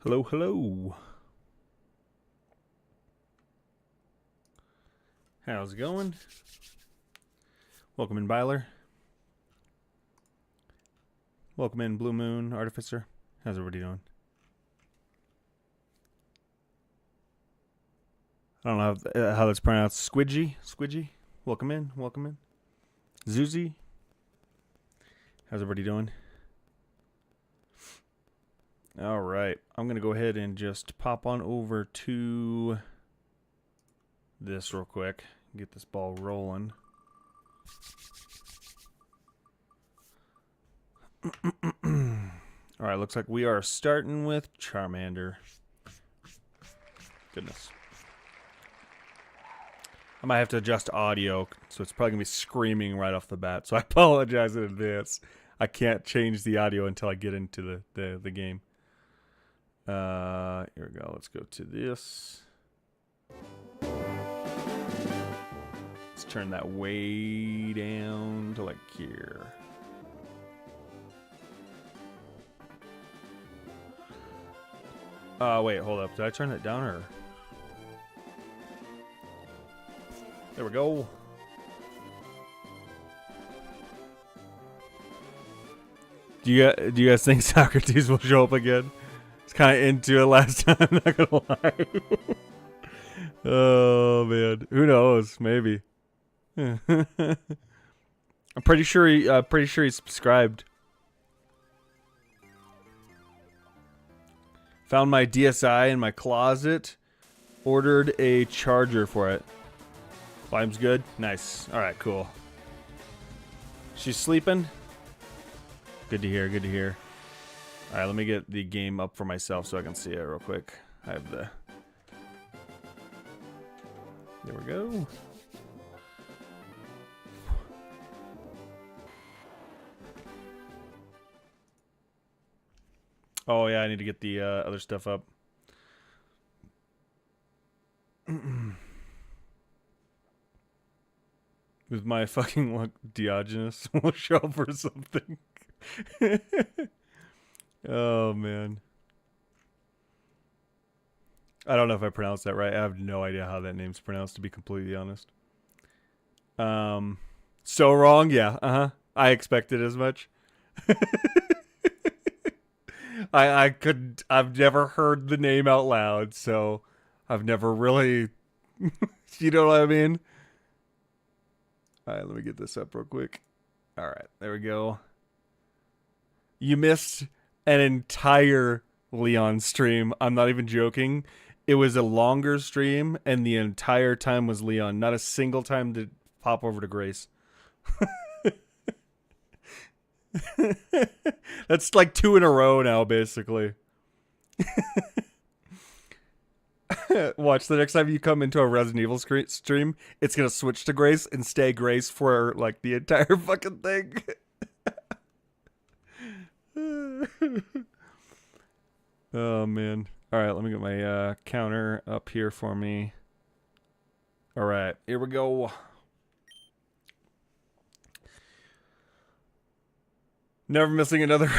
Hello, hello. How's it going? Welcome in, Byler. Welcome in, Blue Moon Artificer. How's everybody doing? I don't know how that's pronounced. Squidgy. Welcome in. Zuzi. How's everybody doing? All right. I'm going to go ahead and just pop on over to this real quick. Get this ball rolling. All right, looks like we are starting with Charmander. Goodness. I might have to adjust audio, so it's probably going to be screaming right off the bat. So I apologize in advance. I can't change the audio until I get into the game. Here we go. Let's go to this. Let's turn that way down to like here. Wait, hold up. Did I turn it down or? There we go. Do you guys think Socrates will show up again? It's kind of into it last time. Not gonna lie. Oh man, who knows? Maybe. I'm pretty sure he's subscribed. Found my DSi in my closet. Ordered a charger for it. Volume's good? Nice. Alright, cool. She's sleeping? Good to hear, good to hear. Alright, let me get the game up for myself so I can see it real quick. I have the... There we go. Oh yeah, I need to get the other stuff up. With my fucking luck, Diogenes will show up for something. Oh man. I don't know if I pronounced that right. I have no idea how that name's pronounced, to be completely honest. So wrong, yeah. I expected as much. I've never heard the name out loud, so I've never really, you know what I mean? Alright, let me get this up real quick. Alright, there we go. You missed an entire Leon stream. I'm not even joking. It was a longer stream, and the entire time was Leon. Not a single time did pop over to Grace. That's like 2 in a row now, basically. Watch, the next time you come into a Resident Evil stream, it's gonna switch to Grace and stay Grace for like the entire fucking thing. Oh man. Alright, let me get my counter up here for me. Alright, here we go. Never missing another.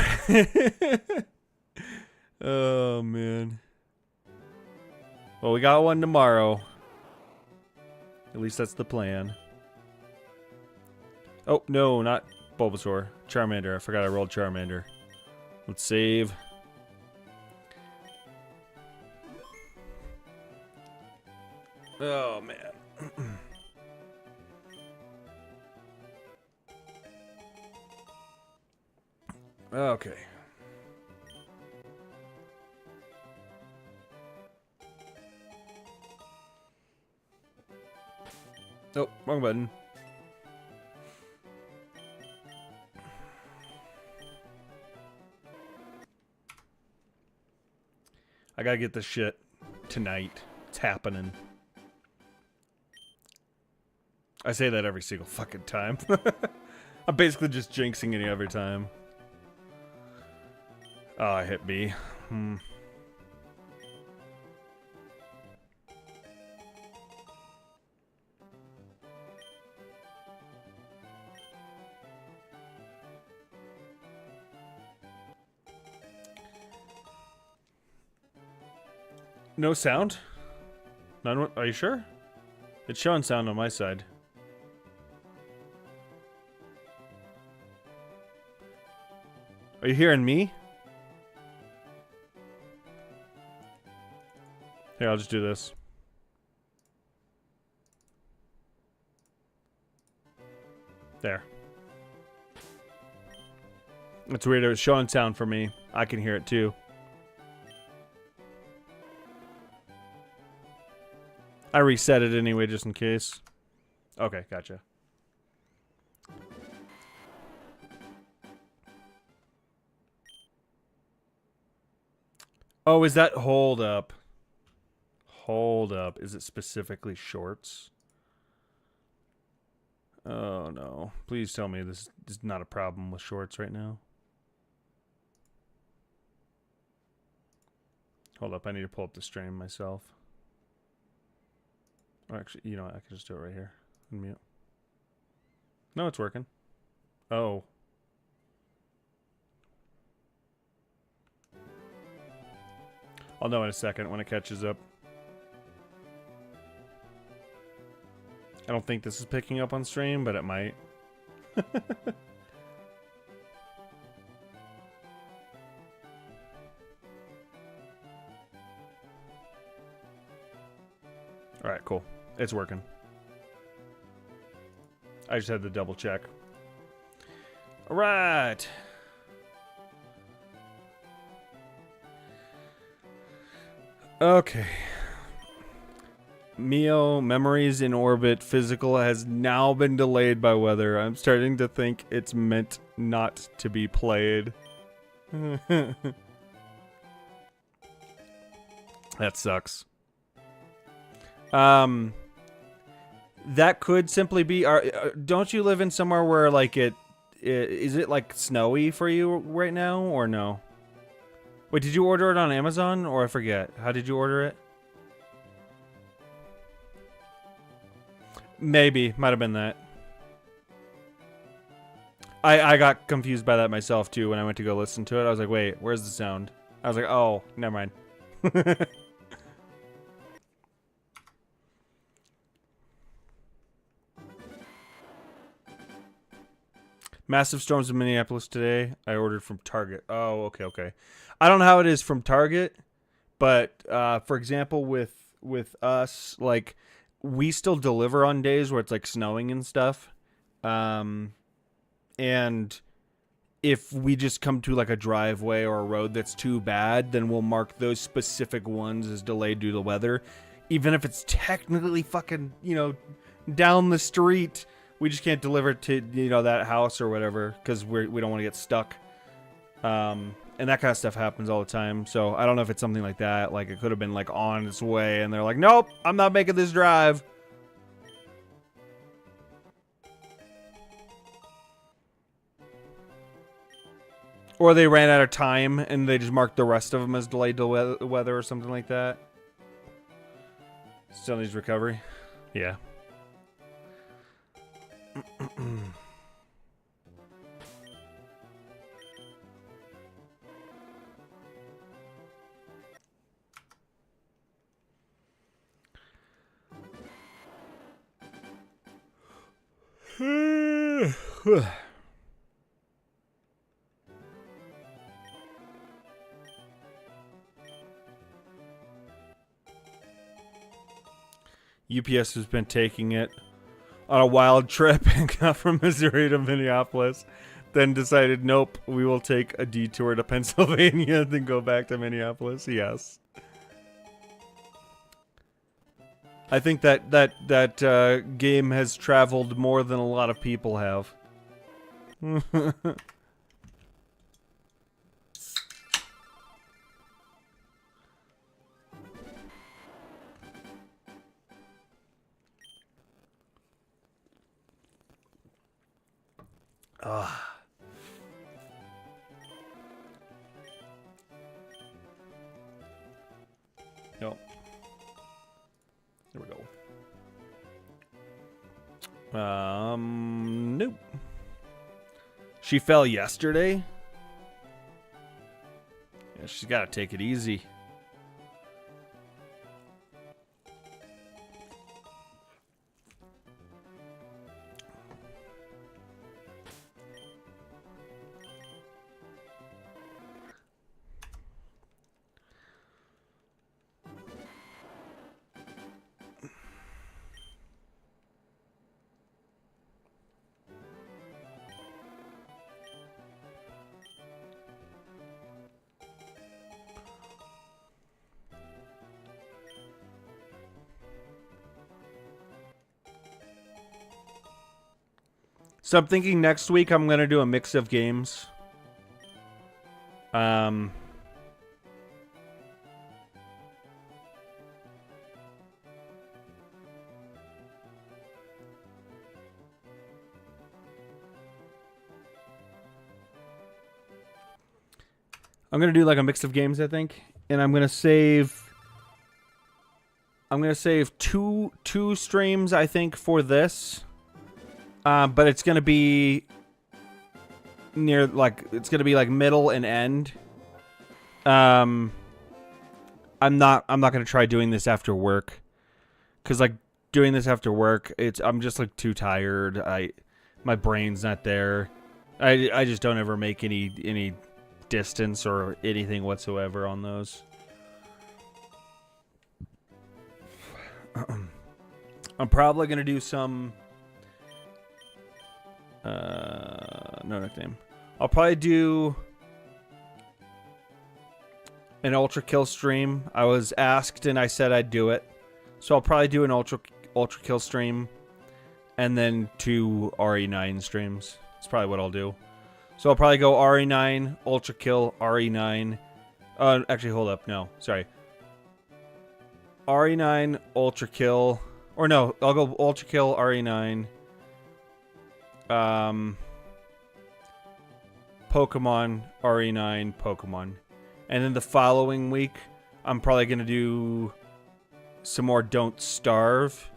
Oh man. Well, we got one tomorrow. At least that's the plan. Oh, no, not Bulbasaur. Charmander. I forgot I rolled Charmander. Let's save. Oh, man. Okay. Oh, wrong button. I gotta get this shit tonight. It's happening. I say that every single fucking time. I'm basically just jinxing it every time. Oh, I hit B. No sound? None. Are you sure? It's showing sound on my side. Are you hearing me? Here, I'll just do this. There. It's weird. It was showing sound for me. I can hear it too. I reset it anyway, just in case. Okay, gotcha. Oh, is that... Hold up. Hold up. Is it specifically shorts? Oh, no. Please tell me this is not a problem with shorts right now. Hold up. I need to pull up the stream myself. Or actually, you know what? I can just do it right here. Unmute. No, it's working. Oh. I'll know in a second when it catches up. I don't think this is picking up on stream, but it might. Alright, cool. It's working. I just had to double check. Alright. Okay. Mio, Memories in Orbit Physical has now been delayed by weather. I'm starting to think it's meant not to be played. That sucks. That could simply be... don't you live in somewhere where, like, is it, like, snowy for you right now, or no? Wait, did you order it on Amazon, or I forget? How did you order it? Maybe. Might have been that. I got confused by that myself, too, when I went to go listen to it. I was like, wait, where's the sound? I was like, oh, never mind. Massive storms in Minneapolis today. I ordered from Target. Oh, okay, okay. I don't know how it is from Target, but for example, with us, like, we still deliver on days where it's like snowing and stuff. And if we just come to like a driveway or a road that's too bad, then we'll mark those specific ones as delayed due to weather. Even if it's technically fucking, you know, down the street, we just can't deliver to, you know, that house or whatever because we don't want to get stuck. And that kind of stuff happens all the time. So I don't know if it's something like that. Like it could have been like on its way and they're like, nope, I'm not making this drive. Or they ran out of time and they just marked the rest of them as delayed to weather or something like that. Still needs recovery. Yeah. UPS has been taking it on a wild trip and got from Missouri to Minneapolis. Then decided, nope, we will take a detour to Pennsylvania, then go back to Minneapolis. Yes. I think that game has traveled more than a lot of people have. Nope. There we go. Nope. She fell yesterday? Yeah, she's got to take it easy. So I'm thinking next week I'm gonna do a mix of games. I'm gonna do like a mix of games, I think, and I'm gonna save two streams, I think, for this. But it's gonna be near, like, it's gonna be like middle and end. I'm not gonna try doing this after work, cause like doing this after work, I'm just like too tired. My brain's not there. I just don't ever make any distance or anything whatsoever on those. I'm probably gonna do some. No nickname. I'll probably do an ultra kill stream. I was asked and I said I'd do it, so I'll probably do an ultra kill stream, and then 2 RE9 streams. That's probably what I'll do. So I'll probably go RE9, ultra kill, RE9. Actually, hold up. No, sorry. RE9, ultra kill, or no, I'll go ultra kill, RE9. Pokemon, RE9, Pokemon. And then the following week, I'm probably going to do some more Don't Starve.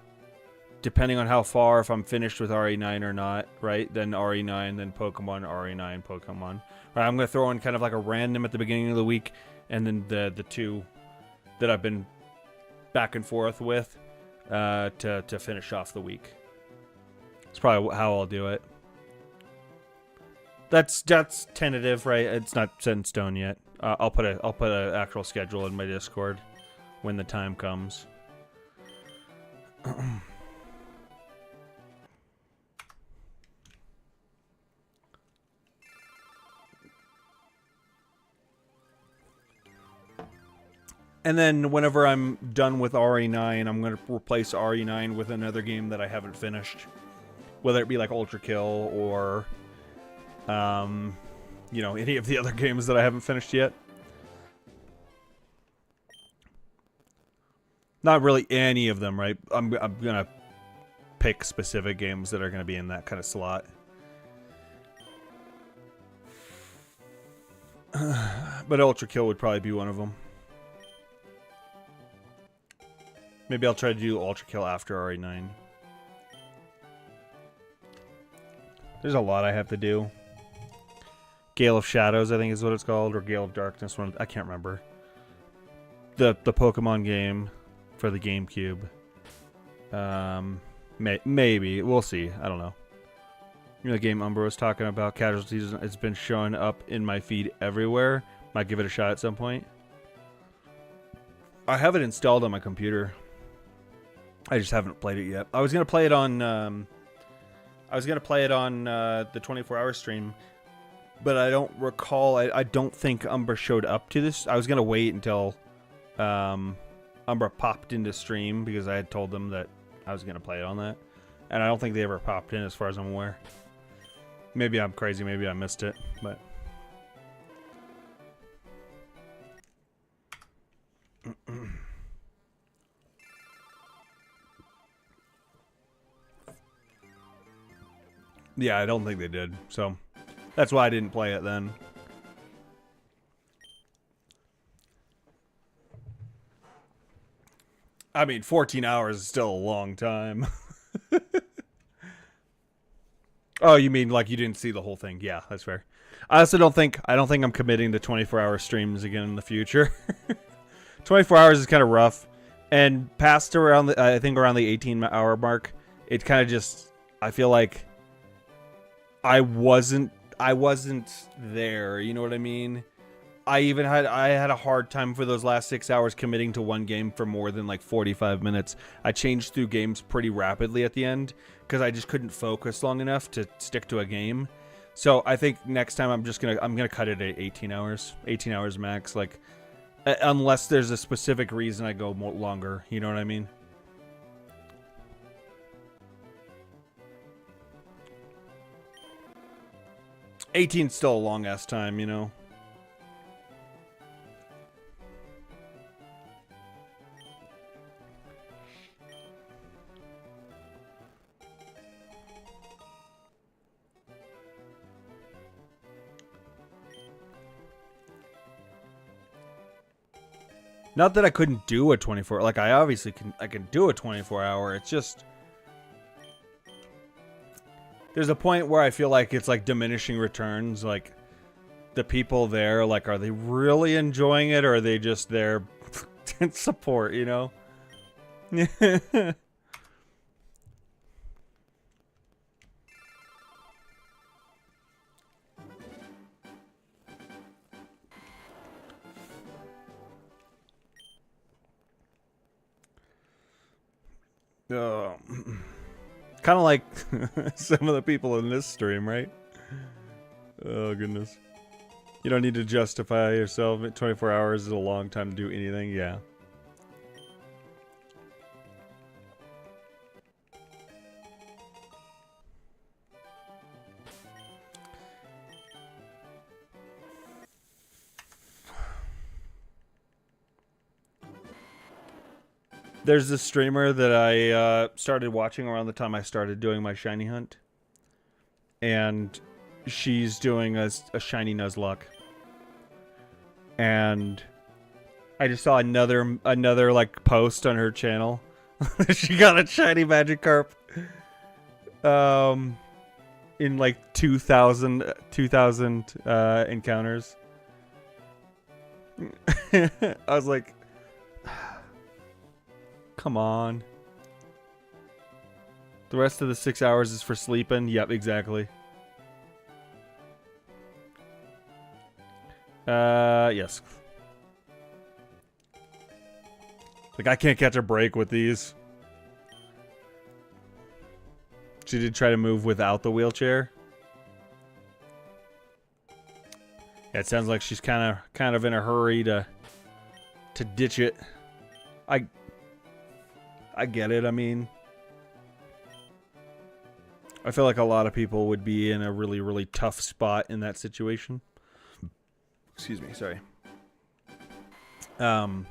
Depending on how far, if I'm finished with RE9 or not, right? Then RE9, then Pokemon, RE9, Pokemon. Right, I'm going to throw in kind of like a random at the beginning of the week, and then the 2 that I've been back and forth with to finish off the week. That's probably how I'll do it. That's tentative, right? It's not set in stone yet. I'll put an actual schedule in my Discord when the time comes. And then whenever I'm done with RE9, I'm going to replace RE9 with another game that I haven't finished. Whether it be like Ultra Kill or, you know, any of the other games that I haven't finished yet. Not really any of them, right? I'm going to pick specific games that are going to be in that kind of slot. But Ultra Kill would probably be one of them. Maybe I'll try to do Ultra Kill after RE9. There's a lot I have to do. Gale of Shadows, I think is what it's called, or Gale of Darkness. One, I can't remember. The Pokemon game for the GameCube. Maybe we'll see. I don't know. You know the game Umbra was talking about, Casualties. It's been showing up in my feed everywhere. Might give it a shot at some point. I have it installed on my computer. I just haven't played it yet. I was gonna play it on. The 24-hour stream, but I don't recall. I don't think Umbra showed up to this. I was gonna wait until Umbra popped into stream because I had told them that I was gonna play it on that, and I don't think they ever popped in, as far as I'm aware. Maybe I'm crazy. Maybe I missed it, but. Yeah, I don't think they did. So that's why I didn't play it then. I mean, 14 hours is still a long time. Oh, you mean like you didn't see the whole thing? Yeah, that's fair. I also don't think I'm committing to 24-hour streams again in the future. 24 hours is kind of rough, and past around the, I think around the 18-hour mark, it kind of just, I feel like I wasn't there, you know what I mean? I had a hard time for those last 6 hours committing to one game for more than like 45 minutes. I changed through games pretty rapidly at the end because I just couldn't focus long enough to stick to a game. So I think next time I'm gonna cut it at 18 hours max, like unless there's a specific reason I go longer, you know what I mean? 18's still a long ass time, you know. Not that I couldn't do a 24, like I obviously can do a 24-hour. It's just there's a point where I feel like it's like diminishing returns. Like the people there, like, are they really enjoying it, or are they just there to support, you know? Kind of like some of the people in this stream, right? Oh, goodness. You don't need to justify yourself. 24 hours is a long time to do anything. Yeah. There's this streamer that I started watching around the time I started doing my shiny hunt. And she's doing a shiny Nuzlocke. And I just saw another like post on her channel. She got a shiny Magikarp. In like 2,000 encounters. I was like, come on. The rest of the 6 hours is for sleeping. Yep, exactly. Yes. Like, I can't catch a break with these. She did try to move without the wheelchair. Yeah, it sounds like she's kind of in a hurry to ditch it. I get it. I mean, I feel like a lot of people would be in a really, really tough spot in that situation. Excuse me, sorry. And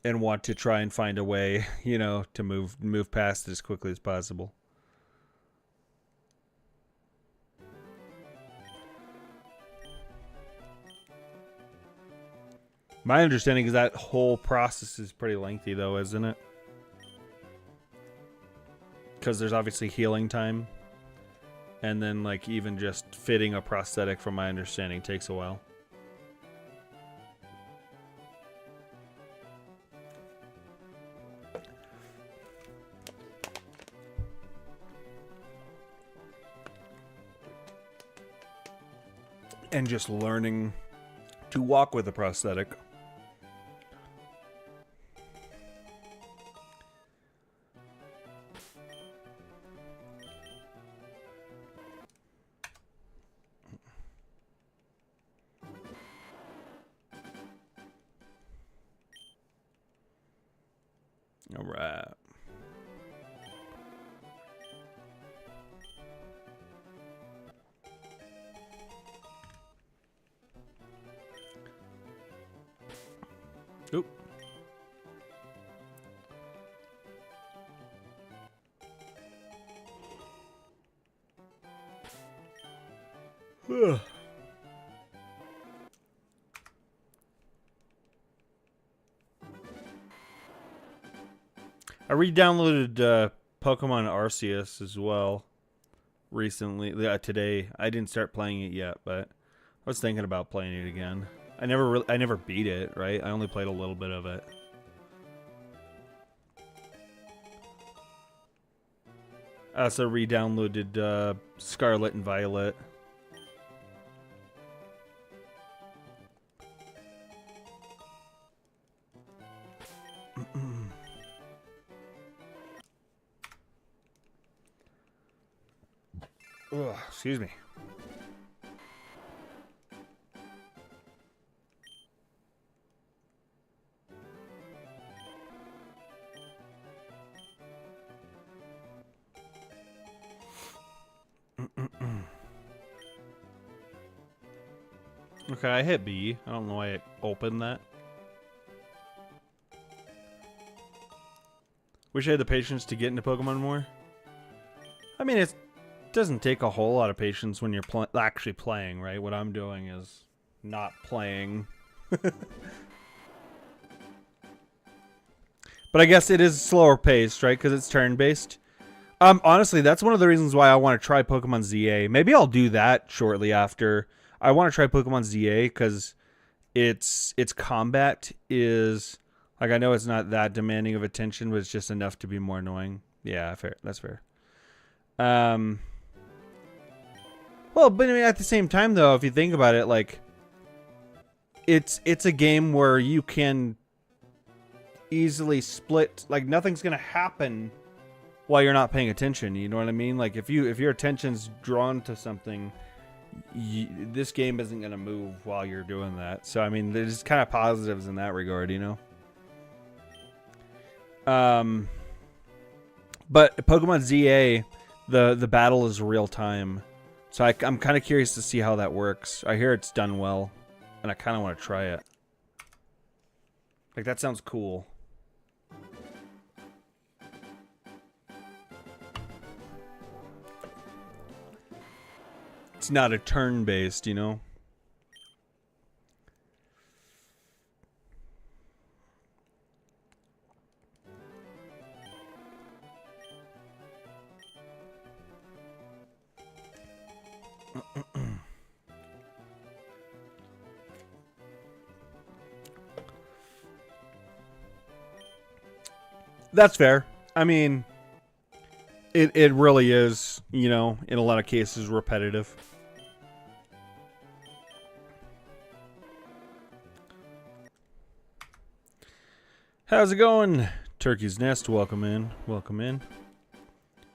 want to try and find a way, you know, to move past it as quickly as possible. My understanding is that whole process is pretty lengthy, though, isn't it? Because there's obviously healing time. And then, like, even just fitting a prosthetic, from my understanding, takes a while. And just learning to walk with a prosthetic. All right. Oop. I re-downloaded Pokemon Arceus as well recently. Today, I didn't start playing it yet, but I was thinking about playing it again. I never beat it, right? I only played a little bit of it. I also re-downloaded Scarlet and Violet. Ugh, excuse me. Okay, I hit B. I don't know why it opened that. Wish I had the patience to get into Pokemon more. I mean, it doesn't take a whole lot of patience when you're actually playing, right? What I'm doing is not playing. But I guess it is slower paced, right? Because it's turn-based. Honestly, that's one of the reasons why I want to try Pokemon ZA. Maybe I'll do that shortly after. I want to try Pokemon ZA because its combat is like, I know it's not that demanding of attention, but it's just enough to be more annoying. Yeah, fair. That's fair. Well, but I mean, at the same time, though, if you think about it, like, it's a game where you can easily split. Like, nothing's gonna happen while you're not paying attention. You know what I mean? Like, if your attention's drawn to something, this game isn't gonna move while you're doing that. So I mean, there's kind of positives in that regard, you know. But Pokemon ZA, the battle is real time, so I'm kind of curious to see how that works. I hear it's done well, and I kind of want to try it. Like, that sounds cool. It's not a turn-based, you know? That's fair. I mean, it really is, you know, in a lot of cases, repetitive. How's it going? Turkey's Nest, welcome in. Welcome in.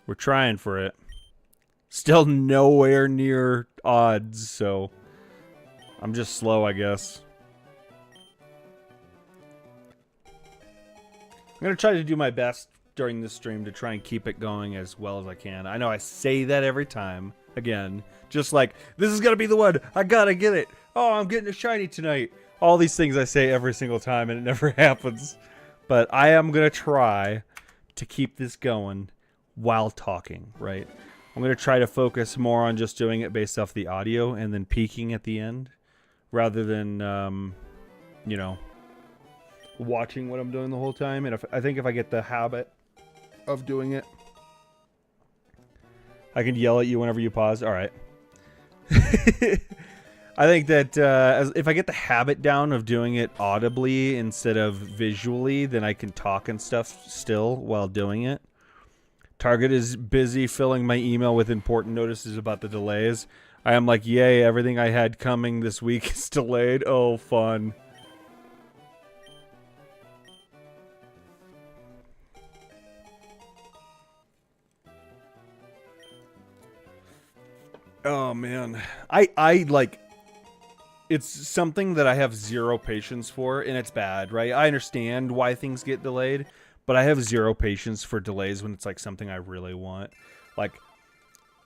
We're trying for it. Still nowhere near odds, so I'm just slow, I guess. I'm going to try to do my best during this stream to try and keep it going as well as I can. I know I say that every time. Again, just like, this is going to be the one. I got to get it. Oh, I'm getting a shiny tonight. All these things I say every single time, and it never happens. But I am going to try to keep this going while talking, right? I'm going to try to focus more on just doing it based off the audio and then peeking at the end rather than, you know, watching what I'm doing the whole time. And I think if I get the habit of doing it, I can yell at you whenever you pause. All right. I think that if I get the habit down of doing it audibly instead of visually, then I can talk and stuff still while doing it. Target is busy filling my email with important notices about the delays. I am like, yay, everything I had coming this week is delayed. Oh, fun. Oh, man. I like... It's something that I have zero patience for, and it's bad, right? I understand why things get delayed, but I have zero patience for delays when it's like something I really want. Like,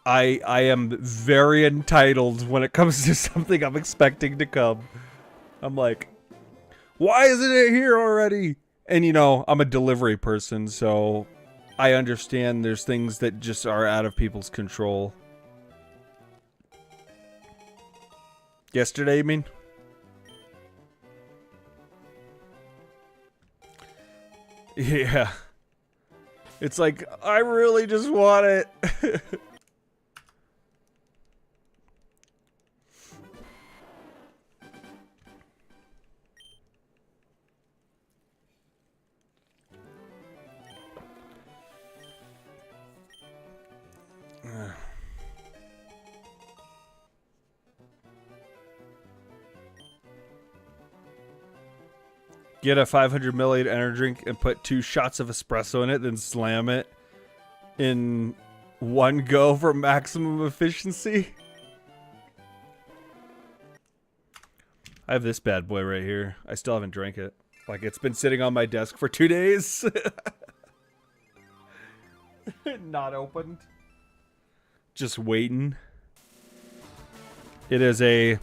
I am very entitled when it comes to something I'm expecting to come. I'm like, why isn't it here already? And you know, I'm a delivery person, so I understand there's things that just are out of people's control. Yesterday, you mean? Yeah. It's like, I really just want it. Get a 500 milliliter energy drink and put 2 shots of espresso in it, then slam it in one go for maximum efficiency. I have this bad boy right here. I still haven't drank it. Like, it's been sitting on my desk for 2 days. Not opened. Just waiting. It is a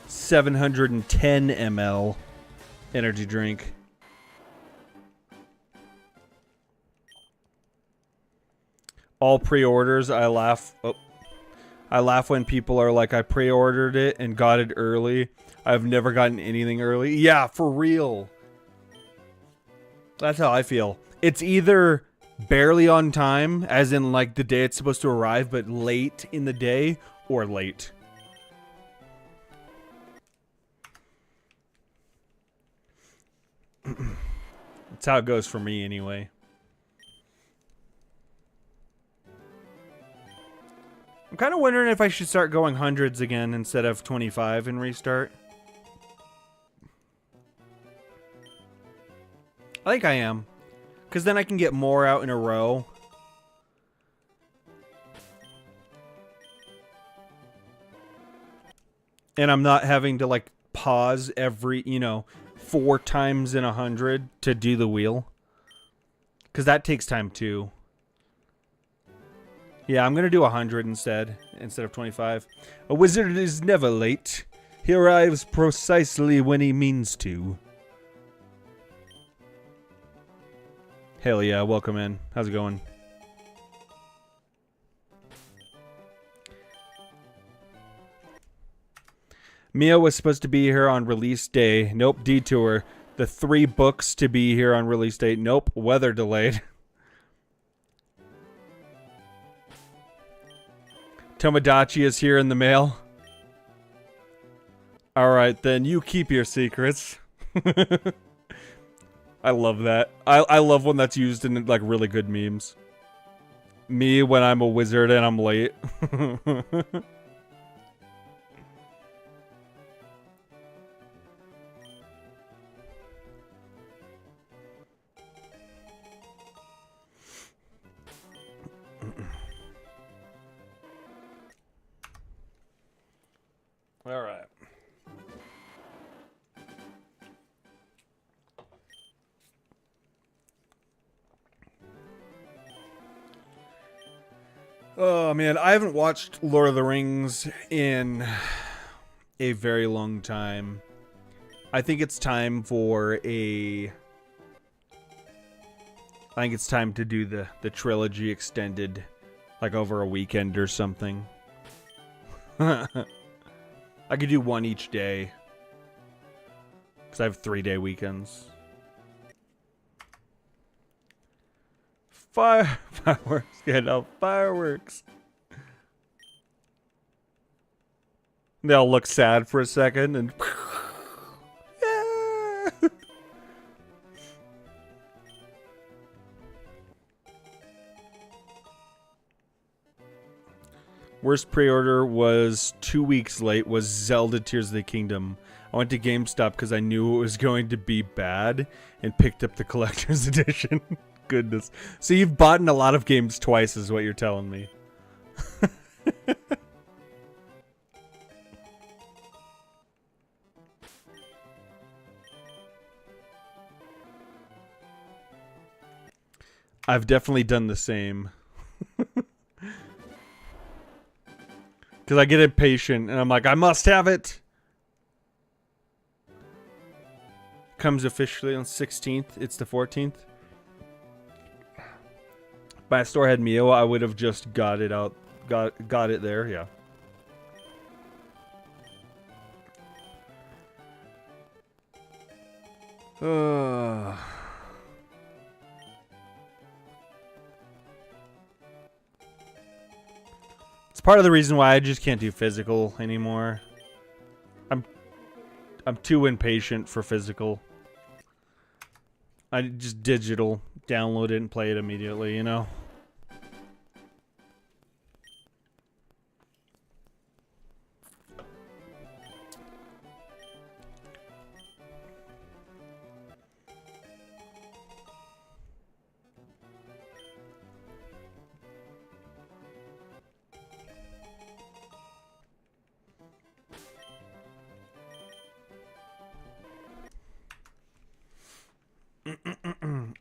710 ml energy drink. All pre-orders, I laugh. Oh, I laugh when people are like, I pre-ordered it and got it early. I've never gotten anything early. Yeah, for real. That's how I feel. It's either barely on time, as in like the day it's supposed to arrive, but late in the day, or late. That's how it goes for me anyway. I'm kind of wondering if I should start going hundreds again instead of 25 and restart. I think I am. Because then I can get more out in a row. And I'm not having to, like, pause every, 4 times in 100 to do the wheel. Because that takes time, too. Yeah, I'm going to do 100 instead of 25. A wizard is never late. He arrives precisely when he means to. Hell yeah, welcome in. How's it going? Mia was supposed to be here on release day. Nope, detour. The 3 books to be here on release date. Nope, weather delayed. Tomodachi is here in the mail. Alright, then you keep your secrets. I love that. I love when that's used in, like, really good memes. Me when I'm a wizard and I'm late. All right. Oh man, I haven't watched Lord of the Rings in a very long time. I think it's time for I think it's time to do the trilogy extended, like over a weekend or something. I could do one each day. Because I have 3-day weekends. Fireworks. Yeah, no, fireworks. They'll look sad for a second and... Yeah. Worst pre-order was 2 weeks late, was Zelda Tears of the Kingdom. I went to GameStop because I knew it was going to be bad and picked up the collector's edition. Goodness. So you've bought in a lot of games twice is what you're telling me. I've definitely done the same. Because I get impatient, and I'm like, I must have it! Comes officially on 16th. It's the 14th. If my store had Mio, I would have just got it out. Got it there, yeah. It's part of the reason why I just can't do physical anymore. I'm too impatient for physical. I just digital, download it and play it immediately, you know?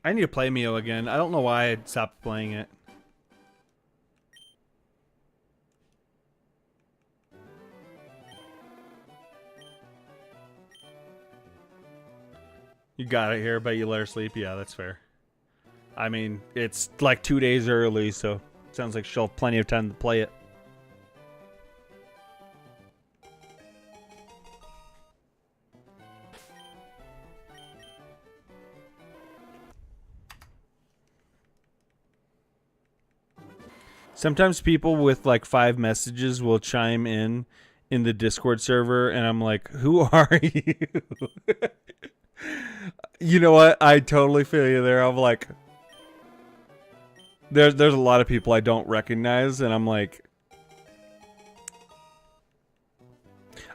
I need to play Mio again. I don't know why I stopped playing it. You got it here, but you let her sleep. Yeah, that's fair. I mean, it's like 2 days early, so sounds like she'll have plenty of time to play it. Sometimes people with like 5 messages will chime in the Discord server, and I'm like, who are you? You know what? I totally feel you there. I'm like, there's a lot of people I don't recognize, and I'm like,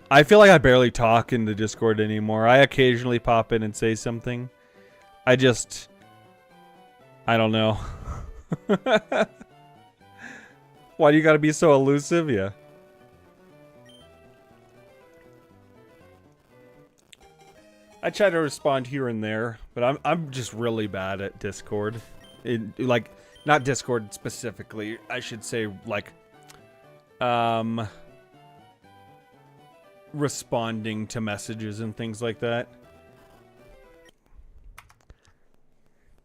I feel like I barely talk in the Discord anymore. I occasionally pop in and say something. I don't know. Why do you gotta be so elusive? Yeah. I try to respond here and there, but I'm just really bad at Discord. Like, not Discord specifically. I should say, like, responding to messages and things like that.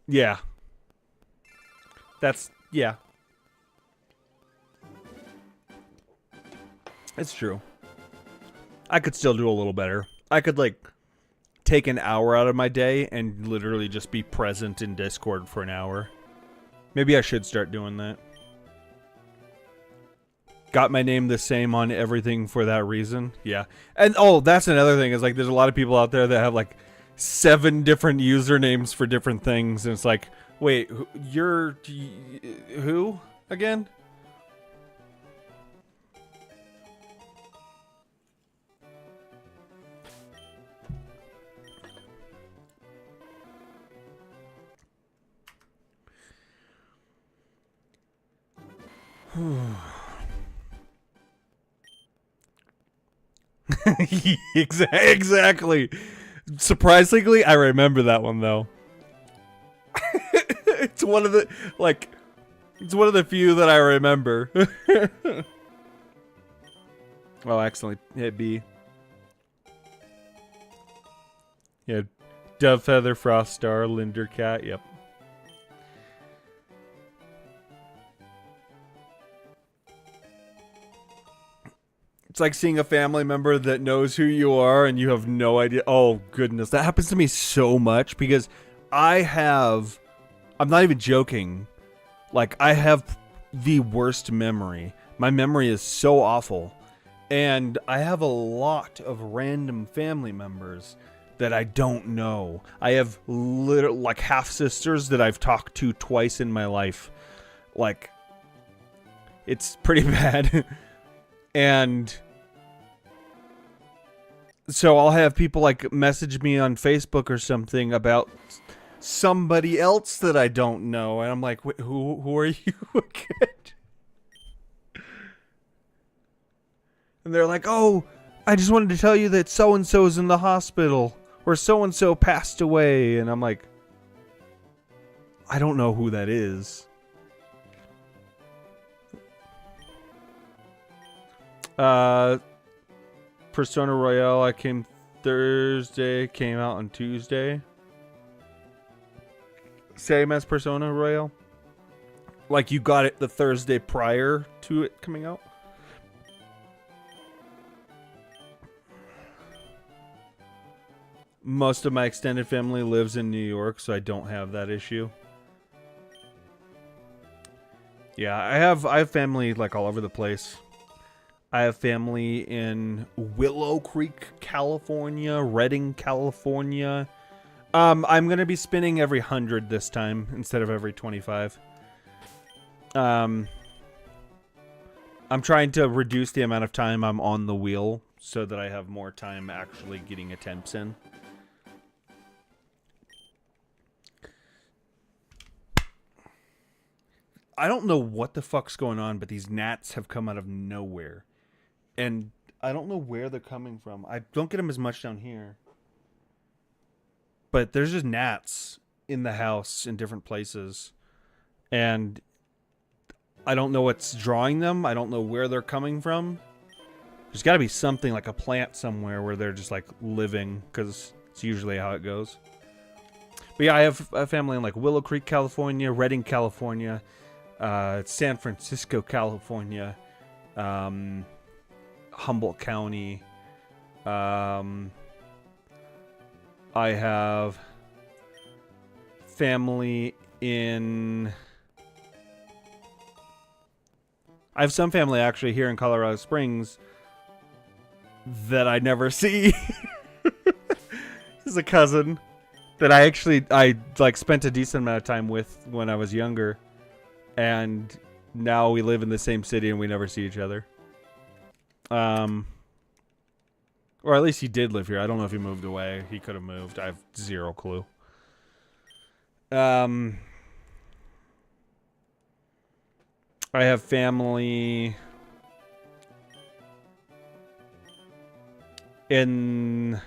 Yeah. Yeah. It's true. I could still do a little better. I could, like, take an hour out of my day and literally just be present in Discord for an hour. Maybe I should start doing that. Got my name the same on everything for that reason. Yeah. And, oh, that's another thing, is, like, there's a lot of people out there that have, like, 7 different usernames for different things, and it's like, wait, you're... who? Again? Exactly. Surprisingly, I remember that one though. It's one of the few that I remember. Oh, accidentally hit B. Yeah, Dove Feather, Frost Star, Lindercat. Yep. It's like seeing a family member that knows who you are and you have no idea. Oh, goodness. That happens to me so much because I'm not even joking. Like, I have the worst memory. My memory is so awful. And I have a lot of random family members that I don't know. I have like half-sisters that I've talked to twice in my life. Like, it's pretty bad. And so I'll have people like message me on Facebook or something about somebody else that I don't know, and I'm like, who are you again? And they're like, oh, I just wanted to tell you that so and so's in the hospital, or so and so passed away, and I'm like, I don't know who that is. Persona Royale, I came Thursday, came out on Tuesday. Same as Persona Royale? Like you got it the Thursday prior to it coming out? Most of my extended family lives in New York, so I don't have that issue. Yeah, I have family like all over the place. I have family in Willow Creek, California, Redding, California. I'm going to be spinning every 100 this time instead of every 25. I'm trying to reduce the amount of time I'm on the wheel so that I have more time actually getting attempts in. I don't know what the fuck's going on, but these gnats have come out of nowhere. And I don't know where they're coming from. I don't get them as much down here. But there's just gnats in the house in different places. And I don't know what's drawing them. I don't know where they're coming from. There's got to be something like a plant somewhere where they're just like living, because it's usually how it goes. But yeah, I have a family in like Willow Creek, California, Redding, California, San Francisco, California, Humboldt County. I have family in... I have some family actually here in Colorado Springs that I never see. There's a cousin that I like spent a decent amount of time with when I was younger, and now we live in the same city and we never see each other. Or at least he did live here. I don't know if he moved away. He could have moved. I have zero clue. I have family in...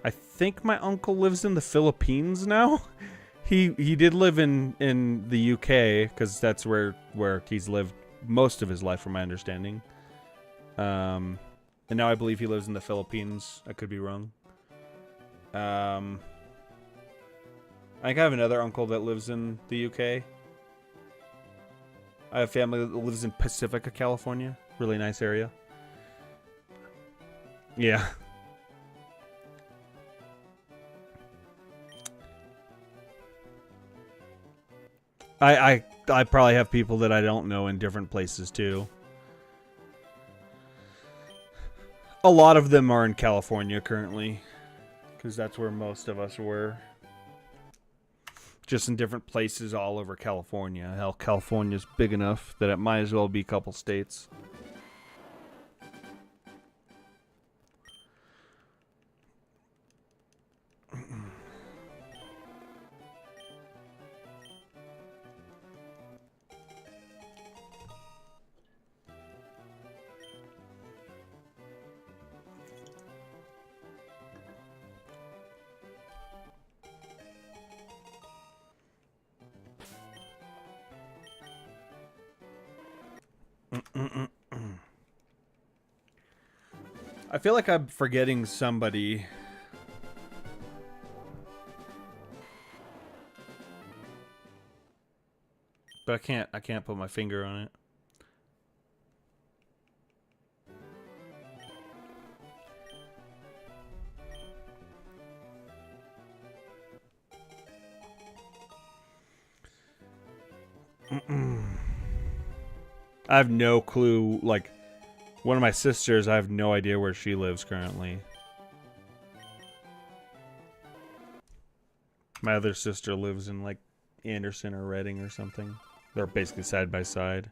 I think my uncle lives in the Philippines now. He did live in the UK, because that's where he's lived most of his life, from my understanding. And now I believe he lives in the Philippines. I could be wrong. I think I have another uncle that lives in the UK. I have family that lives in Pacifica, California. Really nice area. Yeah. I probably have people that I don't know in different places too. A lot of them are in California currently, because that's where most of us were. Just in different places all over California. Hell, California's big enough that it might as well be a couple states. I feel like I'm forgetting somebody. But I can't put my finger on it. I have no clue. Like, one of my sisters, I have no idea where she lives currently. My other sister lives in, like, Anderson or Redding or something. They're basically side by side.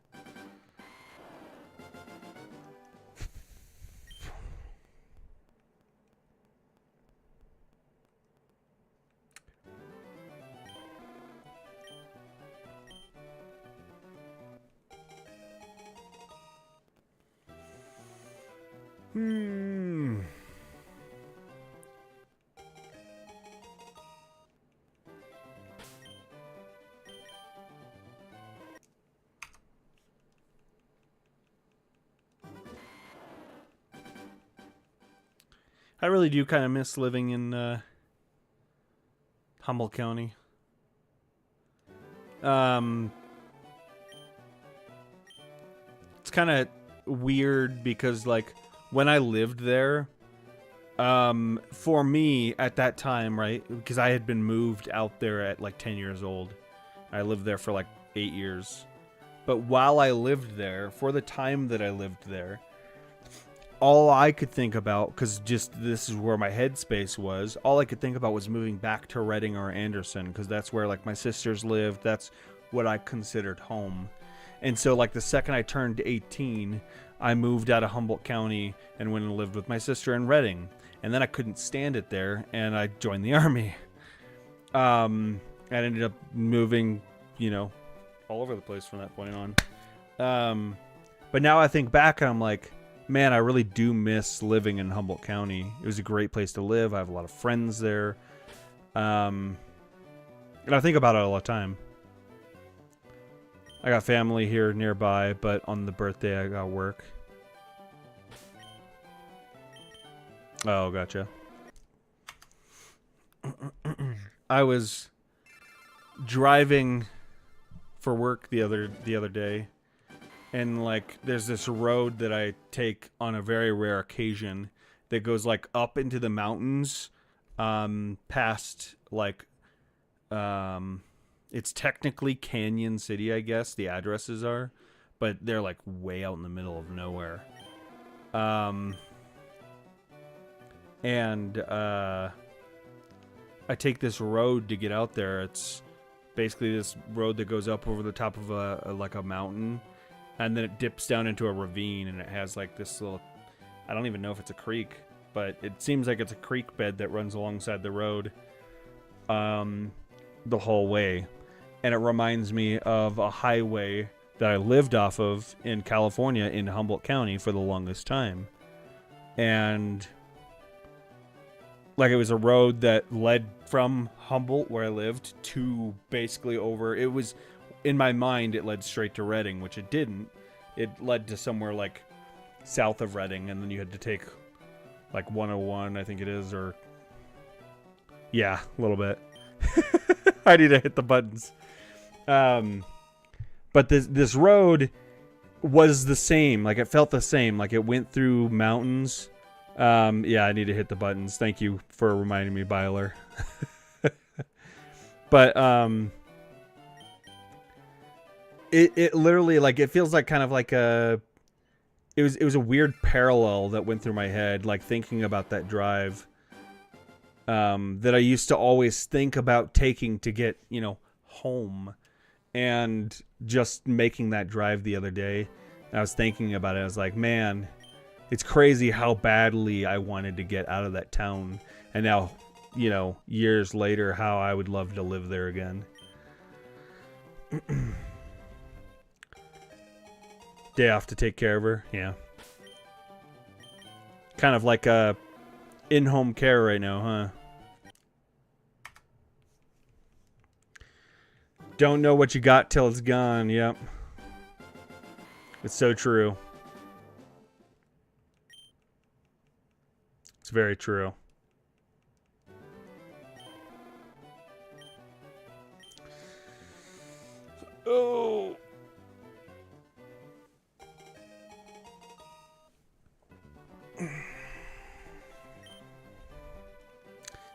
I really do kind of miss living in Humboldt County. It's kind of weird because, like, when I lived there, for me at that time, right, because I had been moved out there at like 10 years old. I lived there for like 8 years. But while I lived there, for the time that I lived there, all I could think about, because just this is where my headspace was, all I could think about was moving back to Redding or Anderson, because that's where, like, my sisters lived. That's what I considered home. And so, like, the second I turned 18, I moved out of Humboldt County and went and lived with my sister in Redding. And then I couldn't stand it there, and I joined the Army. I ended up moving, you know, all over the place from that point on. But now I think back, and I'm like, man, I really do miss living in Humboldt County. It was a great place to live. I have a lot of friends there. And I think about it all the time. I got family here nearby, but on the birthday I got work. Oh, gotcha. I was driving for work the other day, and like there's this road that I take on a very rare occasion that goes like up into the mountains, past like it's technically Canyon City, I guess the addresses are, but they're like way out in the middle of nowhere. And I take this road to get out there. It's basically this road that goes up over the top of a mountain, and then it dips down into a ravine, and it has like this little, I don't even know if it's a creek, but it seems like it's a creek bed that runs alongside the road the whole way. And it reminds me of a highway that I lived off of in California in Humboldt County for the longest time. And like it was a road that led from Humboldt, where I lived, to basically over. It was, in my mind, it led straight to Redding, which it didn't. It led to somewhere like south of Redding, and then you had to take like 101, I think it is, or yeah, a little bit. I need to hit the buttons. But this road was the same. Like it felt the same. Like it went through mountains. Yeah, I need to hit the buttons. Thank you for reminding me, Byler. But it literally, like, it feels like kind of like a, it was a weird parallel that went through my head, like thinking about that drive that I used to always think about taking to get, you know, home, and just making that drive the other day. I was thinking about it. I was like, man, it's crazy how badly I wanted to get out of that town. And now, you know, years later, how I would love to live there again. Day off to take care of her. Yeah. Kind of like a in-home care right now, huh? Don't know what you got till it's gone. Yep. It's so true. It's very true. Oh.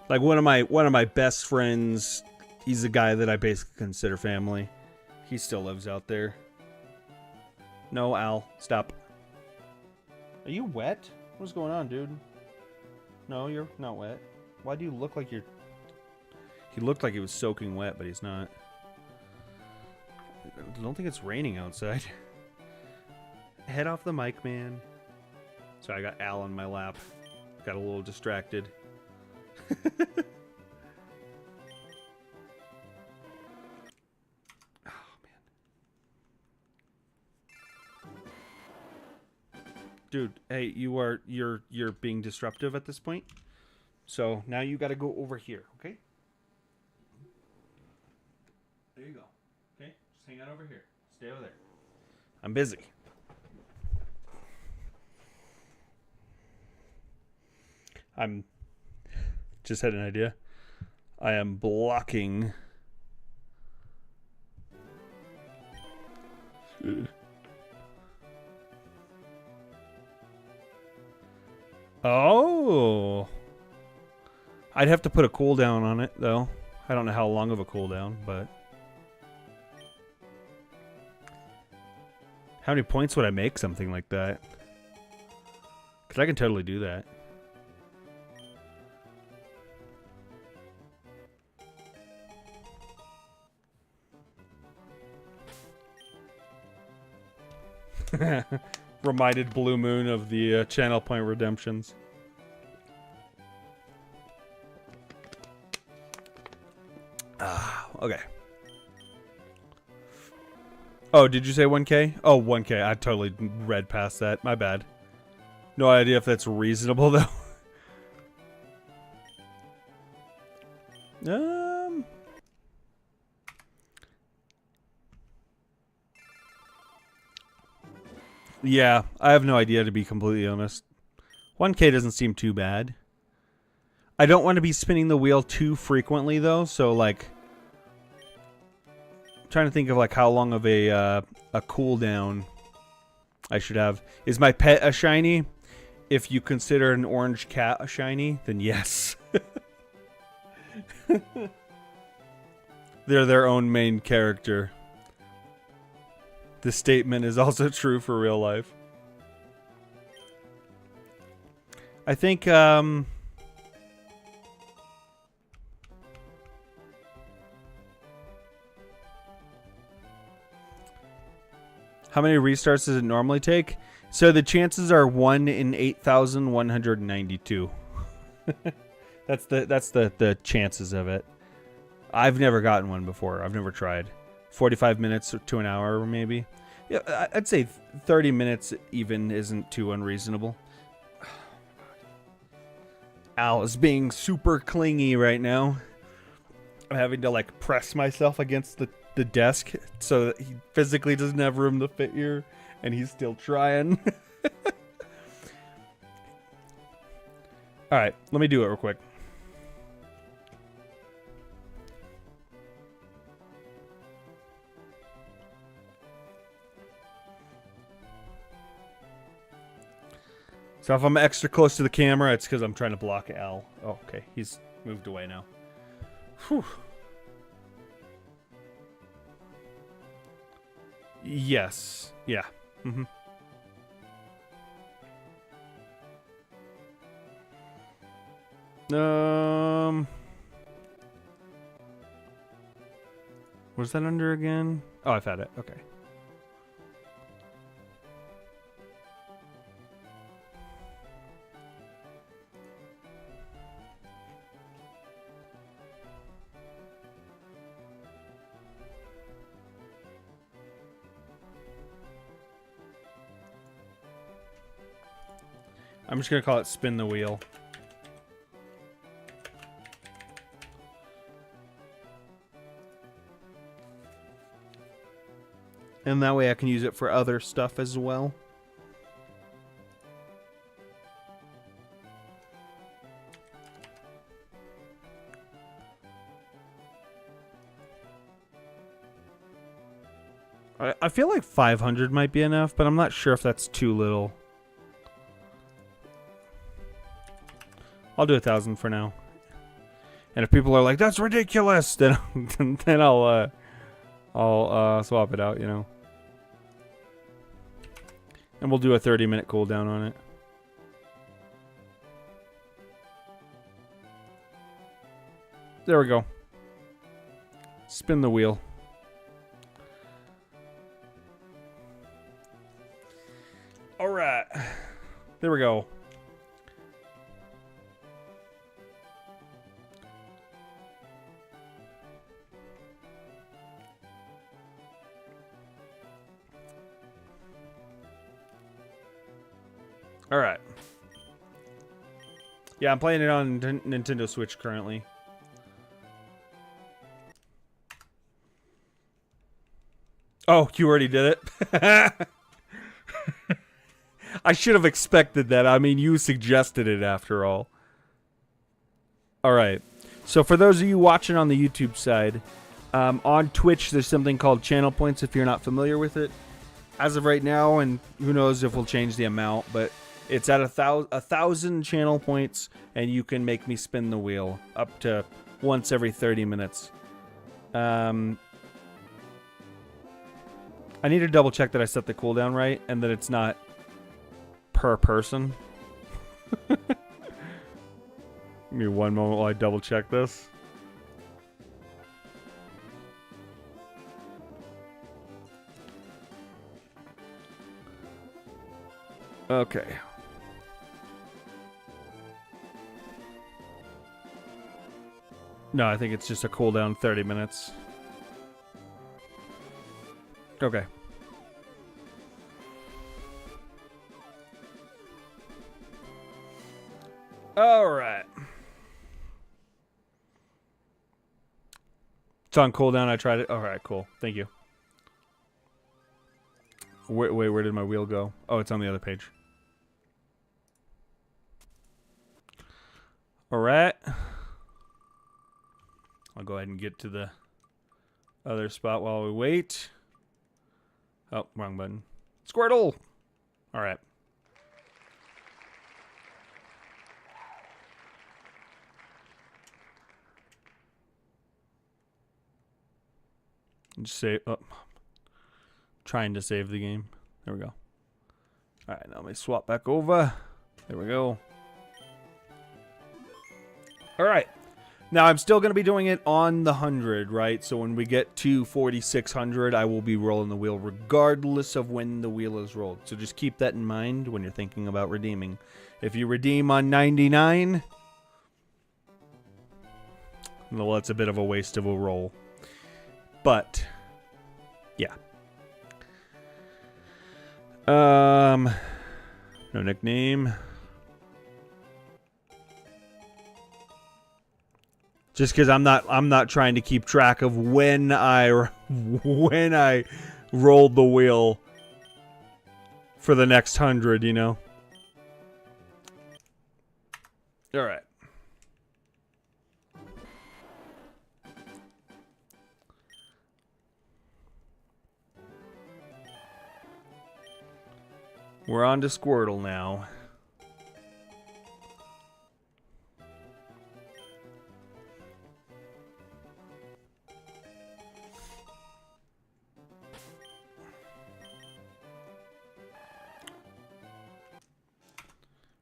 Like one of my best friends, he's the guy that I basically consider family. He still lives out there. No, Al, stop. Are you wet? What's going on, dude? No, you're not wet. Why do you look like you're... He looked like he was soaking wet, but he's not. I don't think it's raining outside. Head off the mic, man. Sorry, I got Al on my lap. Got a little distracted. Dude, hey, you're being disruptive at this point. So now you got to go over here, okay? There you go. Okay, just hang out over here. Stay over there. I'm busy. I'm just had an idea. I am blocking. Oh. I'd have to put a cooldown on it, though. I don't know how long of a cooldown, but... How many points would I make something like that? Because I can totally do that. Reminded Blue Moon of the channel point redemptions. Okay. Oh, did you say 1K? Oh, 1K. I totally read past that. My bad. No idea if that's reasonable, though. Yeah, I have no idea, to be completely honest. 1K doesn't seem too bad. I don't want to be spinning the wheel too frequently though, so like I'm trying to think of like how long of a cooldown I should have. Is my pet a shiny? If you consider an orange cat a shiny, then yes. They're their own main character. This statement is also true for real life. I think, how many restarts does it normally take? So the chances are 1 in 8,192. That's the chances of it. I've never gotten one before. I've never tried. 45 minutes to an hour maybe. Yeah, I'd say 30 minutes even isn't too unreasonable. Al is being super clingy right now. I'm having to like press myself against the desk so that he physically doesn't have room to fit here, and he's still trying. Alright, let me do it real quick. So if I'm extra close to the camera, it's because I'm trying to block Al. Oh, okay. He's moved away now. Whew. Yes. Yeah. Mm-hmm. Was that under again? Oh, I've had it. Okay. I'm just going to call it spin the wheel. And that way I can use it for other stuff as well. I feel like 500 might be enough, but I'm not sure if that's too little. I'll do 1,000 for now. And if people are like, "That's ridiculous," then I'll swap it out, you know. And we'll do a 30-minute cooldown on it. There we go. Spin the wheel. All right. There we go. All right. Yeah, I'm playing it on Nintendo Switch currently. Oh, you already did it? I should have expected that. I mean, you suggested it after all. All right. So for those of you watching on the YouTube side, on Twitch, there's something called channel points if you're not familiar with it. As of right now, and who knows if we'll change the amount, but it's at 1,000 channel points, and you can make me spin the wheel up to once every 30 minutes. I need to double check that I set the cooldown right and that it's not per person. Give me one moment while I double check this. Okay. No, I think it's just a cooldown 30 minutes. Okay. All right. It's on cooldown. I tried it. All right, cool. Thank you. Wait, where did my wheel go? Oh, it's on the other page. All right. I'll go ahead and get to the other spot while we wait. Oh, wrong button. Squirtle! All right. Just save. Oh, trying to save the game. There we go. All right, now let me swap back over. There we go. All right. Now, I'm still going to be doing it on the 100, right? So when we get to 4,600, I will be rolling the wheel regardless of when the wheel is rolled. So just keep that in mind when you're thinking about redeeming. If you redeem on 99, well, that's a bit of a waste of a roll. But, yeah. No nickname. Just because I'm not trying to keep track of when I rolled the wheel for the next 100, you know. All right. We're on to Squirtle now.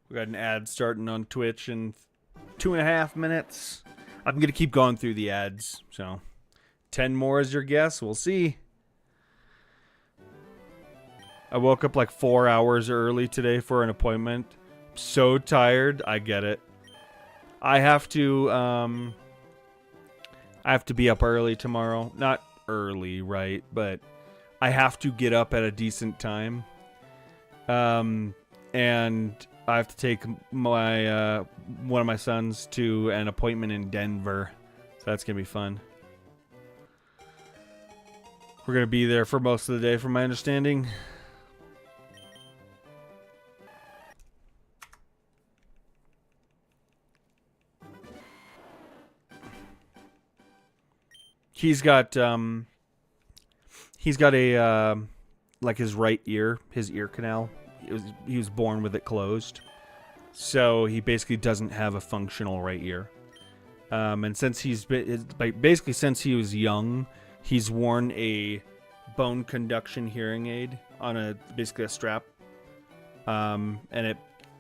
We got an ad starting on Twitch in 2.5 minutes. I'm going to keep going through the ads. So 10 more is your guess. We'll see. I woke up like 4 hours early today for an appointment. So tired. I get it. I have to be up early tomorrow. Not early, right? But I have to get up at a decent time. And I have to take my one of my sons to an appointment in Denver. So that's going to be fun. We're going to be there for most of the day, from my understanding. He's got a like his right ear, his ear canal. He was born with it closed, so he basically doesn't have a functional right ear. And since basically since he was young, he's worn a bone conduction hearing aid on basically a strap, and it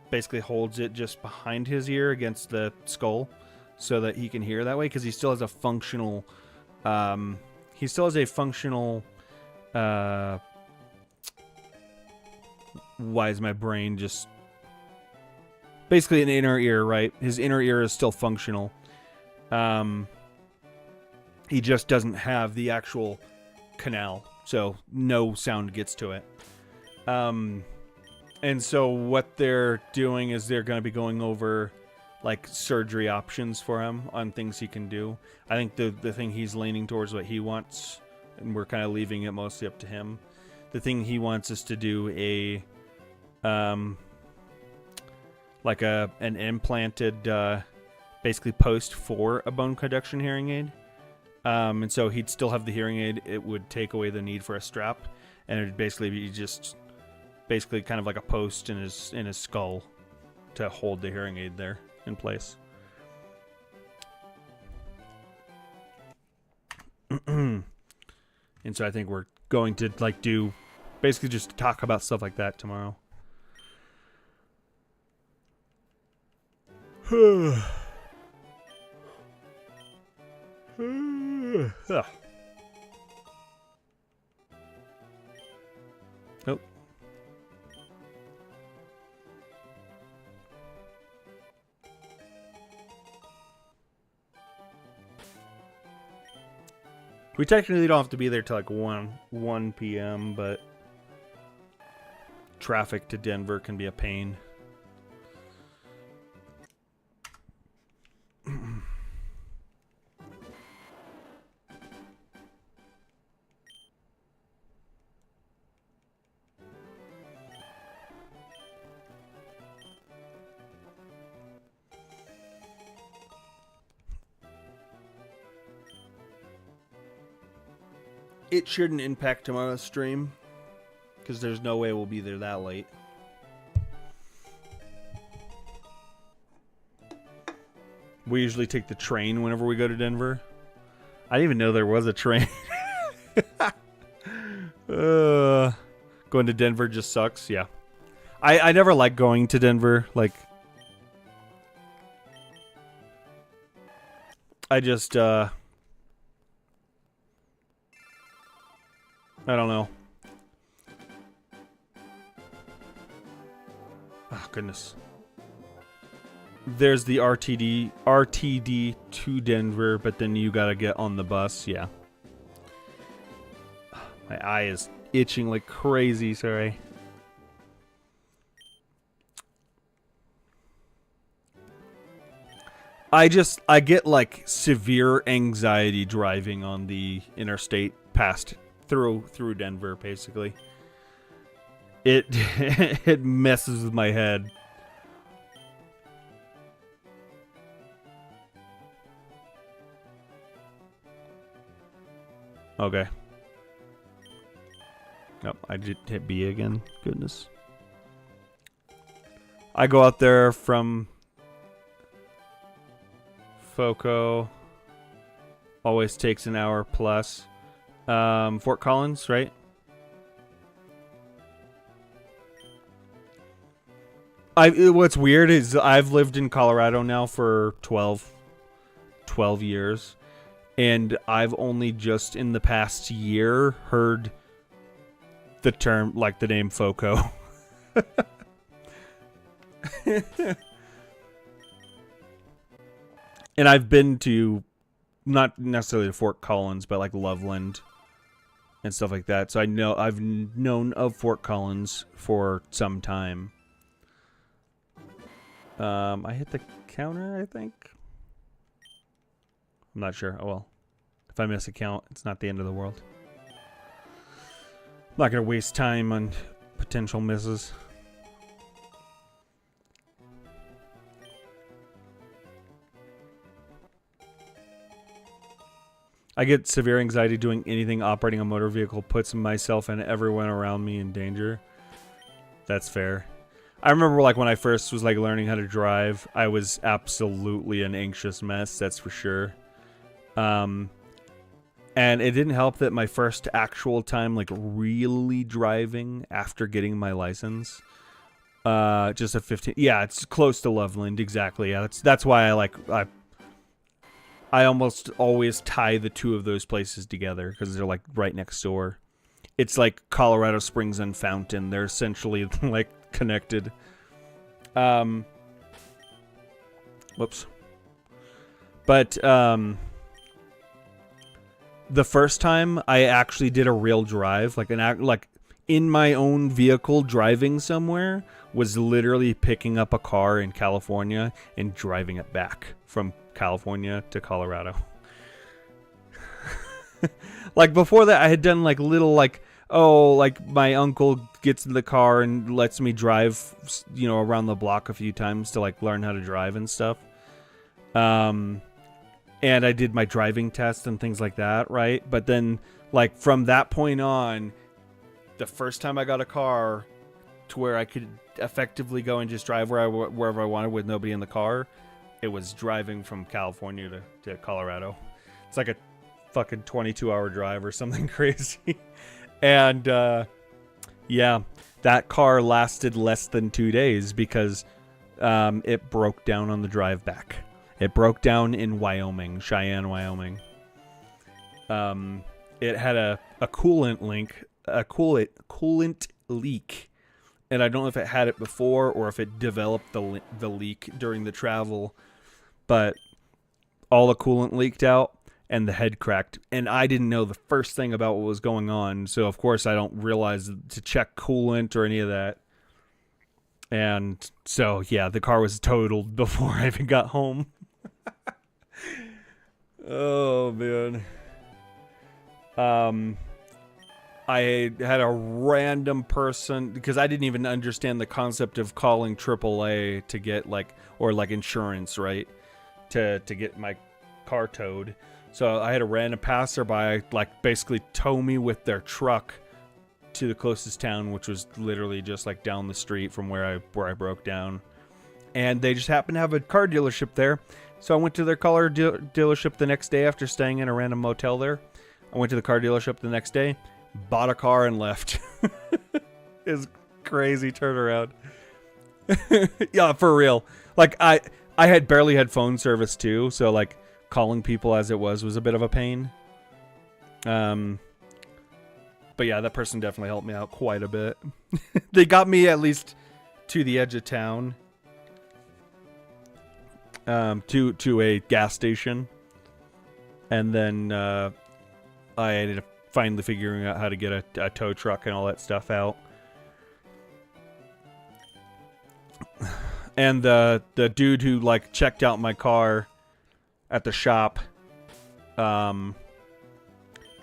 basically holds it just behind his ear against the skull, so that he can hear that way. Because he still has a functional, why is my brain just... Basically an inner ear, right? His inner ear is still functional. He just doesn't have the actual canal, so no sound gets to it. And so what they're doing is they're going to be going over like surgery options for him on things he can do. I think the thing he's leaning towards what he wants, and we're kind of leaving it mostly up to him. The thing he wants is to do an implanted basically post for a bone conduction hearing aid. And so he'd still have the hearing aid. It would take away the need for a strap, and it'd basically be just basically kind of like a post in his skull to hold the hearing aid there in place. And so I think we're going to do basically just talk about stuff like that tomorrow. Oh. We technically don't have to be there till like 1 p.m., but traffic to Denver can be a pain. It shouldn't impact tomorrow's stream, because there's no way we'll be there that late. We usually take the train whenever we go to Denver. I didn't even know there was a train. Going to Denver just sucks, yeah. I never like going to Denver. Like, I just, I don't know. Oh, goodness. There's the RTD to Denver, but then you gotta get on the bus, yeah. My eye is itching like crazy, sorry. I get like severe anxiety driving on the interstate past through Denver, basically. It it messes with my head. Okay. Oh, I just hit B again. Goodness. I go out there from Foco. Always takes an hour plus. Fort Collins, right? What's weird is I've lived in Colorado now for 12 years. And I've only just in the past year heard the term, like the name Foco. And I've been to, not necessarily to Fort Collins, but like Loveland and stuff like that. So I've known of Fort Collins for some time. I hit the counter, I think. I'm not sure. Oh well. If I miss a count, it's not the end of the world. I'm not going to waste time on potential misses. I get severe anxiety doing anything operating a motor vehicle, puts myself and everyone around me in danger. That's fair. I remember like when I first was like learning how to drive, I was absolutely an anxious mess, that's for sure. And it didn't help that my first actual time like really driving after getting my license, just a 15, yeah, it's close to Loveland, exactly. Yeah, that's why I almost always tie the two of those places together because they're like right next door. It's like Colorado Springs and Fountain. They're essentially like connected. Whoops. But the first time I actually did a real drive, like in my own vehicle driving somewhere, was literally picking up a car in California and driving it back from California to Colorado. Like before that I had done like little like, oh, like my uncle gets in the car and lets me drive, you know, around the block a few times to like learn how to drive and stuff. And I did my driving test and things like that, right? But then like from that point on, the first time I got a car to where I could effectively go and just drive wherever I wanted with nobody in the car, it was driving from California to Colorado. It's like a fucking 22-hour drive or something crazy. And yeah, that car lasted less than 2 days because it broke down on the drive back. It broke down in Wyoming, Cheyenne, Wyoming. It had a coolant leak, and I don't know if it had it before or if it developed the leak during the travel, but all the coolant leaked out and the head cracked, and I didn't know the first thing about what was going on, so of course I don't realize to check coolant or any of that. And so yeah, the car was totaled before I even got home. Oh man. I had a random person, because I didn't even understand the concept of calling AAA to get like, or like insurance, right? To get my car towed. So I had a random passerby like basically tow me with their truck to the closest town, which was literally just like down the street from where I broke down. And they just happened to have a car dealership there. So I went to their car dealership the next day after staying in a random motel there. I went to the car dealership the next day, bought a car, and left. It's crazy turnaround. Yeah, for real. Like, I had barely had phone service, too. So, like, calling people as it was a bit of a pain. But yeah, that person definitely helped me out quite a bit. They got me at least to the edge of town. To a gas station. And then I ended up finally figuring out how to get a tow truck and all that stuff out. And the dude who like checked out my car at the shop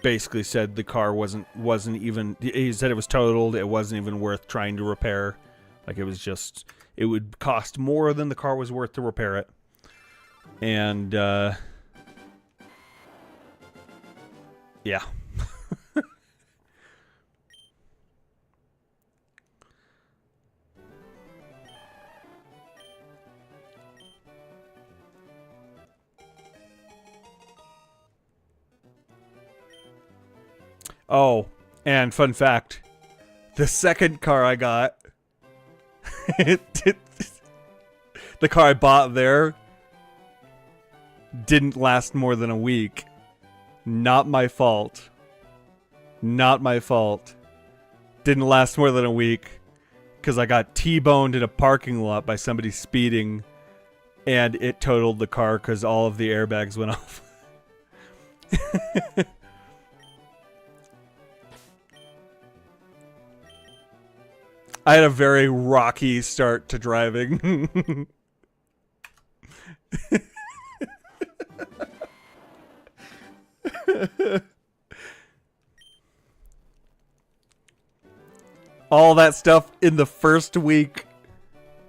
basically said the car wasn't even, he said it was totaled, it wasn't even worth trying to repair. Like, it was just, it would cost more than the car was worth to repair it. And yeah. Oh, and fun fact, the second car I got, the car I bought there didn't last more than a week. Not my fault. Not my fault. Didn't last more than a week because I got T-boned in a parking lot by somebody speeding, and it totaled the car because all of the airbags went off. I had a very rocky start to driving. All that stuff in the first week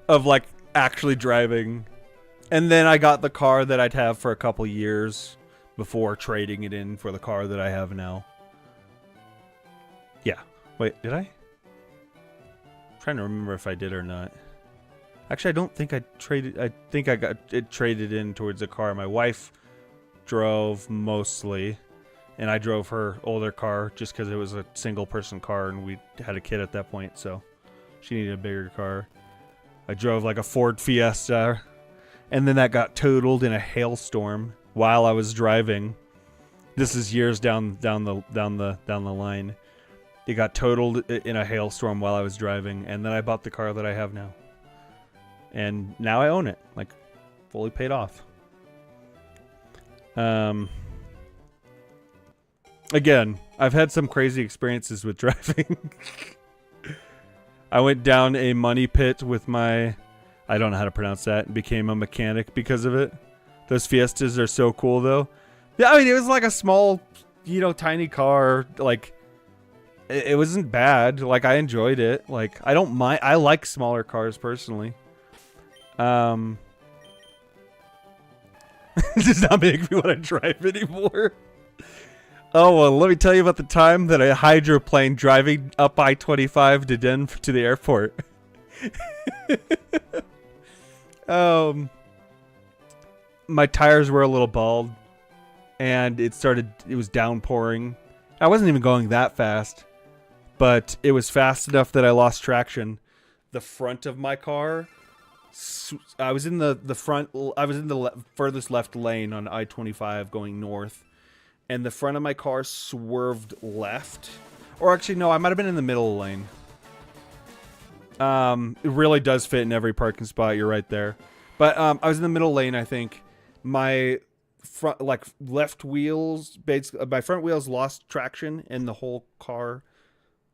of like actually driving. And then I got the car that I'd have for a couple years before trading it in for the car that I have now. Yeah. Wait, did I? Trying to remember if I did or not. Actually, I don't think I traded. I think I got it traded in towards a car my wife drove mostly, and I drove her older car just because it was a single person car and we had a kid at that point, so she needed a bigger car. I drove like a Ford Fiesta, and then that got totaled in a hailstorm while I was driving. This is years down the line. It got totaled in a hailstorm while I was driving, and then I bought the car that I have now. And now I own it, like, fully paid off. Again, I've had some crazy experiences with driving. I went down a money pit with my, I don't know how to pronounce that, and became a mechanic because of it. Those Fiestas are so cool, though. Yeah, I mean, it was like a small, tiny car, like, it wasn't bad. Like, I enjoyed it. Like, I don't mind. I like smaller cars personally. It does not make me want to drive anymore. Oh, well, let me tell you about the time that I hydroplaned driving up I-25 to Denver to the airport. My tires were a little bald, and it was downpouring. I wasn't even going that fast. But it was fast enough that I lost traction. The front of my car, I was in the front. I was in the furthest left lane on I-25 going north, and the front of my car swerved left. Or actually, no, I might have been in the middle lane. It really does fit in every parking spot. You're right there. But I was in the middle lane. I think my front, like left wheels, basically, my front wheels lost traction, and the whole car.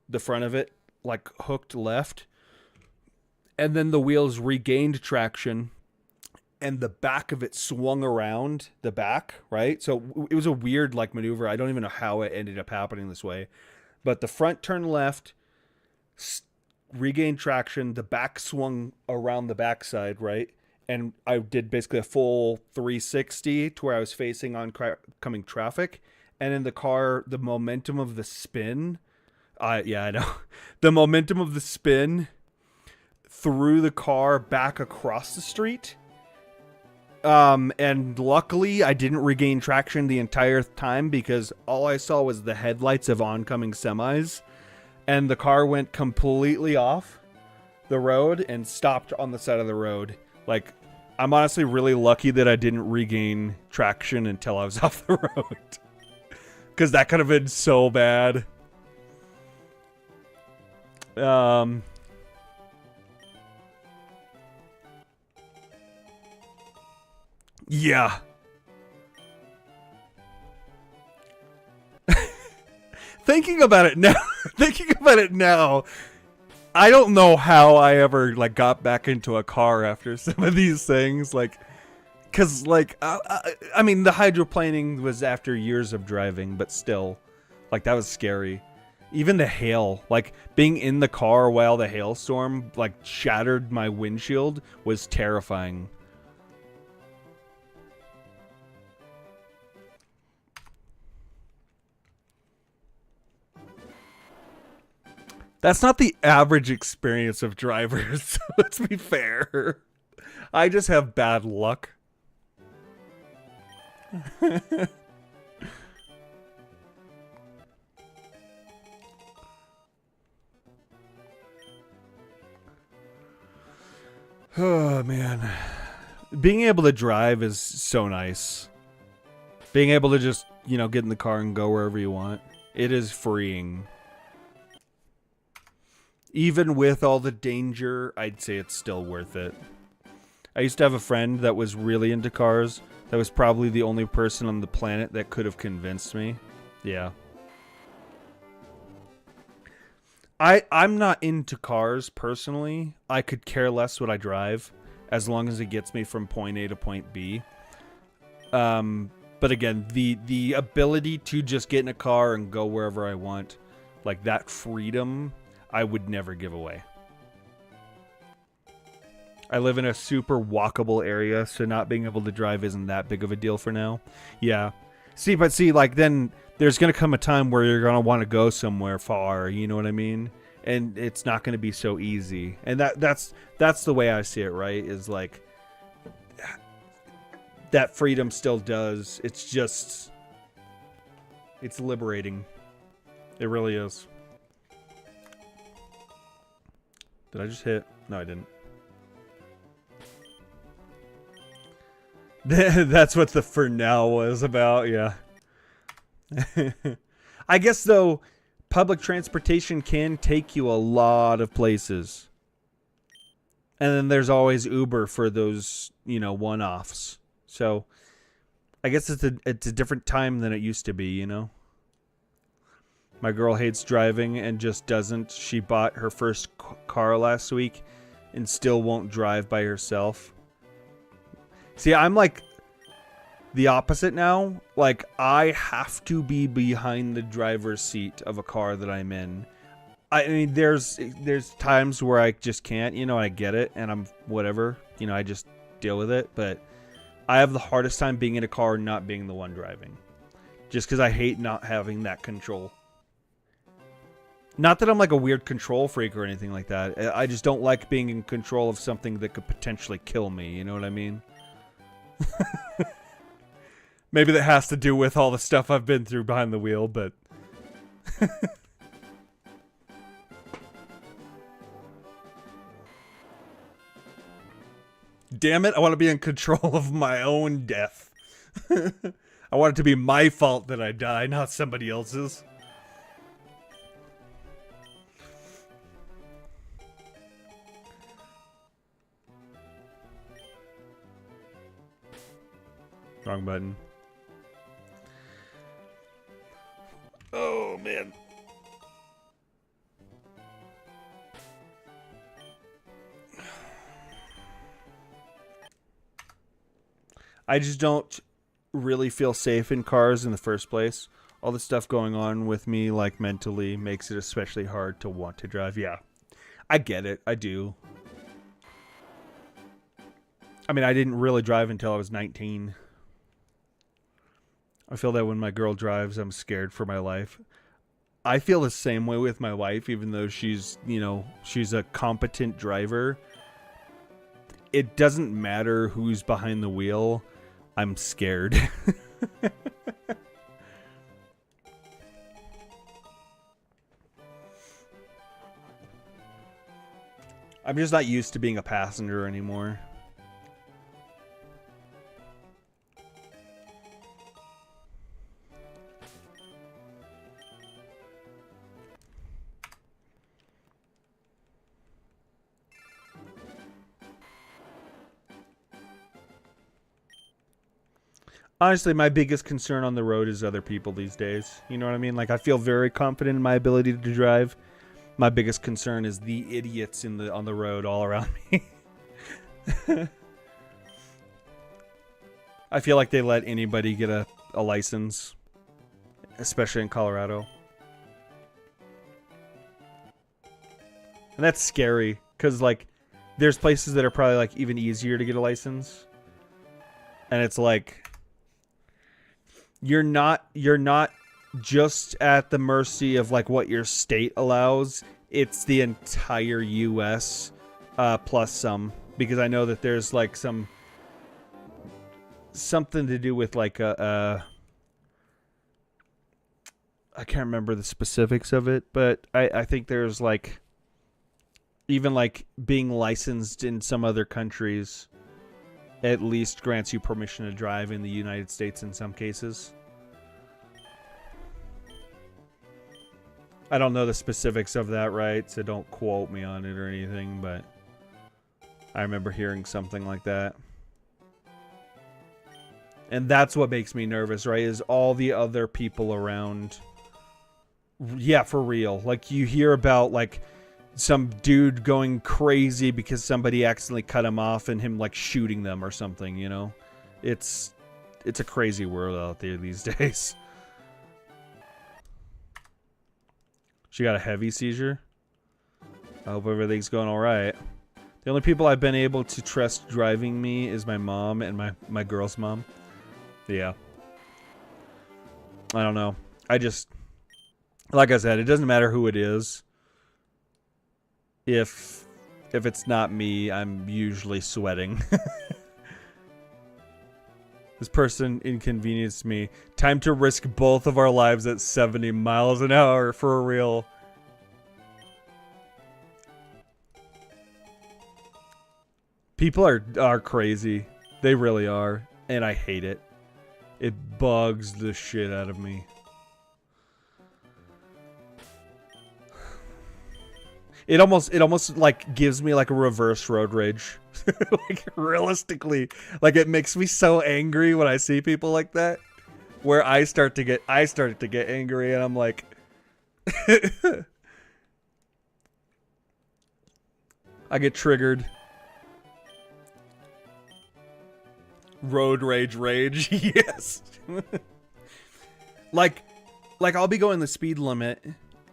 The front of it, like, hooked left. And then the wheels regained traction. And the back of it swung around the back, right? So it was a weird, like, maneuver. I don't even know how it ended up happening this way. But the front turned left, regained traction. The back swung around the backside, right? and I did basically a full 360 to where I was facing oncoming traffic. And in the car, the momentum of the spin, yeah, I know, the momentum of the spin threw the car back across the street. And luckily I didn't regain traction the entire time because all I saw was the headlights of oncoming semis, and the car went completely off the road and stopped on the side of the road. Like, I'm honestly really lucky that I didn't regain traction until I was off the road. Because that could have been so bad. Yeah. Thinking about it now, I don't know how I ever like got back into a car after some of these things, like, cause like I mean the hydroplaning was after years of driving, but still, like that was scary. Even the hail, like being in the car while the hailstorm like shattered my windshield was terrifying. That's not the average experience of drivers. Let's be fair. I just have bad luck. Oh, man. Being able to drive is so nice. Being able to just, you know, get in the car and go wherever you want. It is freeing. Even with all the danger, I'd say it's still worth it. I used to have a friend that was really into cars. That was probably the only person on the planet that could have convinced me. Yeah. I'm not into cars personally. I could care less what I drive as long as it gets me from point A to point B. But again, the ability to just get in a car and go wherever I want, like that freedom, I would never give away. I live in a super walkable area, so not being able to drive isn't that big of a deal for now. Yeah. See, like then there's going to come a time where you're going to want to go somewhere far, you know what I mean? And it's not going to be so easy. And that's the way I see it, right? Is like that freedom still does. It's just, it's liberating. It really is. Did I just hit? No, I didn't. That's what the for now was about, yeah. I guess, though, public transportation can take you a lot of places. And then there's always Uber for those, you know, one-offs. So, I guess it's a different time than it used to be, you know? My girl hates driving and just doesn't. She bought her first car last week and still won't drive by herself. See, I'm like the opposite now. Like, I have to be behind the driver's seat of a car that I'm in. I mean, there's times where I just can't, you know, I get it, and I'm whatever. You know, I just deal with it. But I have the hardest time being in a car and not being the one driving. Just because I hate not having that control. Not that I'm like a weird control freak or anything like that. I just don't like being in control of something that could potentially kill me. You know what I mean? Maybe that has to do with all the stuff I've been through behind the wheel, but... Damn it, I want to be in control of my own death. I want it to be my fault that I die, not somebody else's. Wrong button. Oh, man. I just don't really feel safe in cars in the first place. All the stuff going on with me, like mentally, makes it especially hard to want to drive. Yeah, I get it. I do. I mean, I didn't really drive until I was 19. I feel that when my girl drives, I'm scared for my life. I feel the same way with my wife, even though she's, you know, she's a competent driver. It doesn't matter who's behind the wheel. I'm scared. I'm just not used to being a passenger anymore. Honestly, my biggest concern on the road is other people these days. You know what I mean? Like, I feel very confident in my ability to drive. My biggest concern is the idiots on the road all around me. I feel like they let anybody get a license, especially in Colorado. And that's scary, because, like, there's places that are probably, like, even easier to get a license. And it's like, you're not just at the mercy of, like, what your state allows. It's the entire U.S. Plus some, because I know that there's, like, something to do with, like, I can't remember the specifics of it, but I think there's, like, even, like, being licensed in some other countries at least grants you permission to drive in the United States in some cases. I don't know the specifics of that, right? So don't quote me on it or anything, but I remember hearing something like that. And that's what makes me nervous, right? Is all the other people around. Yeah, for real. Like, you hear about, like, some dude going crazy because somebody accidentally cut him off and him, like, shooting them or something, you know? It's a crazy world out there these days. She got a heavy seizure. I hope everything's going all right. The only people I've been able to trust driving me is my mom and my girl's mom. Yeah. I don't know. I just, like I said, it doesn't matter who it is. If it's not me, I'm usually sweating. This person inconvenienced me. Time to risk both of our lives at 70 miles an hour for real. People are crazy. They really are. And I hate it. It bugs the shit out of me. It almost like gives me like a reverse road rage. Like, realistically, like, it makes me so angry when I see people like that, where I start to get angry, and I'm like, I get triggered. Road rage. Yes. like I'll be going the speed limit,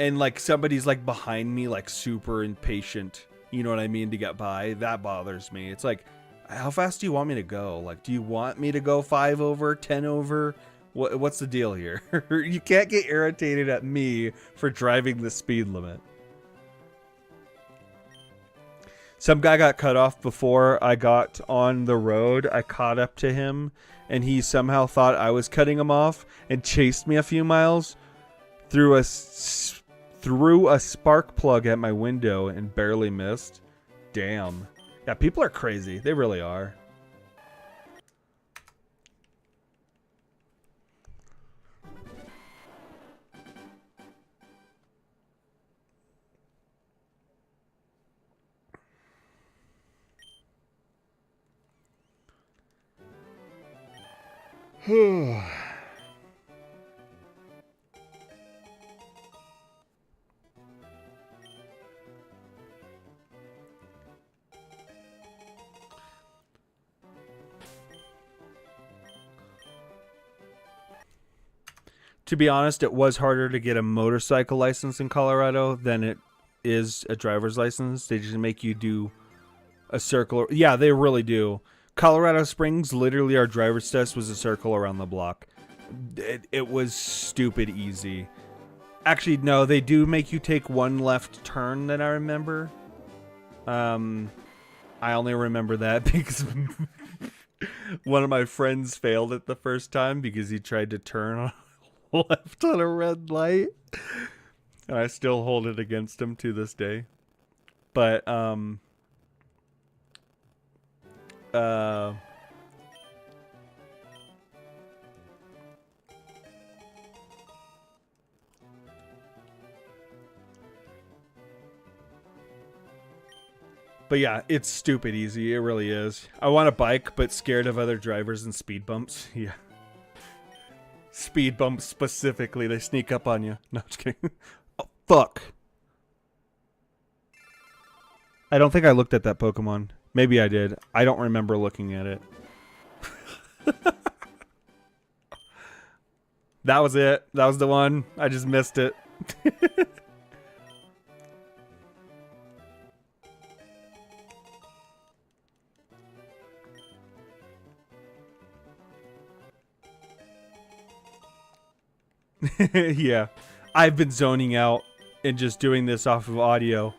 and, like, somebody's, like, behind me, like, super impatient, you know what I mean, to get by. That bothers me. It's like, how fast do you want me to go? Like, do you want me to go 5 over, 10 over? What's the deal here? You can't get irritated at me for driving the speed limit. Some guy got cut off before I got on the road. I caught up to him, and he somehow thought I was cutting him off and chased me a few miles, threw a spark plug at my window and barely missed. Damn. Yeah, people are crazy. They really are. To be honest, it was harder to get a motorcycle license in Colorado than it is a driver's license. They just make you do a circle. Yeah, they really do. Colorado Springs, literally our driver's test was a circle around the block. It was stupid easy. Actually, no, they do make you take one left turn that I remember. I only remember that because one of my friends failed it the first time because he tried to turn left on a red light. And I still hold it against him to this day. But, but yeah, it's stupid easy. It really is. I want a bike, but scared of other drivers and speed bumps. Yeah. Speed bumps specifically. They sneak up on you. No, just kidding. Oh, fuck. I don't think I looked at that Pokemon. Maybe I did. I don't remember looking at it. That was it. That was the one. I just missed it. Yeah. I've been zoning out and just doing this off of audio.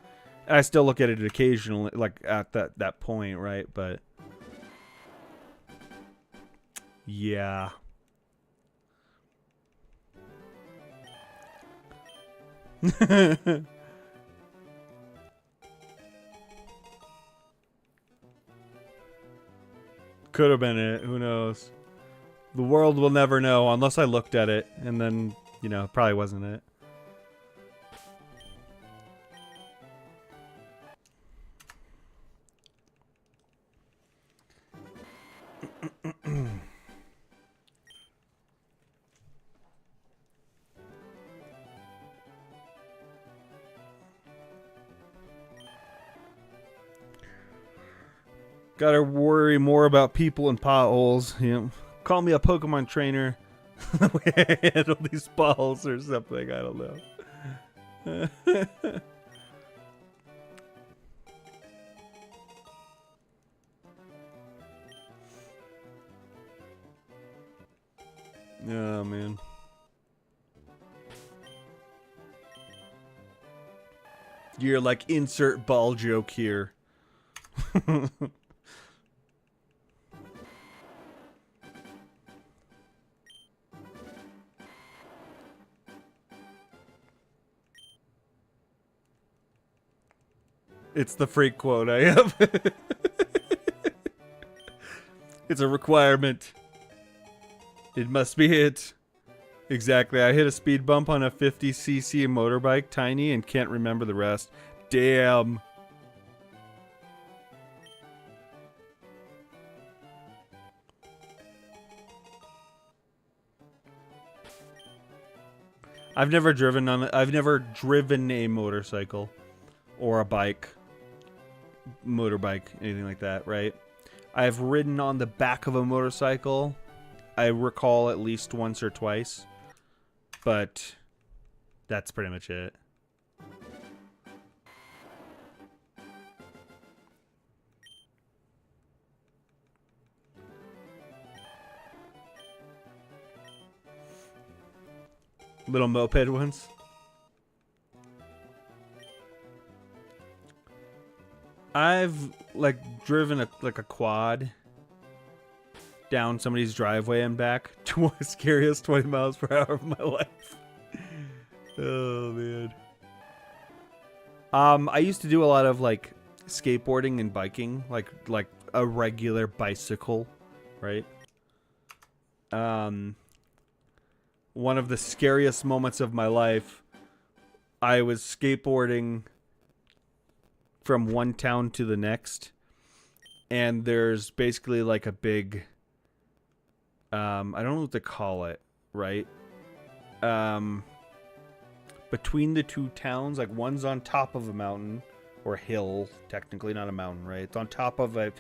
And I still look at it occasionally, like at that point, right? But yeah. Could have been it. Who knows? The world will never know unless I looked at it, and then, you know, it probably wasn't it. Gotta worry more about people and potholes. You know, call me a Pokemon trainer. The way I handle these balls or something. I don't know. Oh, man. You're like, insert ball joke here. It's the freak quote I have. It's a requirement. It must be hit. Exactly. I hit a speed bump on a 50cc motorbike, tiny, and can't remember the rest. Damn. I've never driven a motorcycle or a bike, motorbike, anything like that, right? I've ridden on the back of a motorcycle. I recall at least once or twice, but that's pretty much it. Little moped ones. I've like driven a quad down somebody's driveway and back. Scariest 20 miles per hour of my life. Oh man. I used to do a lot of like skateboarding and biking, like a regular bicycle, right? One of the scariest moments of my life, I was skateboarding from one town to the next, and there's basically like a big I don't know what to call it, right? Between the two towns, like one's on top of a mountain or hill, technically not a mountain, right? It's on top of a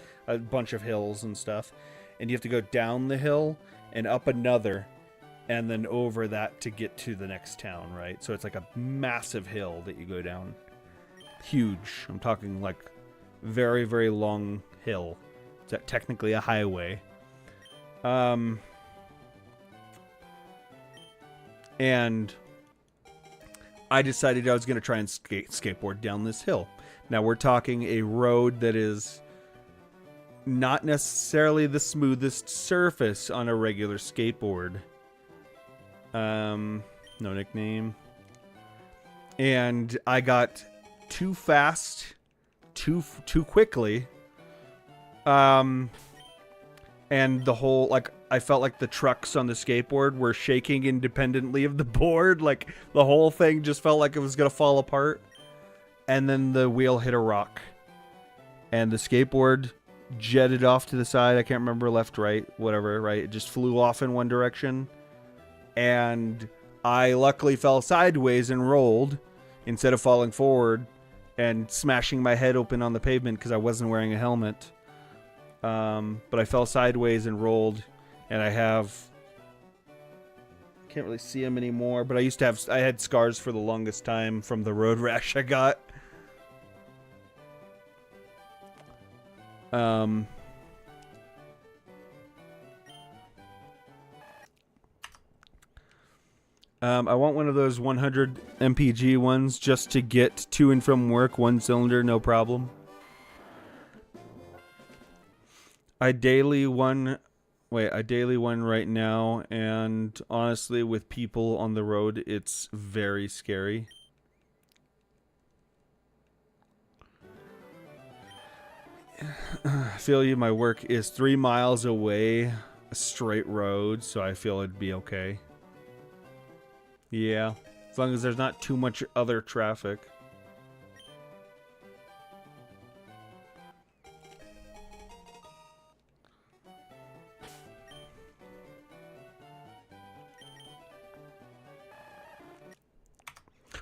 bunch of hills and stuff, and you have to go down the hill and up another and then over that to get to the next town, right? So it's like a massive hill that you go down. Huge. I'm talking like very, very long hill. technically a highway. And I decided I was going to try and skateboard down this hill. Now we're talking a road that is not necessarily the smoothest surface on a regular skateboard. No nickname. And I got too fast, too quickly. And the whole, like, I felt like the trucks on the skateboard were shaking independently of the board. Like, the whole thing just felt like it was going to fall apart. And then the wheel hit a rock. And the skateboard jetted off to the side. I can't remember, left, right, whatever, right? It just flew off in one direction. And I luckily fell sideways and rolled instead of falling forward and smashing my head open on the pavement because I wasn't wearing a helmet. But I fell sideways and rolled, and I can't really see them anymore, but I had scars for the longest time from the road rash I got. I want one of those 100 MPG ones just to get to and from work, one cylinder, no problem. I daily one right now, and honestly, with people on the road, it's very scary. I feel you. My work is 3 miles away, a straight road, so I feel it'd be okay. Yeah, as long as there's not too much other traffic.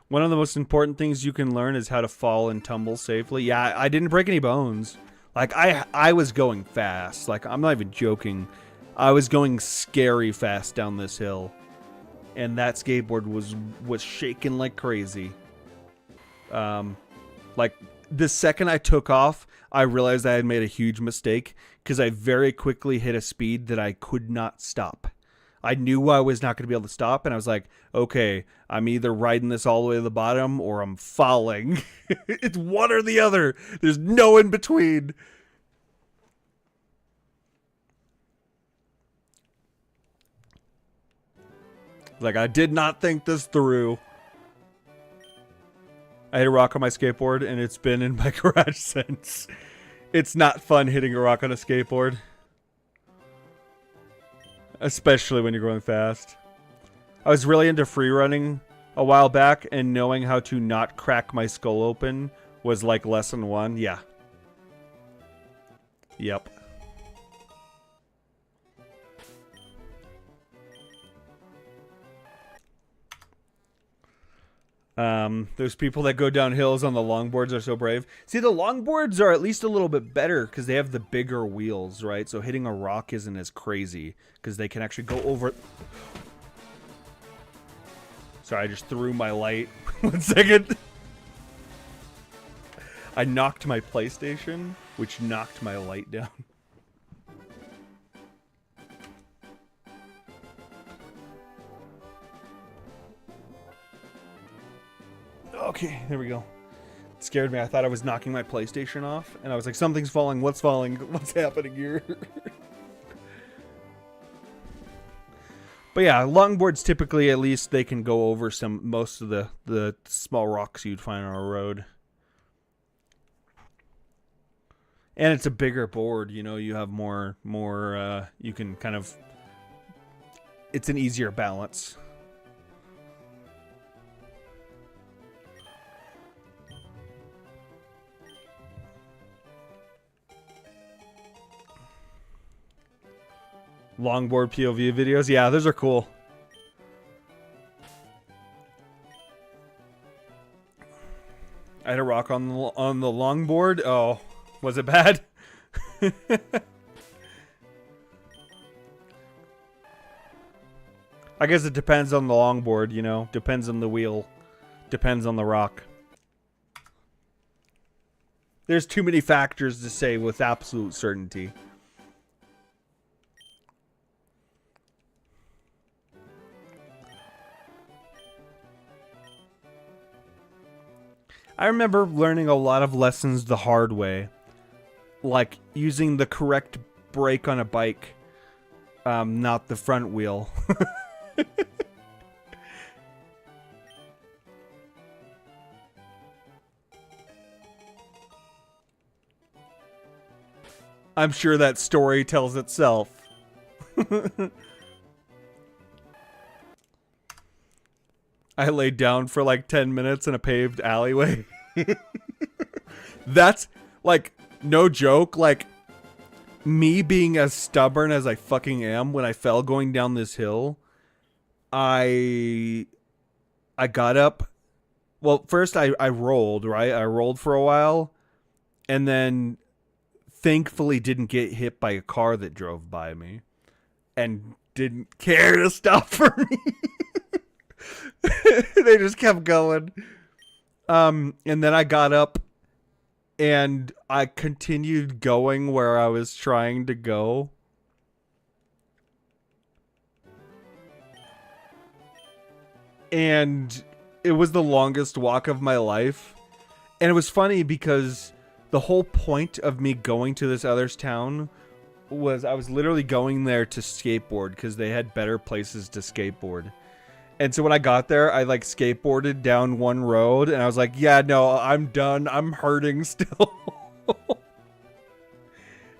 One of the most important things you can learn is how to fall and tumble safely. Yeah, I didn't break any bones. Like, I was going fast. Like, I'm not even joking. I was going scary fast down this hill. And that skateboard was shaking like crazy. Like, the second I took off, I realized I had made a huge mistake because I very quickly hit a speed that I could not stop. I knew I was not going to be able to stop, and I was like, okay, I'm either riding this all the way to the bottom or I'm falling. It's one or the other. There's no in between. Like, I did not think this through. I hit a rock on my skateboard, and it's been in my garage since. It's not fun hitting a rock on a skateboard. Especially when you're going fast. I was really into free running a while back, and knowing how to not crack my skull open was like lesson 1. Yeah. Yep. Those people that go down hills on the longboards are so brave. See, the longboards are at least a little bit better because they have the bigger wheels, right? So hitting a rock isn't as crazy because they can actually go over. Sorry, I just threw my light. 1 second. I knocked my PlayStation, which knocked my light down. Okay, there we go. It scared me. I thought I was knocking my PlayStation off, and I was like, something's falling. What's falling? What's happening here? But yeah, longboards typically, at least, they can go over most of the small rocks you'd find on a road. And it's a bigger board, you know, you have more you can kind of, it's an easier balance. Longboard POV videos. Yeah, those are cool. I had a rock on the longboard. Oh, was it bad? I guess it depends on the longboard, you know. Depends on the wheel. Depends on the rock. There's too many factors to say with absolute certainty. I remember learning a lot of lessons the hard way, like using the correct brake on a bike, not the front wheel. I'm sure that story tells itself. I laid down for like 10 minutes in a paved alleyway. That's like, no joke, like me being as stubborn as I fucking am. When I fell going down this hill, I got up. Well, first I rolled, right? I rolled for a while, and then thankfully didn't get hit by a car that drove by me and didn't care to stop for me. They just kept going. And then I got up and I continued going where I was trying to go. And it was the longest walk of my life. And it was funny because the whole point of me going to this other town was I was literally going there to skateboard because they had better places to skateboard. And so when I got there, I like skateboarded down one road and I was like, yeah, no, I'm done. I'm hurting still.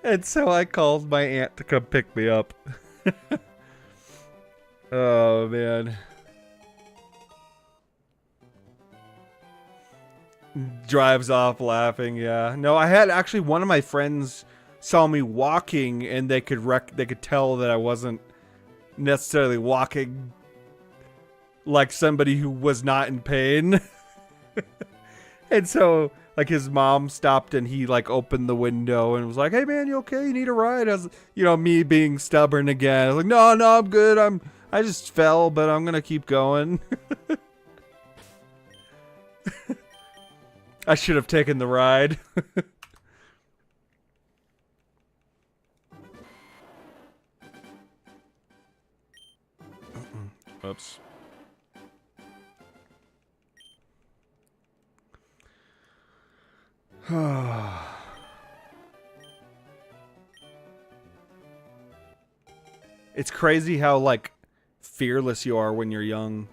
And so I called my aunt to come pick me up. Oh, man. Drives off laughing, yeah. No, I had actually one of my friends saw me walking and they could tell that I wasn't necessarily walking like somebody who was not in pain. And so like his mom stopped and he like opened the window and was like, "Hey man, you okay? You need a ride?" I was, you know, me being stubborn again. I was like, No, I'm good. I just fell, but I'm gonna keep going." I should have taken the ride. Oops. It's crazy how like fearless you are when you're young.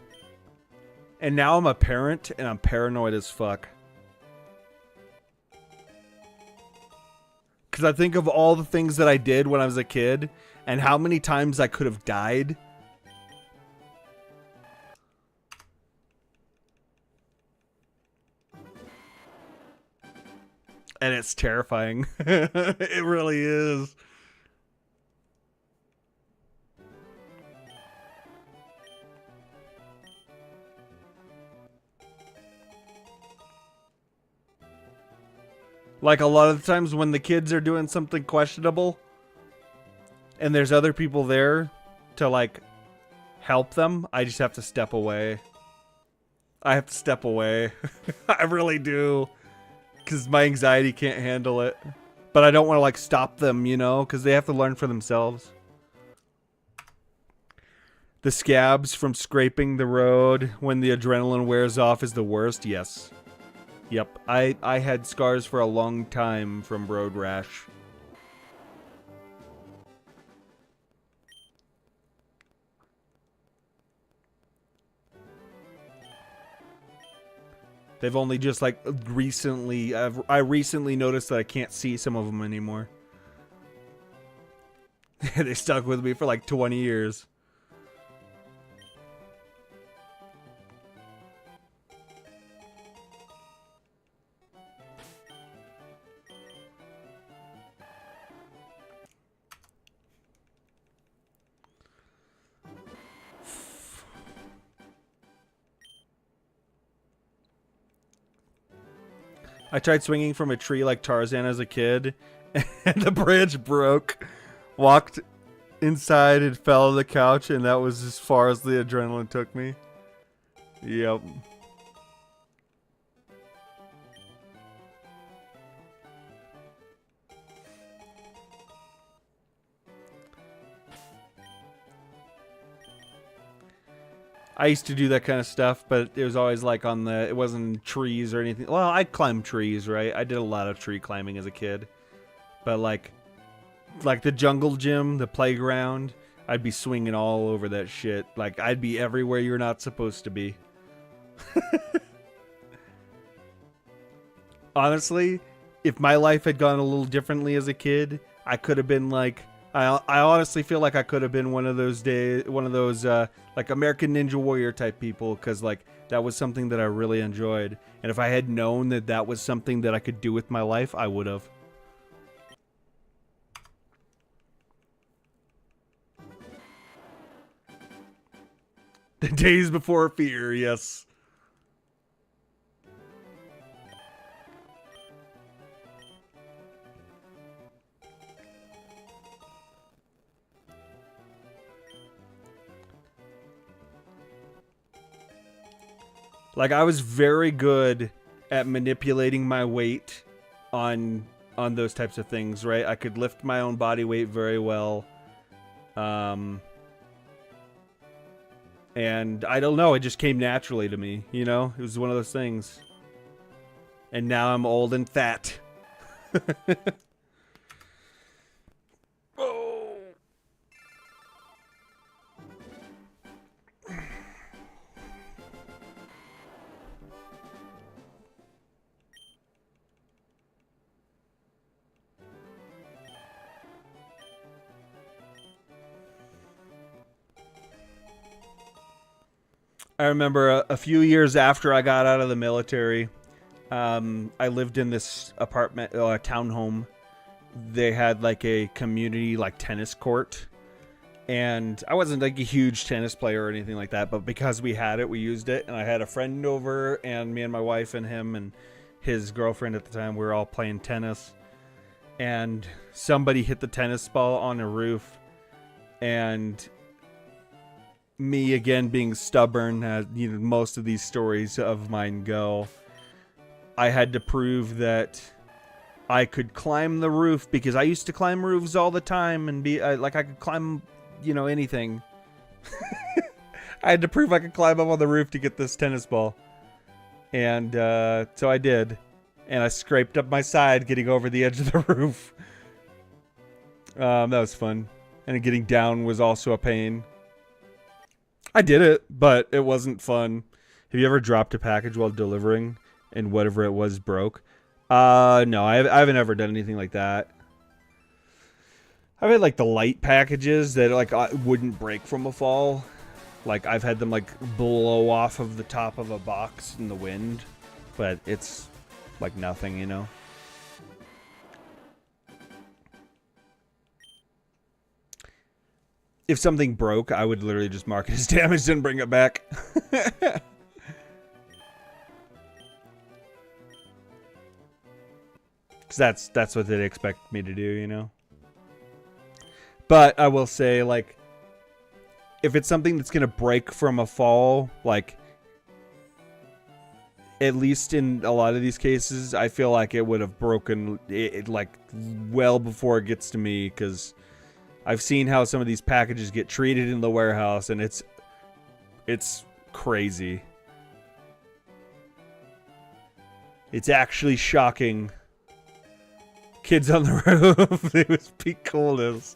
And now I'm a parent and I'm paranoid as fuck. Because I think of all the things that I did when I was a kid and how many times I could have died. And it's terrifying. It really is. Like a lot of the times when the kids are doing something questionable and there's other people there to like help them, I just have to step away. I have to step away. I really do. Because my anxiety can't handle it. But I don't want to like stop them, you know, because they have to learn for themselves. The scabs from scraping the road when the adrenaline wears off is the worst. Yes. Yep. I had scars for a long time from road rash. They've only just like recently, I recently noticed that I can't see some of them anymore. They stuck with me for like 20 years. I tried swinging from a tree like Tarzan as a kid, and the bridge broke. Walked inside and fell on the couch, and that was as far as the adrenaline took me. Yep. I used to do that kind of stuff, but it was always like on the, it wasn't trees or anything. Well, I climbed trees, right? I did a lot of tree climbing as a kid. But like the jungle gym, the playground, I'd be swinging all over that shit. Like I'd be everywhere you're not supposed to be. Honestly, if my life had gone a little differently as a kid, I could have been like, I honestly feel like I could have been one of those like American Ninja Warrior type people, because like that was something that I really enjoyed, and if I had known that that was something that I could do with my life, I would have. The days before fear, yes. Like I was very good at manipulating my weight on those types of things, right? I could lift my own body weight very well. And I don't know, it just came naturally to me, you know? It was one of those things. And now I'm old and fat. Oh. I remember a few years after I got out of the military, I lived in this apartment, townhome. They had like a community like tennis court, and I wasn't like a huge tennis player or anything like that, but because we had it, we used it. And I had a friend over, and me and my wife and him and his girlfriend at the time, we were all playing tennis, and somebody hit the tennis ball on a roof, and me again being stubborn, as you know, most of these stories of mine go, I had to prove that I could climb the roof, because I used to climb roofs all the time and be like I could climb, you know, anything. I had to prove I could climb up on the roof to get this tennis ball, and so I did, and I scraped up my side getting over the edge of the roof. That was fun, and getting down was also a pain. I did it, but it wasn't fun. Have you ever dropped a package while delivering and whatever it was broke? No, I haven't ever done anything like that. I've had like the light packages that like wouldn't break from a fall. Like I've had them like blow off of the top of a box in the wind, but it's like nothing, you know. If something broke, I would literally just mark it as damaged and bring it back. Because that's what they'd expect me to do, you know? But I will say, like, if it's something that's going to break from a fall, like, at least in a lot of these cases, I feel like it would have broken, like, well before it gets to me, because I've seen how some of these packages get treated in the warehouse, and it's crazy. It's actually shocking. Kids on the roof, it was peak coolness.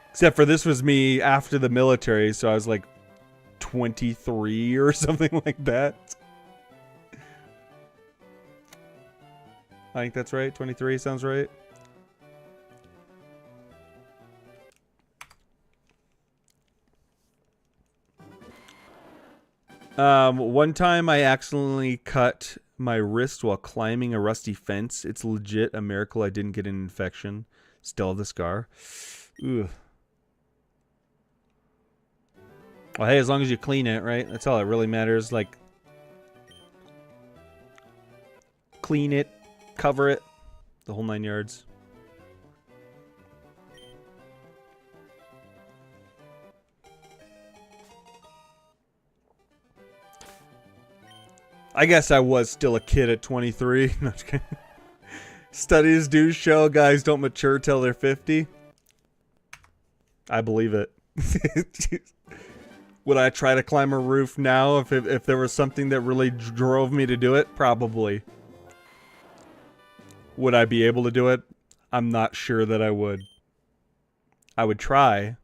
Except for this was me after the military, so I was like 23 or something like that. I think that's right. 23 sounds right. One time I accidentally cut my wrist while climbing a rusty fence. It's legit a miracle I didn't get an infection. Still have the scar. Ugh. Well, hey, as long as you clean it, right? That's all that really matters. Like, clean it, cover it, the whole 9 yards. I guess I was still a kid at 23. No, just kidding. Studies do show guys don't mature till they're 50. I believe it. Would I try to climb a roof now if there was something that really drove me to do it? Probably. Would I be able to do it? I'm not sure that I would. I would try.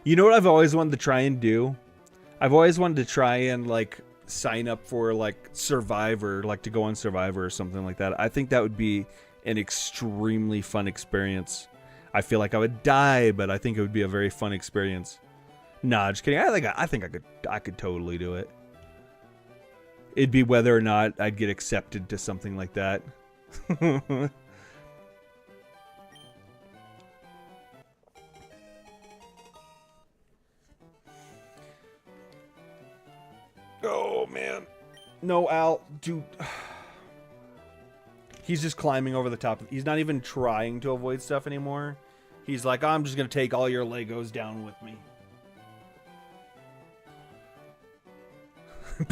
You know what I've always wanted to try and do? I've always wanted to try and, like, sign up for, like, Survivor, like, to go on Survivor or something like that. I think that would be an extremely fun experience. I feel like I would die, but I think it would be a very fun experience. Nah, just kidding. I think I could totally do it. It'd be whether or not I'd get accepted to something like that. Oh, man. No, Al, dude. He's just climbing over the top. He's not even trying to avoid stuff anymore. He's like, I'm just going to take all your Legos down with me.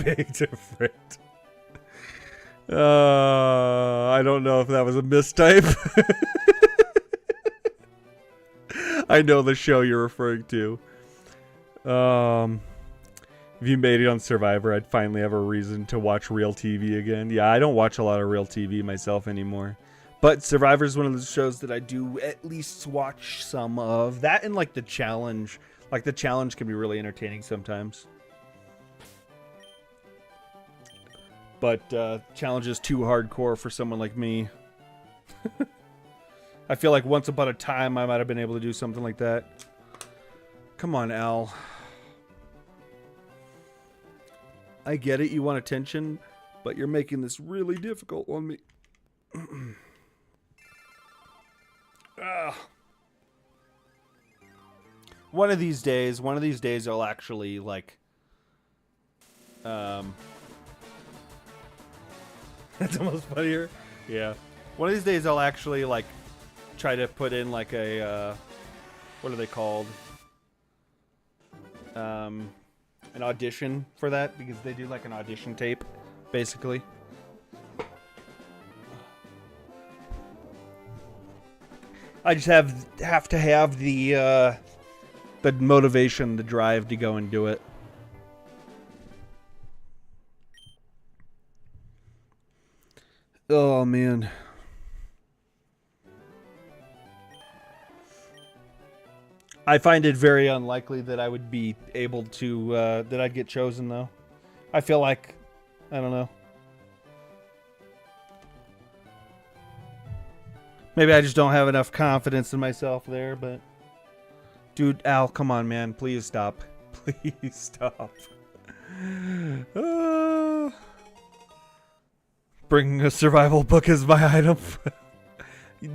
Big different. I don't know if that was a mistype. I know the show you're referring to. If you made it on Survivor, I'd finally have a reason to watch real TV again. Yeah, I don't watch a lot of real TV myself anymore. But Survivor is one of the shows that I do at least watch some of. That and, like, The Challenge. Like, The Challenge can be really entertaining sometimes. But Challenge is too hardcore for someone like me. I feel like once upon a time I might have been able to do something like that. Come on, Al. I get it, you want attention, but you're making this really difficult on me. One of these days I'll actually, like, that's almost funnier. Yeah. One of these days I'll actually, like, try to put in, like, a, what are they called? An audition for that, because they do, like, an audition tape, basically. I just have to have the motivation, the drive to go and do it. Oh, man. I find it very unlikely that I would be able to, that I'd get chosen, though. I feel like, I don't know. Maybe I just don't have enough confidence in myself there, but... Dude, Al, come on, man. Please stop. Please stop. Bringing a survival book as my item.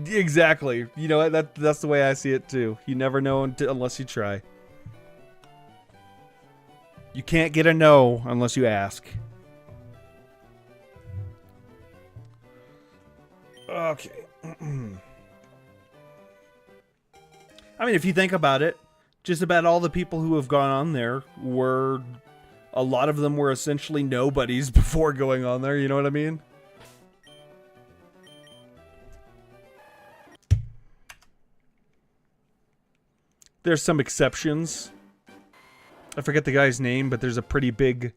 Exactly. You know what? That's the way I see it too. You never know unless you try. You can't get a no unless you ask. Okay. I mean, if you think about it, just about all the people who have gone on there a lot of them were essentially nobodies before going on there. You know what I mean? There's some exceptions. I forget the guy's name, but there's a pretty big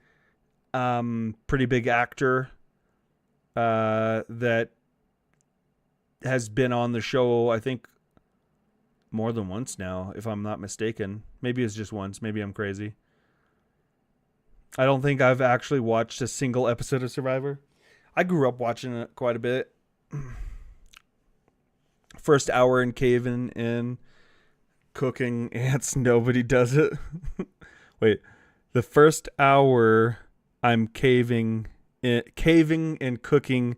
actor that has been on the show, I think, more than once now, if I'm not mistaken. Maybe it's just once. Maybe I'm crazy. I don't think I've actually watched a single episode of Survivor. I grew up watching it quite a bit. First hour in caving in. Cooking ants, nobody does it. Wait, the first hour I'm caving and cooking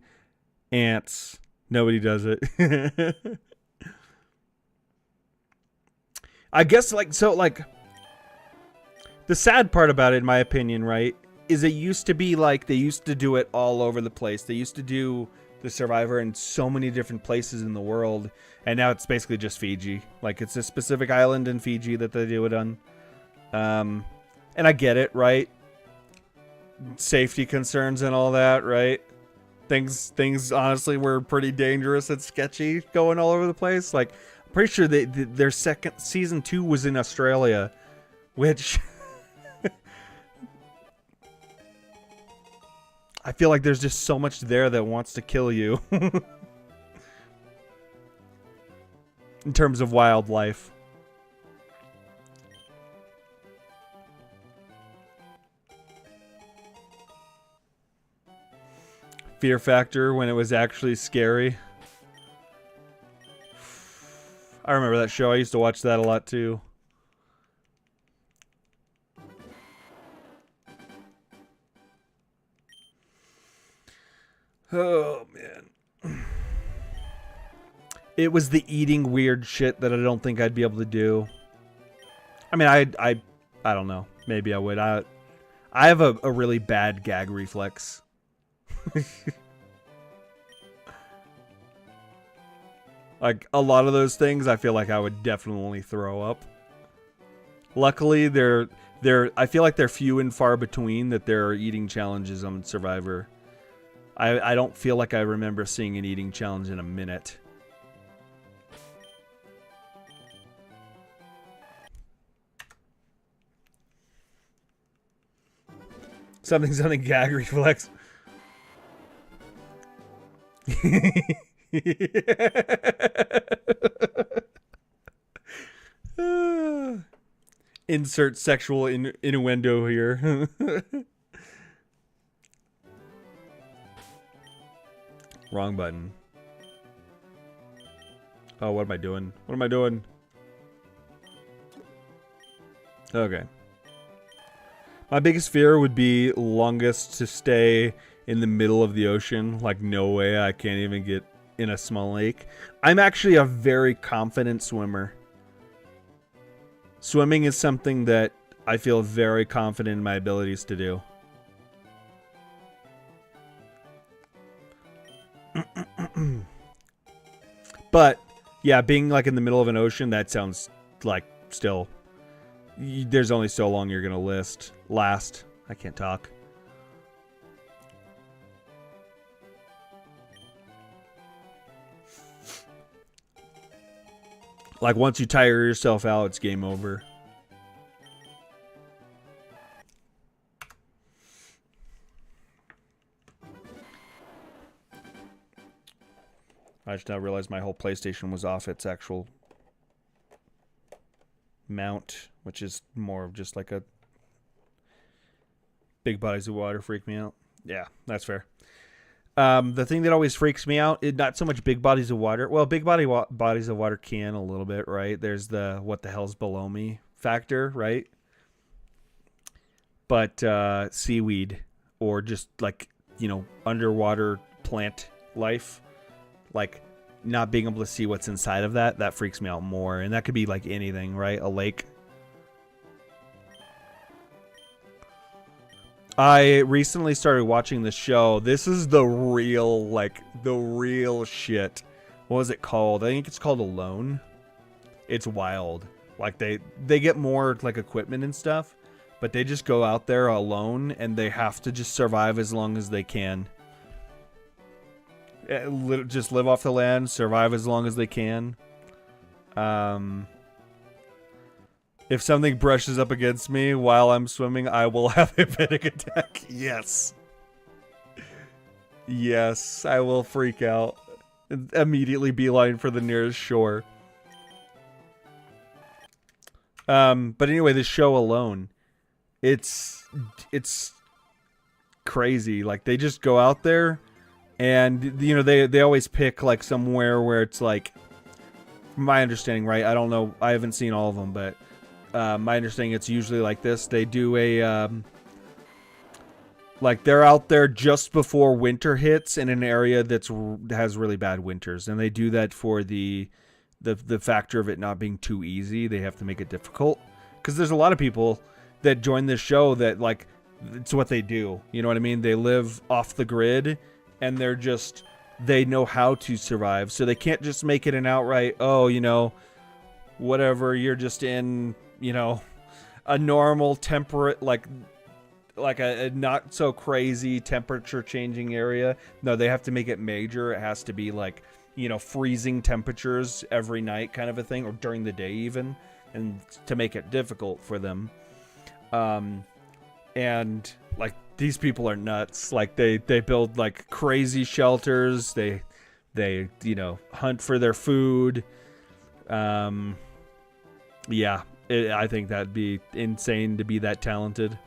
ants, nobody does it. I guess, like, so, like, the sad part about it, in my opinion, right, is it used to be like they used to do it all over the place. They used to do the Survivor in so many different places in the world, and now it's basically just Fiji. Like, it's a specific island in Fiji that they do it on. And I get it, right? Safety concerns and all that, right? Things honestly were pretty dangerous and sketchy going all over the place. Like, I'm pretty sure their second season 2 was in Australia, which I feel like there's just so much there that wants to kill you in terms of wildlife. Fear factor when it was actually scary. I remember that show. I used to watch that a lot too. Oh man. It was the eating weird shit that I don't think I'd be able to do. I mean, I don't know. Maybe I would. I have a really bad gag reflex. Like, a lot of those things, I feel like I would definitely throw up. Luckily, I feel like they're few and far between that there are eating challenges on Survivor. I don't feel like I remember seeing an eating challenge in a minute. Something gag reflex. Insert sexual innuendo here. Wrong button. Oh, what am I doing? What am I doing? Okay. My biggest fear would be longest to stay in the middle of the ocean. Like, no way, I can't even get in a small lake. I'm actually a very confident swimmer. Swimming is something that I feel very confident in my abilities to do. But, yeah, being like in the middle of an ocean, that sounds like still... There's only so long you're gonna last. I can't talk. Like, once you tire yourself out, it's game over. I just now realized my whole PlayStation was off its actual mount, which is more of just like a big bodies of water freak me out. Yeah, that's fair. The thing that always freaks me out is not so much big bodies of water. Well, big bodies of water can a little bit, right? There's the what the hell's below me factor, right? But seaweed or just like, you know, underwater plant life, like not being able to see what's inside of that freaks me out more. And that could be like anything, right? A lake. I recently started watching this show. This is the real shit. What was it called? I think it's called Alone. It's wild. Like they get more like equipment and stuff, but they just go out there alone and they have to just survive as long as they can. Just live off the land, survive as long as they can. If something brushes up against me while I'm swimming, I will have a panic attack. Yes. Yes, I will freak out. Immediately beeline for the nearest shore. But anyway, this show Alone, it's crazy. Like, they just go out there and, you know, they always pick like somewhere where it's like, from my understanding, right? I don't know. I haven't seen all of them, but my understanding, it's usually like this. They do a, like, they're out there just before winter hits in an area has really bad winters. And they do that for the factor of it not being too easy. They have to make it difficult. Because there's a lot of people that join this show that, like, it's what they do. You know what I mean? They live off the grid, and they know how to survive. So they can't just make it an outright, oh, you know, whatever, you're just in, you know, a normal temperate, like, like a not so crazy temperature changing area. No, they have to make it major. It has to be like, you know, freezing temperatures every night kind of a thing, or during the day even, and to make it difficult for them. And like these people are nuts. Like they build like crazy shelters. They you know, hunt for their food. Yeah, I think that'd be insane to be that talented.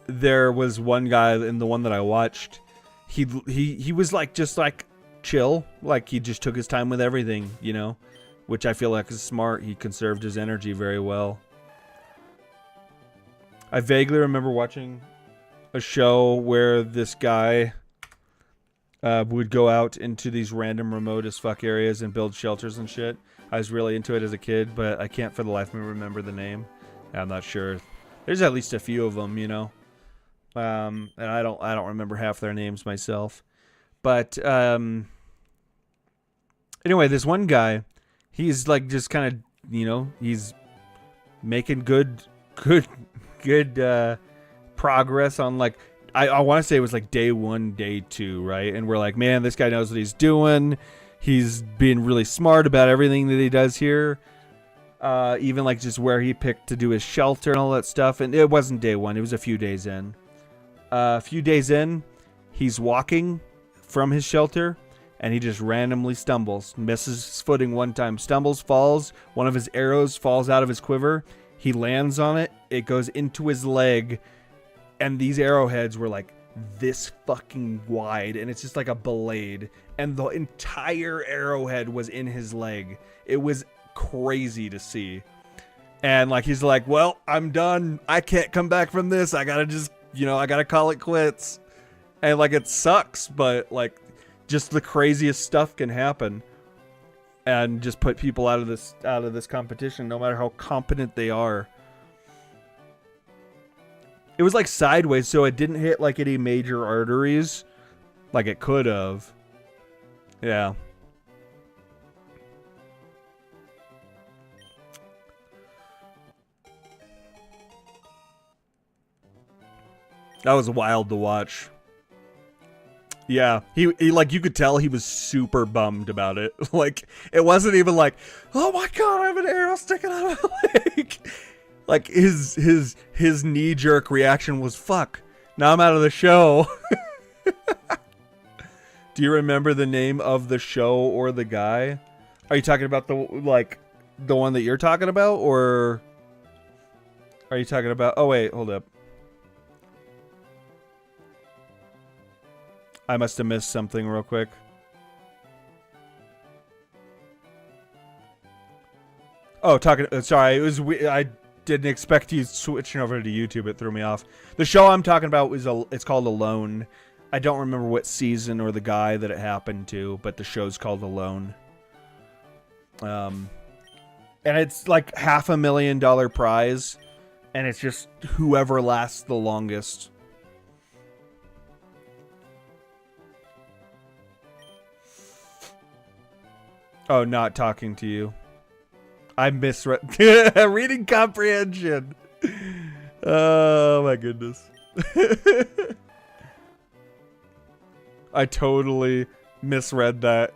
There was one guy in the one that I watched. He was like just like chill, like he just took his time with everything, you know, which I feel like is smart. He conserved his energy very well. I vaguely remember watching a show where this guy would go out into these random remote as fuck areas and build shelters and shit. I was really into it as a kid, but I can't for the life of me remember the name. I'm not sure. There's at least a few of them, you know. And I don't remember half their names myself. But anyway, this one guy, he's like just kind of, you know, he's making good progress on like, I want to say it was like day 1, day 2, right? And we're like, man, this guy knows what he's doing. He's being really smart about everything that he does here. Even like just where he picked to do his shelter and all that stuff. And it wasn't day 1. It was a few days in. A few days in, he's walking from his shelter and he just randomly stumbles. Misses his footing one time. Stumbles, falls. One of his arrows falls out of his quiver. He lands on it. It goes into his leg. And these arrowheads were like this fucking wide. And it's just like a blade. And the entire arrowhead was in his leg. It was crazy to see. And like he's like, well, I'm done. I can't come back from this. I gotta just, you know, I gotta call it quits. And like it sucks, but like just the craziest stuff can happen. And just put people out of this competition, no matter how competent they are. It was like sideways, so it didn't hit like any major arteries like it could have. Yeah. That was wild to watch. Yeah, he like, you could tell he was super bummed about it. Like, it wasn't even like, oh my god, I have an arrow sticking out of my leg. Like, his knee-jerk reaction was, fuck, now I'm out of the show. Do you remember the name of the show or the guy? Are you talking about the one that you're talking about, or are you talking about, oh wait, hold up. I must have missed something real quick. Oh, sorry, it was, I didn't expect you switching over to YouTube. It threw me off. The show I'm talking about it's called Alone. I don't remember what season or the guy that it happened to, but the show's called Alone. And it's like $500,000 prize, and it's just whoever lasts the longest. Oh, not talking to you. I misread. Reading comprehension. Oh, my goodness. I totally misread that.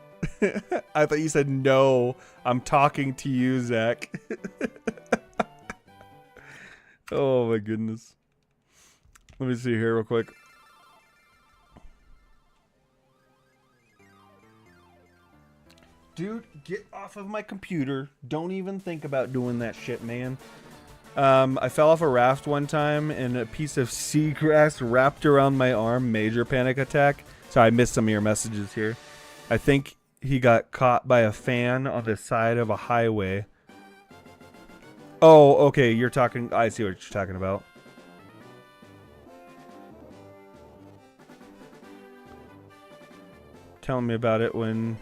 I thought you said, no, I'm talking to you, Zach. Oh, my goodness. Let me see here real quick. Dude, get off of my computer. Don't even think about doing that shit, man. I fell off a raft one time and a piece of seagrass wrapped around my arm. Major panic attack. Sorry, I missed some of your messages here. I think he got caught by a fan on the side of a highway. Oh, okay. You're talking. I see what you're talking about. Tell me about it when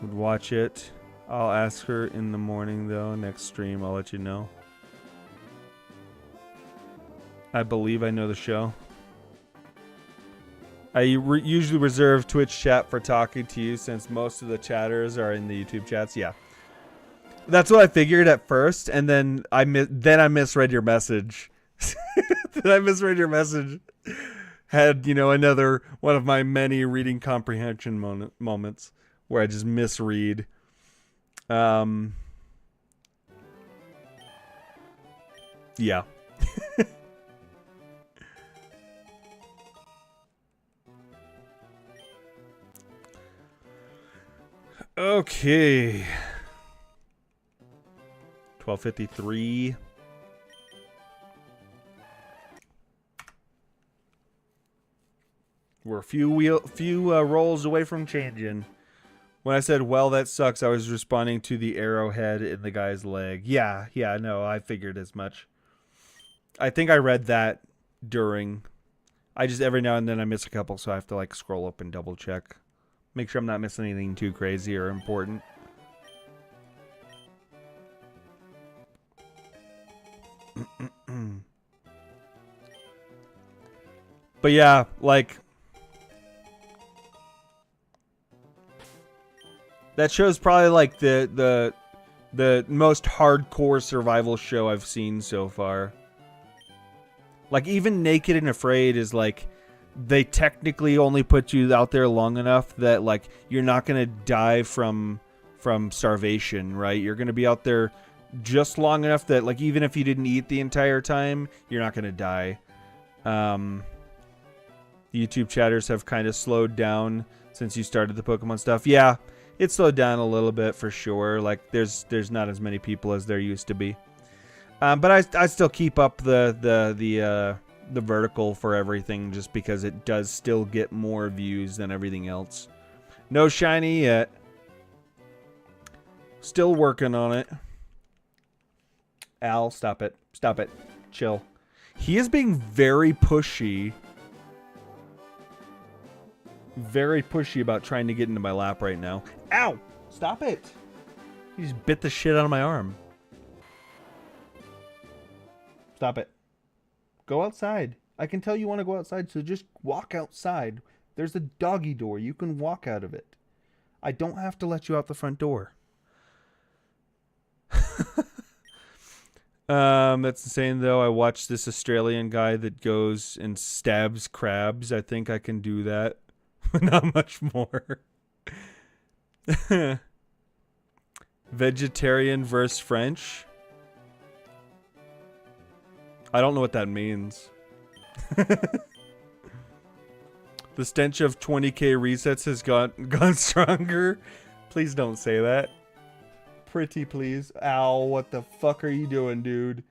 would watch it. I'll ask her in the morning though. Next stream, I'll let you know. I believe I know the show. I usually reserve Twitch chat for talking to you since most of the chatters are in the YouTube chats. Yeah. That's what I figured at first, and then I misread your message. Then I misread your message. Had, another one of my many reading comprehension moments where I just misread. Yeah. Okay. 12:53. We're a few rolls away from changing. When I said, well, that sucks, I was responding to the arrowhead in the guy's leg. Yeah, no, I figured as much. I think I read that during. I just, every now and then I miss a couple, so I have to like scroll up and double check. Make sure I'm not missing anything too crazy or important. But yeah, like, that show's probably like the most hardcore survival show I've seen so far. Like, even Naked and Afraid is like, they technically only put you out there long enough that like you're not gonna die from starvation, right? You're gonna be out there just long enough that like even if you didn't eat the entire time, you're not gonna die. YouTube chatters have kind of slowed down since you started the Pokemon stuff. Yeah, it slowed down a little bit for sure. Like there's not as many people as there used to be. But I still keep up the vertical for everything just because it does still get more views than everything else. No shiny yet. Still working on it. Al, stop it. Stop it. Chill. He is being very pushy. Very pushy about trying to get into my lap right now. Ow! Stop it! He just bit the shit out of my arm. Stop it. Go outside. I can tell you want to go outside, so just walk outside. There's a doggy door. You can walk out of it. I don't have to let you out the front door. That's insane, though. I watched this Australian guy that goes and stabs crabs. I think I can do that. Not much more. Vegetarian versus French. I don't know what that means. The stench of 20k resets has gone stronger. Please don't say that. Pretty please. Ow, what the fuck are you doing, dude?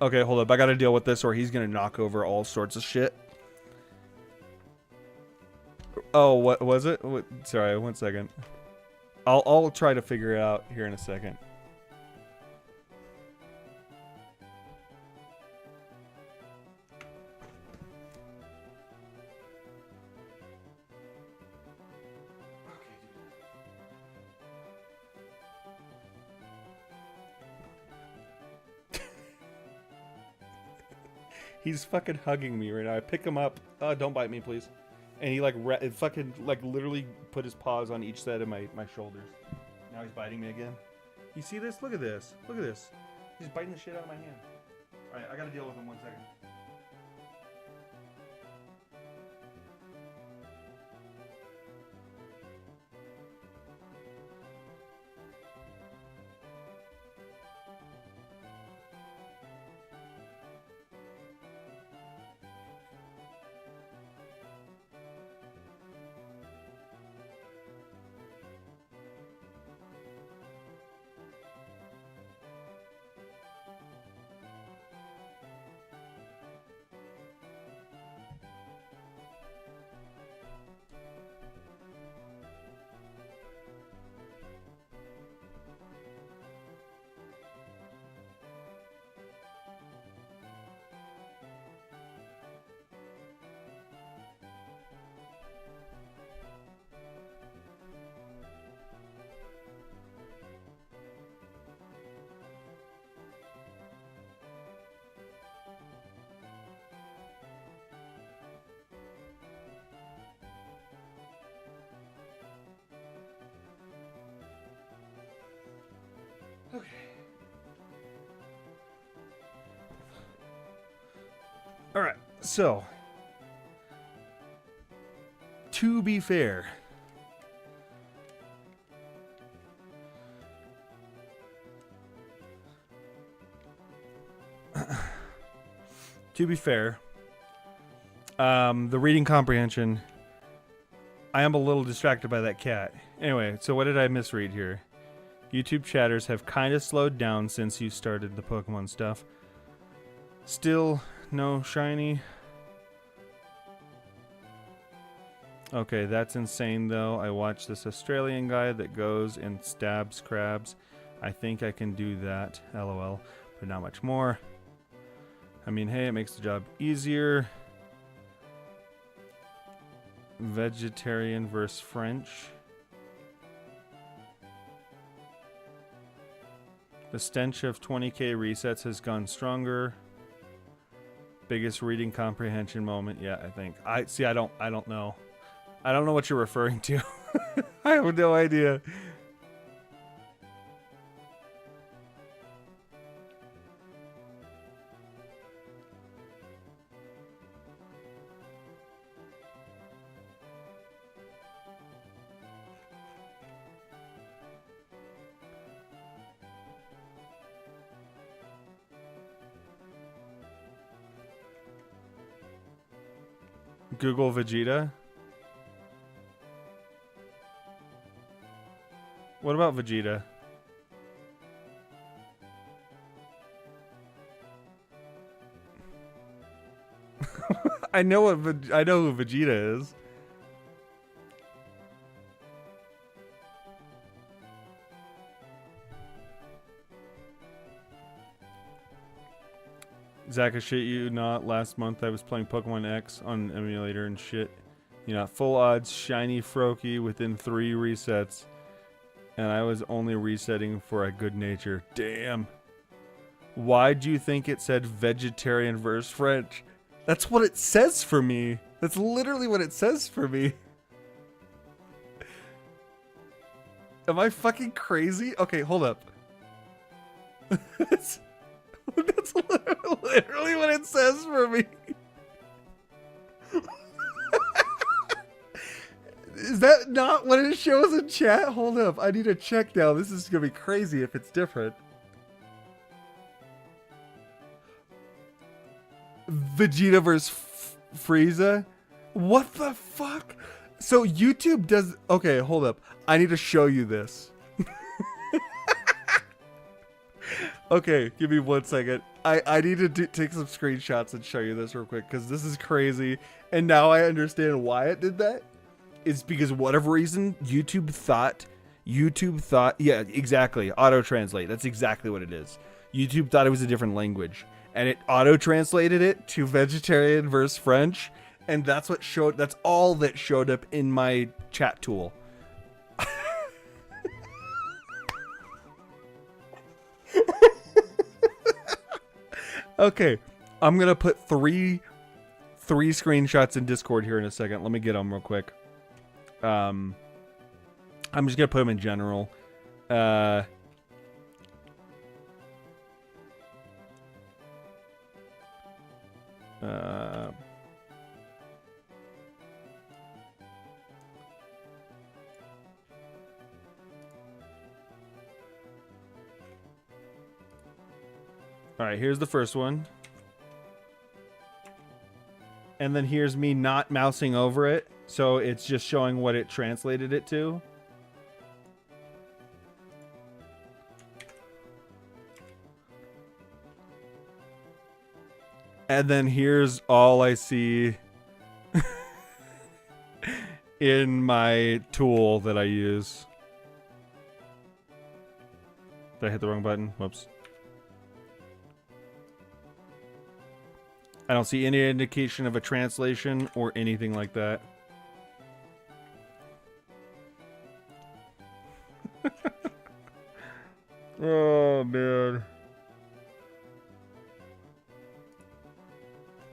Okay, hold up. I gotta deal with this or he's gonna knock over all sorts of shit. Oh, what was it? Sorry, 1 second. I'll try to figure it out here in a second. He's fucking hugging me right now. I pick him up. Don't bite me, please. And he like fucking like literally put his paws on each side of my shoulders. Now he's biting me again. You see this? Look at this. Look at this. He's biting the shit out of my hand. All right, I gotta deal with him 1 second. Okay. All right. So, to be fair, the reading comprehension, I am a little distracted by that cat. Anyway, so what did I misread here? YouTube chatters have kind of slowed down since you started the Pokemon stuff. Still no shiny. Okay, that's insane though. I watched this Australian guy that goes and stabs crabs. I think I can do that, lol, but not much more. I mean, hey, it makes the job easier. Vegetarian versus French. The stench of 20k resets has gone stronger. Biggest reading comprehension moment. Yeah, I think. I don't know. I don't know what you're referring to. I have no idea. Google Vegeta. What about Vegeta? I know who Vegeta is. Zach, I shit you not. Last month I was playing Pokemon X on an emulator and shit. You know, full odds, shiny Froakie within 3 resets. And I was only resetting for a good nature. Damn. Why'd you think it said vegetarian versus French? That's what it says for me. That's literally what it says for me. Am I fucking crazy? Okay, hold up. That's literally what it says for me. Is that not what it shows in chat? Hold up. I need to check now. This is going to be crazy if it's different. Vegeta versus Frieza? What the fuck? So YouTube does... Okay, hold up. I need to show you this. Okay, give me 1 second. I need to take some screenshots and show you this real quick because this is crazy. And now I understand why it did that. It's because whatever reason, YouTube thought, yeah, exactly, auto-translate. That's exactly what it is. YouTube thought it was a different language. And it auto-translated it to vegetarian versus French. And that's what showed, that's all that showed up in my chat tool. Okay, I'm going to put three screenshots in Discord here in a second. Let me get them real quick. I'm just going to put them in general. All right, here's the first one. And then here's me not mousing over it. So it's just showing what it translated it to. And then here's all I see in my tool that I use. Did I hit the wrong button? Whoops. I don't see any indication of a translation or anything like that. Oh, man.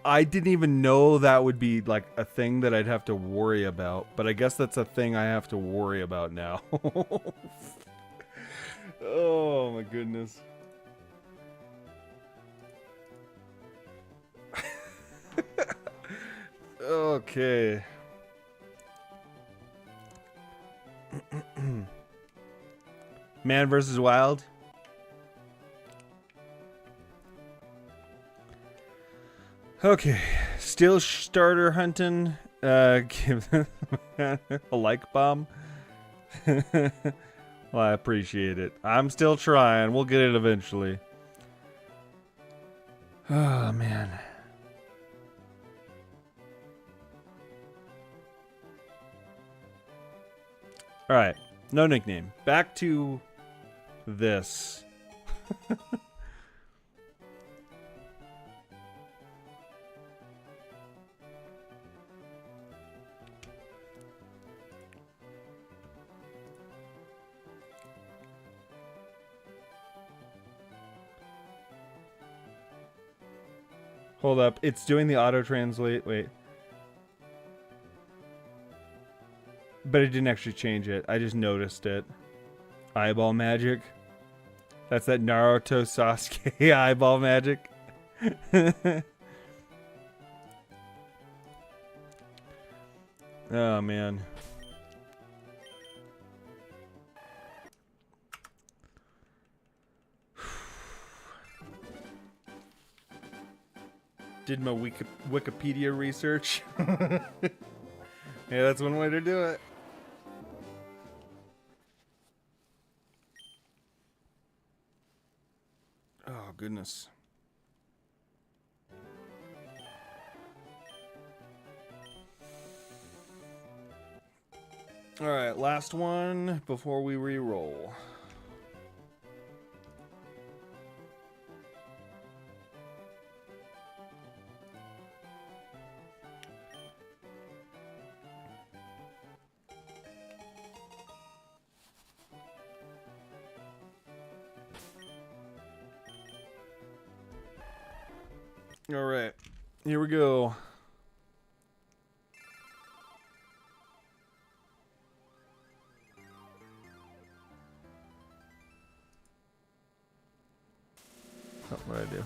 I didn't even know that would be like a thing that I'd have to worry about, but I guess that's a thing I have to worry about now. Oh my goodness. Okay. Man versus Wild. Okay. Still starter hunting. Give them a like bomb. Well, I appreciate it. I'm still trying. We'll get it eventually. Oh, man. All right. No nickname. Back to this. Hold up. It's doing the auto translate. Wait. But it didn't actually change it. I just noticed it. Eyeball magic. That's that Naruto Sasuke eyeball magic. Oh, man. Did my Wikipedia research. Yeah, that's one way to do it. Oh, goodness. All right, last one before we re-roll. All right, here we go. Oh, what did I do?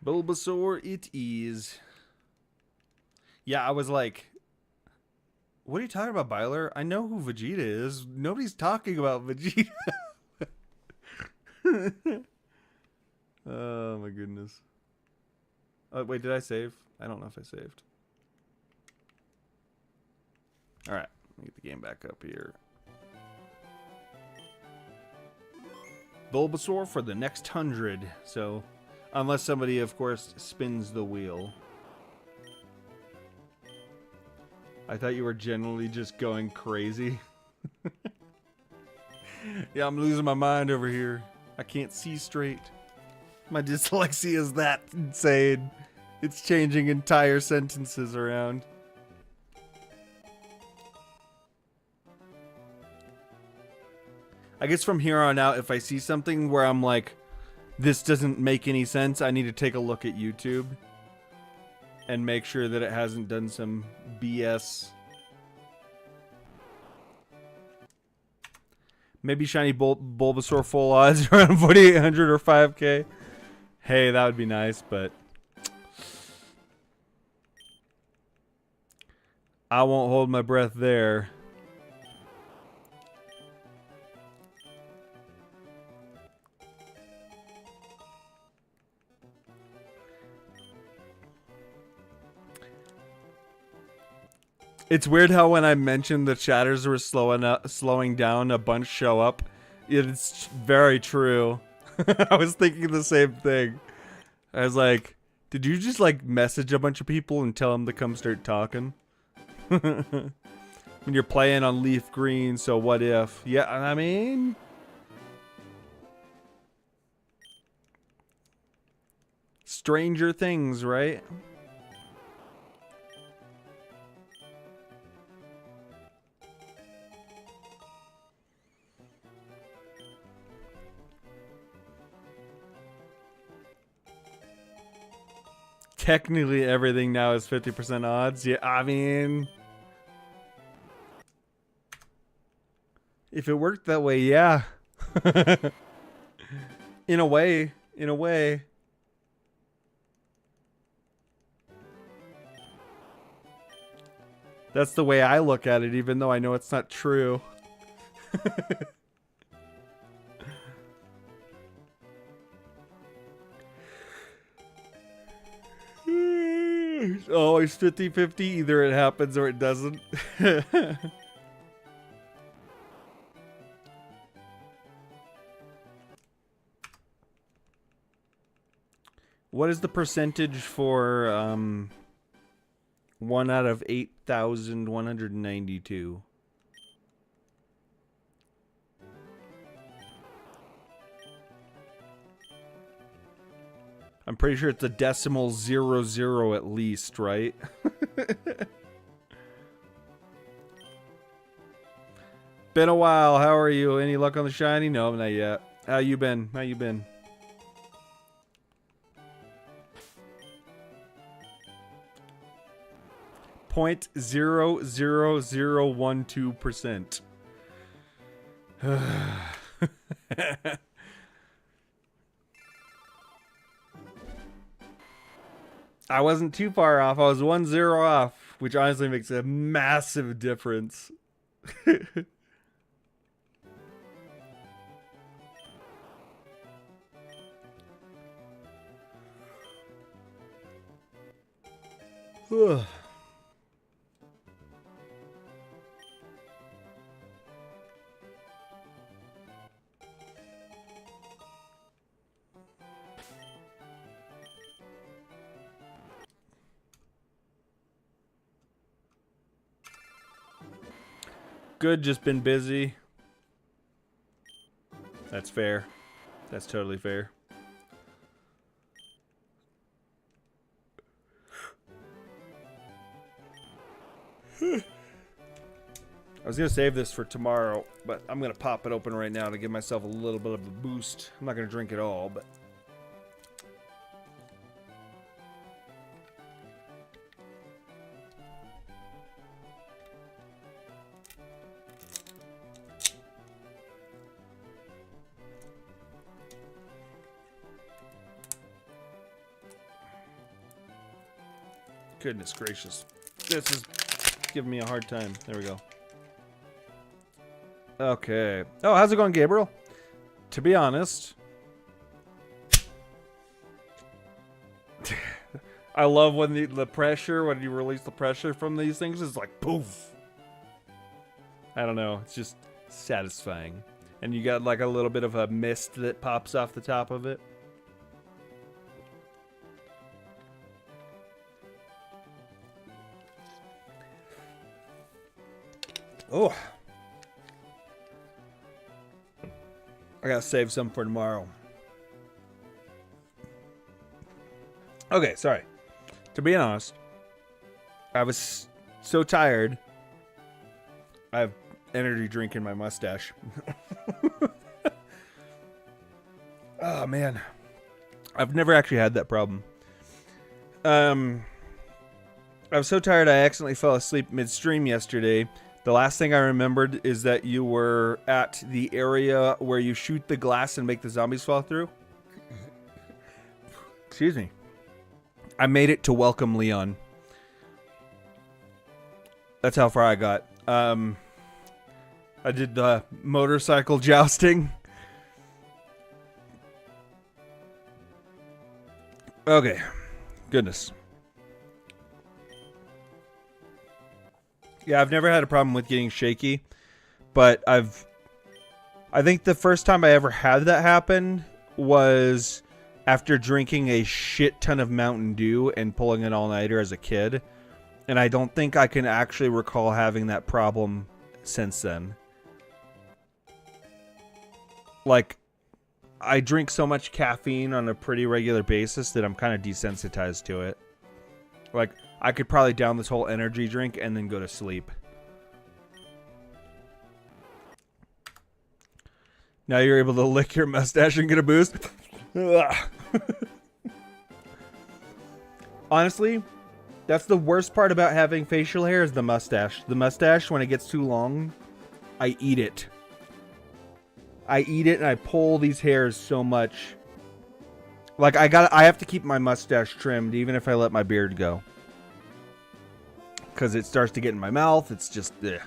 Bulbasaur it is. Yeah, I was like, what are you talking about, Byler? I know who Vegeta is. Nobody's talking about Vegeta. Oh, my goodness. Oh, wait, did I save? I don't know if I saved. All right, let me get the game back up here. Bulbasaur for the next 100. So, unless somebody, of course, spins the wheel. I thought you were generally just going crazy. Yeah, I'm losing my mind over here. I can't see straight. My dyslexia is that insane. It's changing entire sentences around. I guess from here on out, if I see something where I'm like, this doesn't make any sense, I need to take a look at YouTube and make sure that it hasn't done some BS. Maybe shiny Bulbasaur full odds around 4,800 or 5K. Hey, that would be nice, but I won't hold my breath there. It's weird how when I mentioned the chatters were slowing down, a bunch show up. It's very true. I was thinking the same thing. I was like, did you just like message a bunch of people and tell them to come start talking? When you're playing on Leaf Green, so what if? Yeah, I mean, Stranger Things, right? technically everything now is 50% odds. Yeah, I mean, if it worked that way, yeah. In a way. That's the way I look at it, even though I know it's not true. Always 50-50. Either it happens or it doesn't. What is the percentage for 1 out of 8,192? I'm pretty sure it's a decimal 00 at least, right? Been a while. How are you? Any luck on the shiny? No, not yet. How you been? 0.00012%. I wasn't too far off. I was 1-0 off, which honestly makes a massive difference. Good, just been busy. That's fair. That's totally fair. I was going to save this for tomorrow, but I'm going to pop it open right now to give myself a little bit of a boost. I'm not going to drink it all, but... Goodness gracious. This is giving me a hard time. There we go. Okay. Oh, how's it going, Gabriel? To be honest, I love when the pressure, when you release the pressure from these things, it's like poof. I don't know. It's just satisfying. And you got like a little bit of a mist that pops off the top of it. Oh. I gotta save some for tomorrow. Okay, sorry. To be honest, I was so tired. I have energy drink in my mustache. Oh, man. I've never actually had that problem. I was so tired I accidentally fell asleep midstream yesterday. The last thing I remembered is that you were at the area where you shoot the glass and make the zombies fall through. Excuse me. I made it to welcome Leon. That's how far I got. I did motorcycle jousting. Okay. Goodness. Yeah, I've never had a problem with getting shaky, but I think the first time I ever had that happen was after drinking a shit ton of Mountain Dew and pulling an all-nighter as a kid. And I don't think I can actually recall having that problem since then. Like, I drink so much caffeine on a pretty regular basis that I'm kind of desensitized to it. Like, I could probably down this whole energy drink and then go to sleep. Now you're able to lick your mustache and get a boost. Honestly, that's the worst part about having facial hair is the mustache. The mustache, when it gets too long, I eat it. I eat it and I pull these hairs so much. Like I have to keep my mustache trimmed even if I let my beard go. Because it starts to get in my mouth. It's just, ugh.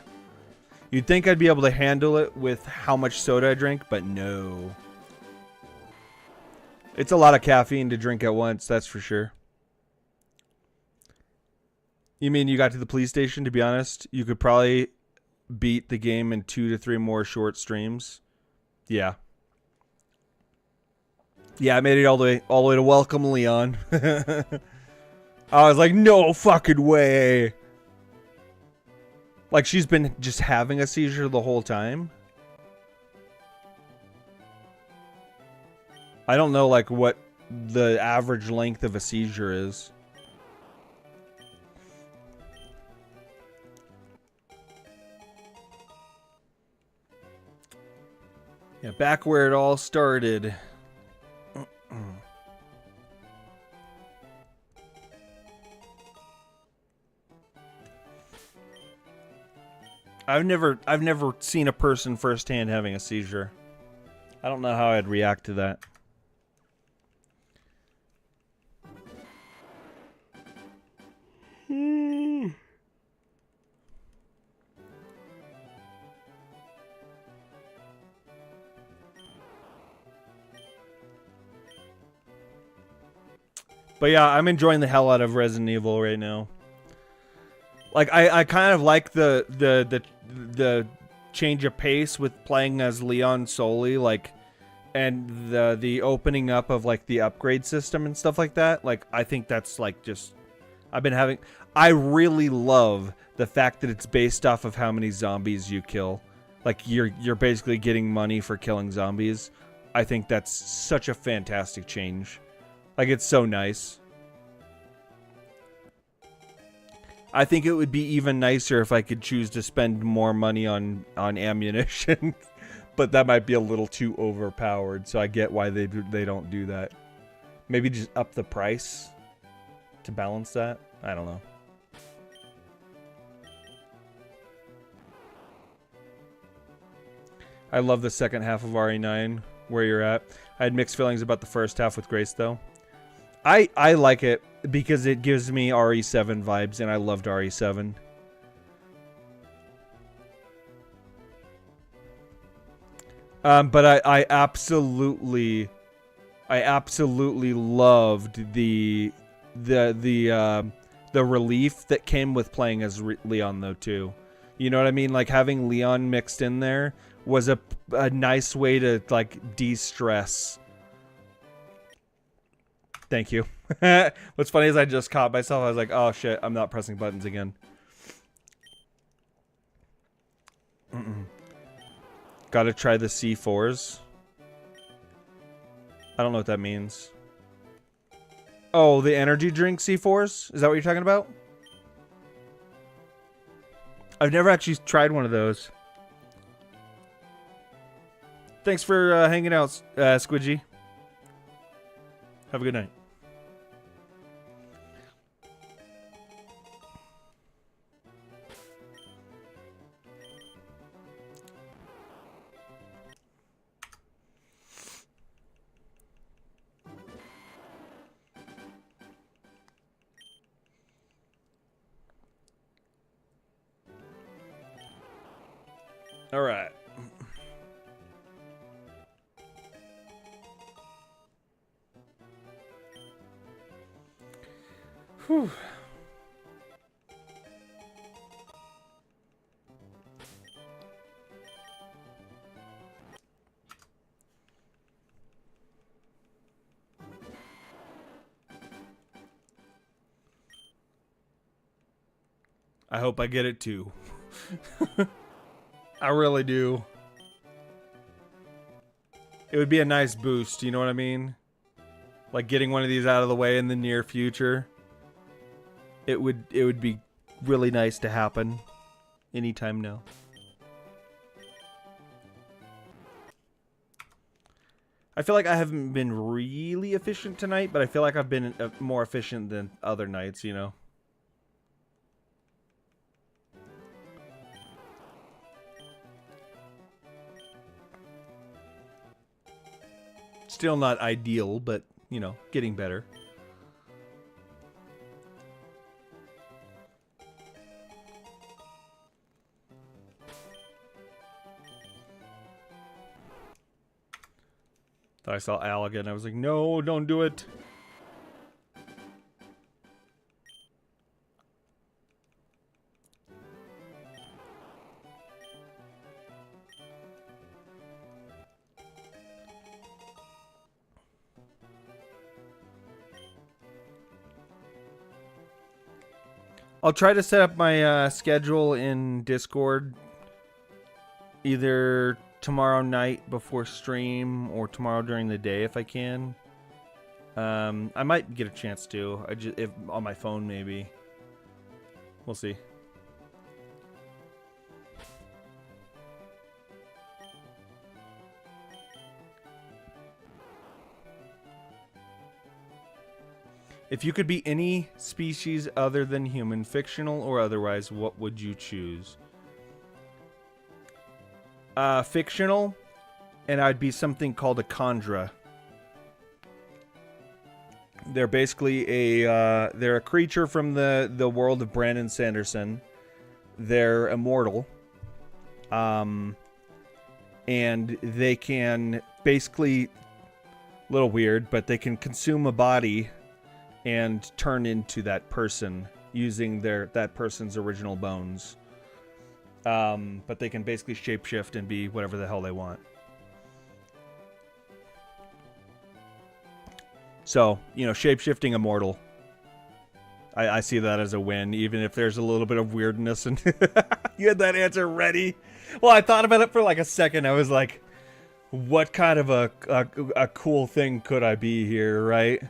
You'd think I'd be able to handle it with how much soda I drink, but no. It's a lot of caffeine to drink at once, that's for sure. You mean you got to the police station? To be honest, you could probably beat the game in 2 to 3 more short streams. Yeah. Yeah, I made it all the way to Welcome Leon. I was like, no fucking way. Like, she's been just having a seizure the whole time. I don't know, like, what the average length of a seizure is. Yeah, back where it all started. I've never seen a person firsthand having a seizure. I don't know how I'd react to that. But yeah, I'm enjoying the hell out of Resident Evil right now. Like I kind of like the change of pace with playing as Leon solely, like, and the opening up of like the upgrade system and stuff like that. Like, I think that's like just I really love the fact that it's based off of how many zombies you kill. Like, you're basically getting money for killing zombies. I think that's such a fantastic change. Like, it's so nice. I think it would be even nicer if I could choose to spend more money on ammunition. But that might be a little too overpowered, so I get why they don't do that. Maybe just up the price to balance that? I don't know. I love the second half of RE9, where you're at. I had mixed feelings about the first half with Grace, though. I like it because it gives me RE7 vibes, and I loved RE7. But I absolutely loved the relief that came with playing as Leon, though, too. You know what I mean? Like, having Leon mixed in there was a nice way to, like, de-stress. Thank you. What's funny is I just caught myself. I was like, oh shit, I'm not pressing buttons again. Gotta try the C4s. I don't know what that means. Oh, the energy drink C4s? Is that what you're talking about? I've never actually tried one of those. Thanks for hanging out, Squidgy. Have a good night. All right. Whew. I hope I get it too. I really do. It would be a nice boost, you know what I mean? Like getting one of these out of the way in the near future. It would be really nice to happen anytime now. I feel like I haven't been really efficient tonight, but I feel like I've been more efficient than other nights, you know? Still not ideal, but, you know, getting better. Thought I saw Al again. I was like, no, don't do it. I'll try to set up my schedule in Discord either tomorrow night before stream or tomorrow during the day if I can. I might get a chance to. If on my phone maybe. We'll see. If you could be any species other than human, fictional or otherwise, what would you choose? Fictional, and I'd be something called a Chondra. They're basically they're a creature from the world of Brandon Sanderson. They're immortal. And they can basically, a little weird, but they can consume a body and turn into that person using that person's original bones. But they can basically shapeshift and be whatever the hell they want. So, you know, shapeshifting immortal. I see that as a win, even if there's a little bit of weirdness. And you had that answer ready. Well, I thought about it for like a second. I was like, what kind of a cool thing could I be here, right?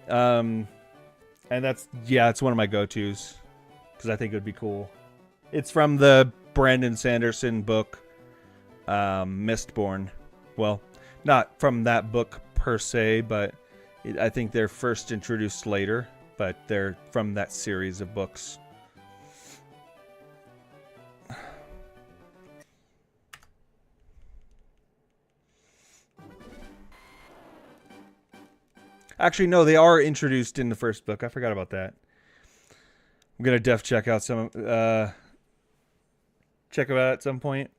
And it's one of my go-tos because I think it would be cool. It's from the Brandon Sanderson book, Mistborn. Well, not from that book per se, but I think they're first introduced later, but they're from that series of books. Actually, no, they are introduced in the first book. I forgot about that. I'm gonna check out some check it out at some point.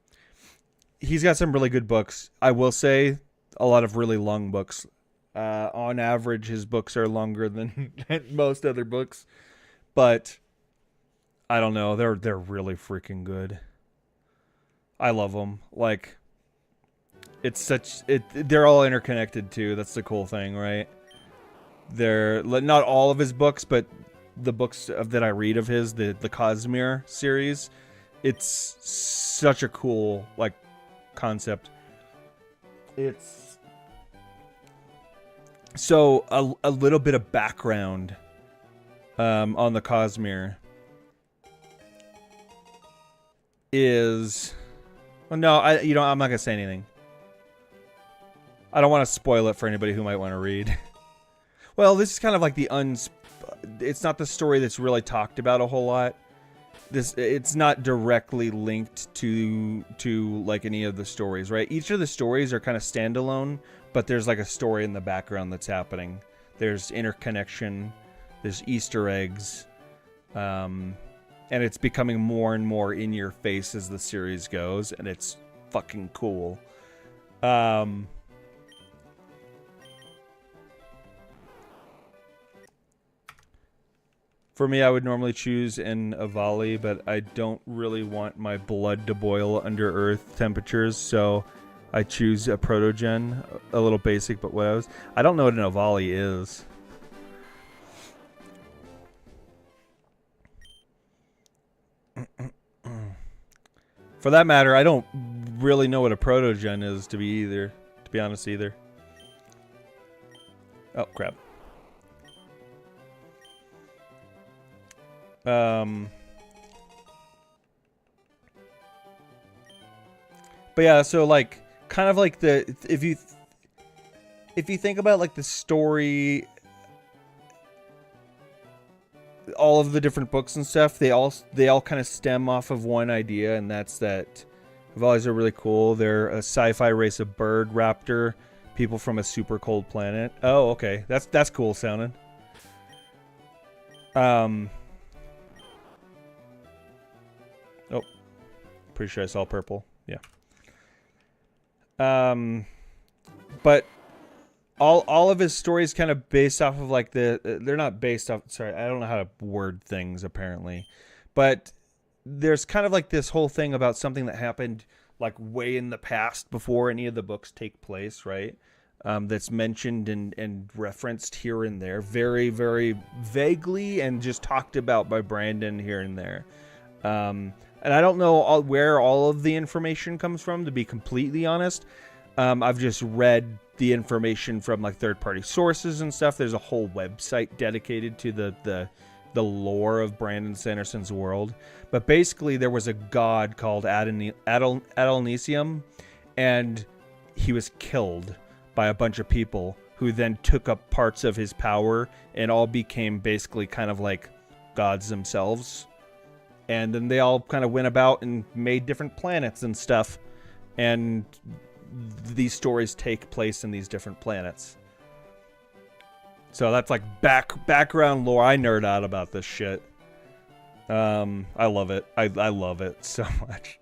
He's got some really good books. I will say a lot of really long books. On average, his books are longer than most other books, but I don't know. They're really freaking good. I love them. Like, they're all interconnected too. That's the cool thing, right? They're not all of his books, but the books that I read of his, the Cosmere series, it's such a cool like concept. It's so a little bit of background on the Cosmere is, well, no, I'm not gonna say anything. I don't want to spoil it for anybody who might want to read. Well, this is kind of like it's not the story that's really talked about a whole lot. It's not directly linked to like any of the stories, right? Each of the stories are kind of standalone, but there's like a story in the background that's happening. There's interconnection, there's Easter eggs, and it's becoming more and more in your face as the series goes, and it's fucking cool. For me, I would normally choose an Avali, but I don't really want my blood to boil under Earth temperatures, so I choose a Protogen. A little basic, but I don't know what an Avali is. For that matter, I don't really know what a Protogen is to be honest either. Oh, crap. But yeah, so like kind of like if you if you think about like the story, all of the different books and stuff, they all kind of stem off of one idea, and that's that Vali's are really cool. They're a sci-fi race of bird raptor people from a super cold planet. Oh, okay, that's cool sounding. Oh, pretty sure I saw purple. Yeah. But all of his stories kind of based off of like they're not based off. Sorry, I don't know how to word things apparently, but there's kind of like this whole thing about something that happened like way in the past before any of the books take place, right? That's mentioned and referenced here and there, very, very vaguely, and just talked about by Brandon here and there. And I don't know where all of the information comes from, to be completely honest. I've just read the information from like third-party sources and stuff. There's a whole website dedicated to the lore of Brandon Sanderson's world. But basically, there was a god called Adonisium, and he was killed by a bunch of people who then took up parts of his power and all became basically kind of like gods themselves. And then they all kind of went about and made different planets and stuff. And these stories take place in these different planets. So that's like background lore. I nerd out about this shit. I love it. I love it so much.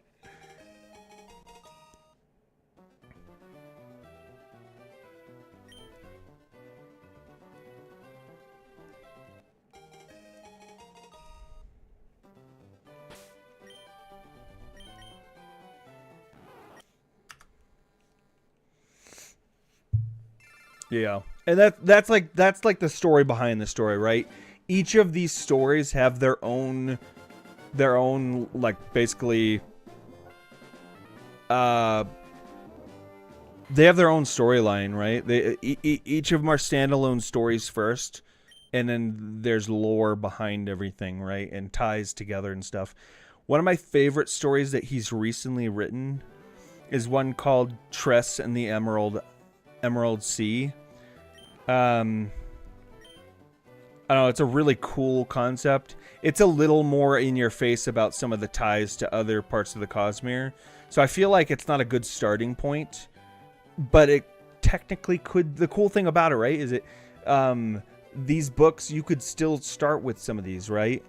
Yeah. And that's like the story behind the story, right? Each of these stories have their own like basically they have their own storyline, right? They each of them are standalone stories first, and then there's lore behind everything, right? And ties together and stuff. One of my favorite stories that he's recently written is one called Tress and the Emerald Sea. I don't know, it's a really cool concept. It's a little more in your face about some of the ties to other parts of the Cosmere. So I feel like it's not a good starting point, but it technically could. The cool thing about it, right, is it these books, you could still start with some of these, right?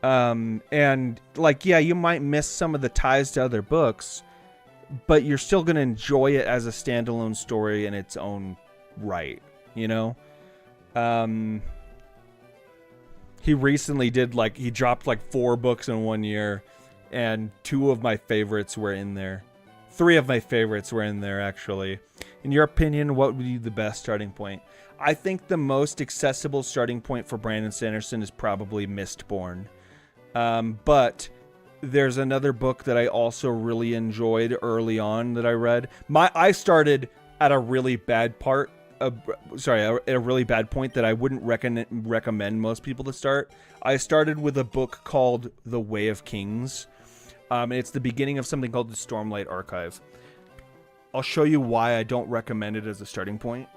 And like, yeah, you might miss some of the ties to other books, but you're still going to enjoy it as a standalone story in its own right, you know? He recently he dropped like 4 books in 1 year, and 2 of my favorites were in there. 3 of my favorites were in there, actually. In your opinion, what would be the best starting point? I think the most accessible starting point for Brandon Sanderson is probably Mistborn. But there's another book that I also really enjoyed early on that I read. I started at a really bad part. At a really bad point that I wouldn't recommend most people to start. I started with a book called The Way of Kings. And it's the beginning of something called the Stormlight Archive. I'll show you why I don't recommend it as a starting point.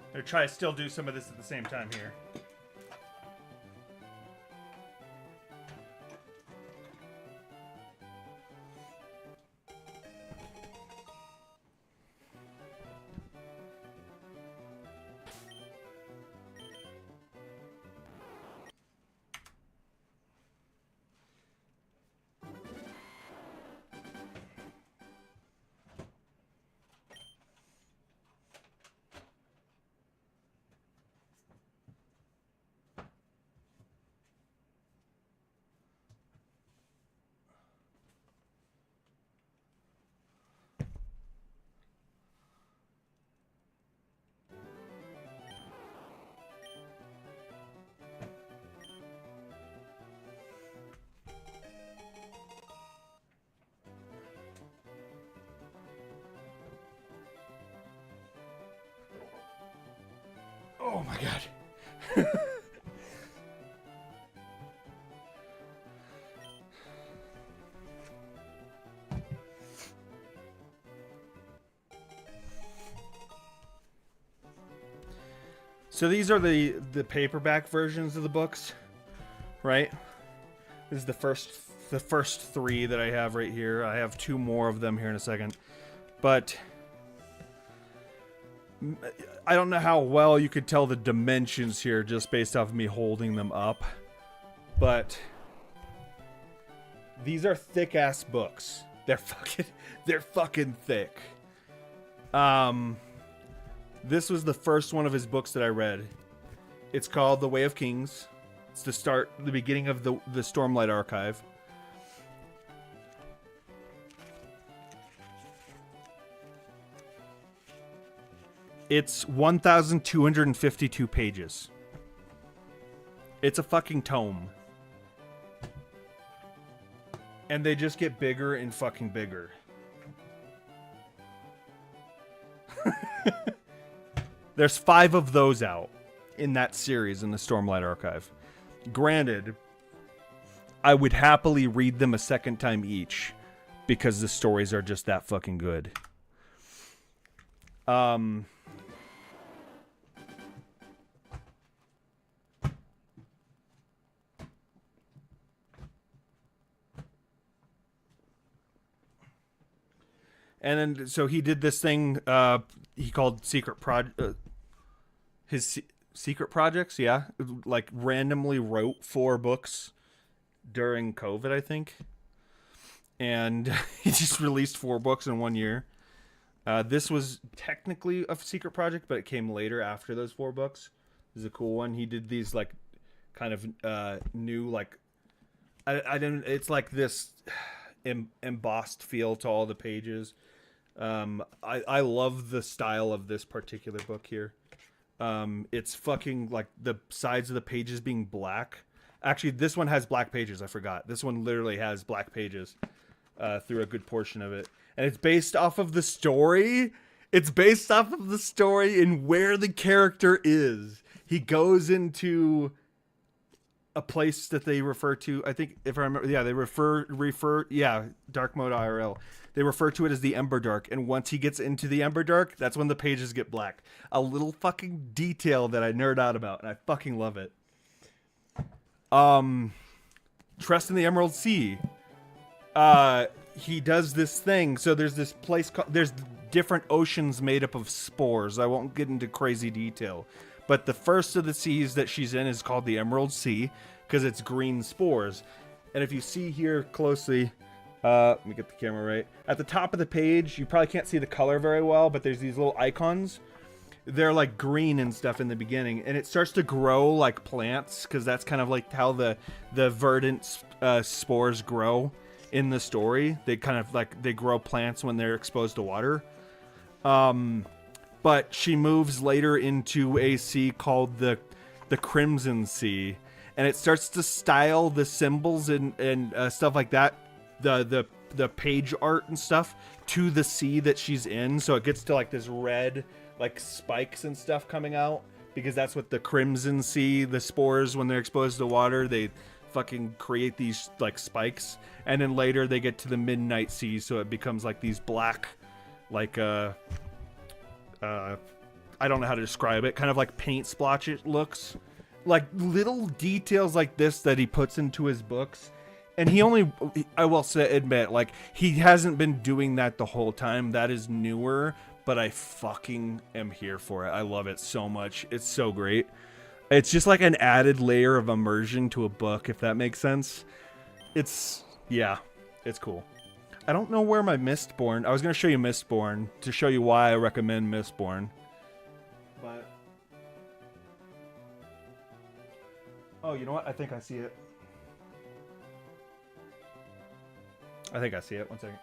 I'm gonna try to still do some of this at the same time here. Oh my god. So these are the paperback versions of the books, right? This is the first 3 that I have right here. I have 2 more of them here in a second. But I don't know how well you could tell the dimensions here just based off of me holding them up. But these are thick ass books. They're fucking thick. This was the first one of his books that I read. It's called The Way of Kings. It's the beginning of the Stormlight Archive. It's 1,252 pages. It's a fucking tome. And they just get bigger and fucking bigger. There's 5 of those out in that series in the Stormlight Archive. Granted, I would happily read them a second time each because the stories are just that fucking good. And then, so he did this thing he called Secret Secret Projects, yeah. Like, randomly wrote 4 books during COVID, I think. And he just released 4 books in 1 year. This was technically a secret project, but it came later after those 4 books. This is a cool one. He did these, like, kind of new, like... I didn't... It's like this embossed feel to all the pages. I love the style of this particular book here. It's fucking like the sides of the pages being black. Actually, this one has black pages. I forgot. This one literally has black pages through a good portion of it. And it's based off of the story. It's based off of the story and where the character is. He goes into a place that they refer to, I think, if I remember, yeah, they refer, Dark Mode IRL. They refer to it as the Emberdark, and once he gets into the Emberdark, that's when the pages get black. A little fucking detail that I nerd out about, and I fucking love it. Trust in the Emerald Sea. He does this thing, so there's this place there's different oceans made up of spores. I won't get into crazy detail. But the first of the seas that she's in is called the Emerald Sea, because it's green spores. And if you see here closely... let me get the camera right. At the top of the page, you probably can't see the color very well, but there's these little icons. They're like green and stuff in the beginning, and it starts to grow like plants, because that's kind of like how the verdant spores grow in the story. They kind of like, they grow plants when they're exposed to water. But she moves later into a sea called the Crimson Sea, and it starts to style the symbols and stuff like that. The page art and stuff to the sea that she's in, so it gets to like this red like spikes and stuff coming out, because that's what the Crimson Sea, the spores, when they're exposed to water, they fucking create these like spikes. And then later they get to the Midnight Sea, so it becomes like these black, like I don't know how to describe it, kind of like paint splotch it looks. Like little details like this that he puts into his books. And I will admit, like, he hasn't been doing that the whole time. That is newer, but I fucking am here for it. I love it so much. It's so great. It's just like an added layer of immersion to a book, if that makes sense. It's cool. I don't know where my Mistborn... I was going to show you Mistborn to show you why I recommend Mistborn. But... oh, you know what? I think I see it. I think I see it. One second.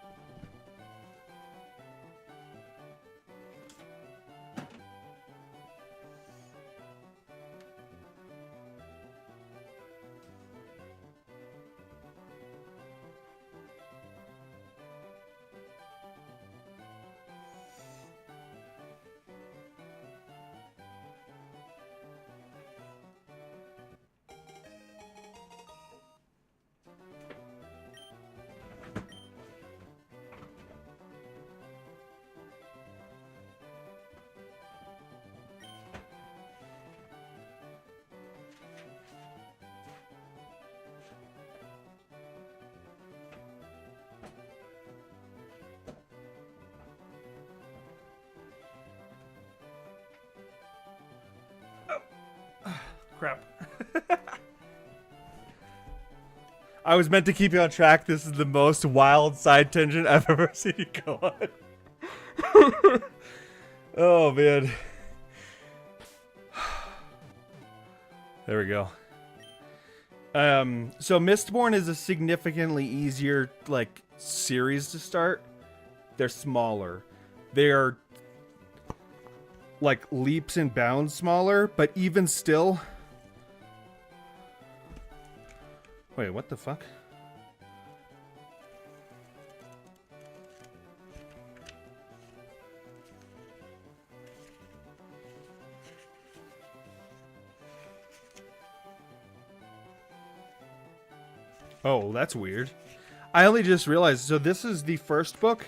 crap. I was meant to keep you on track. This is the most wild side tangent I've ever seen you go on. Oh, man. There we go. So Mistborn is a significantly easier, like, series to start. They're smaller. They're, like, leaps and bounds smaller, but even still... Wait, what the fuck? Oh, that's weird. I only just realized, so this is the first book.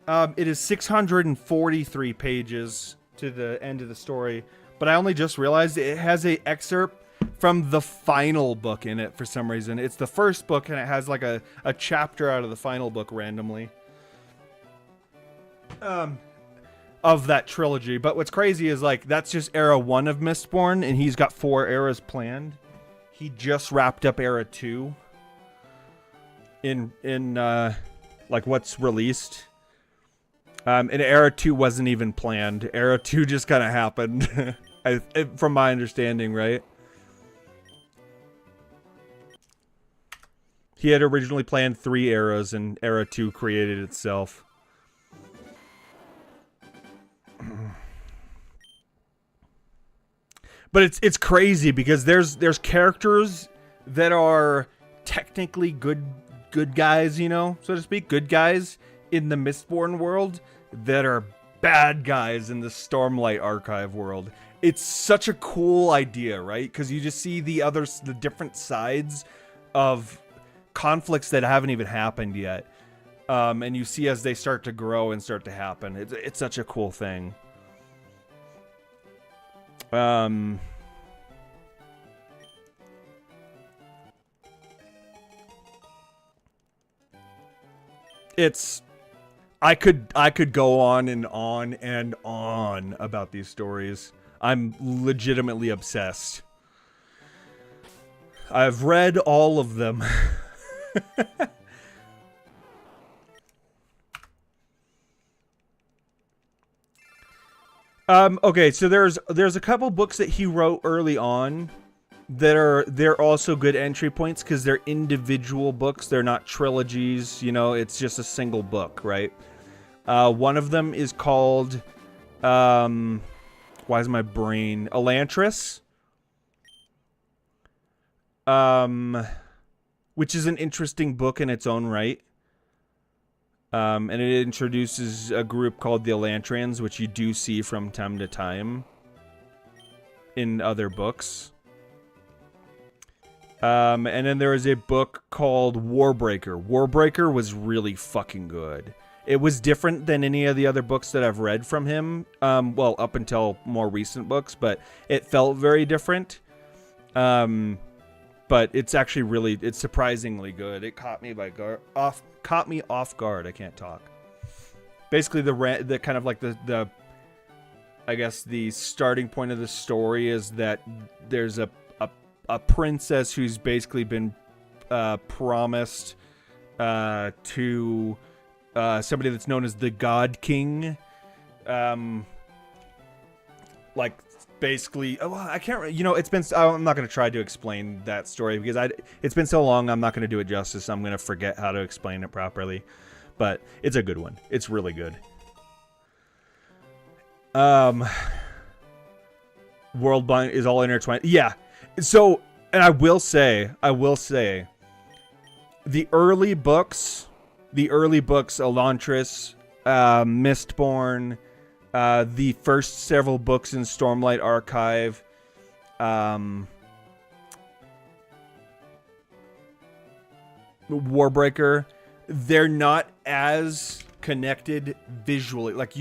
It is 643 pages to the end of the story, but I only just realized it has a excerpt from the final book in it for some reason. It's the first book, and it has like a chapter out of the final book randomly. Of that trilogy. But what's crazy is, like, that's just era 1 of Mistborn, and he's got 4 eras planned. He just wrapped up era 2 in like what's released. And era 2 wasn't even planned. Era 2 just kind of happened. From my understanding, right? He had originally planned 3 eras, and era 2 created itself. But it's crazy because there's characters that are technically good guys, you know, so to speak, good guys in the Mistborn world that are bad guys in the Stormlight Archive world. It's such a cool idea, right? Because you just see the different sides of conflicts that haven't even happened yet, and you see as they start to grow and start to happen. It's such a cool thing. I could go on and on and on about these stories. I'm legitimately obsessed. I've read all of them. Okay, so there's a couple books that he wrote early on that they're also good entry points because they're individual books. They're not trilogies, you know, it's just a single book, right? One of them is called why is my brain Elantris? Which is an interesting book in its own right. And it introduces a group called the Elantrians, which you do see from time to time in other books. And then there is a book called Warbreaker. Warbreaker was really fucking good. It was different than any of the other books that I've read from him. Well, up until more recent books, but it felt very different. But it's actually it's surprisingly good. It caught me off guard. I can't talk. Basically, the kind of like the I guess the starting point of the story is that there's a princess who's basically been promised to somebody that's known as the God King. Like basically, I can't. You know, it's been. I'm not going to try to explain that story because it's been so long. I'm not going to do it justice. I'm going to forget how to explain it properly. But it's a good one. It's really good. Worldbind is all intertwined. Yeah. So, and I will say, the early books, Elantris, Mistborn, the first several books in Stormlight Archive, Warbreaker, they're not as connected visually. Like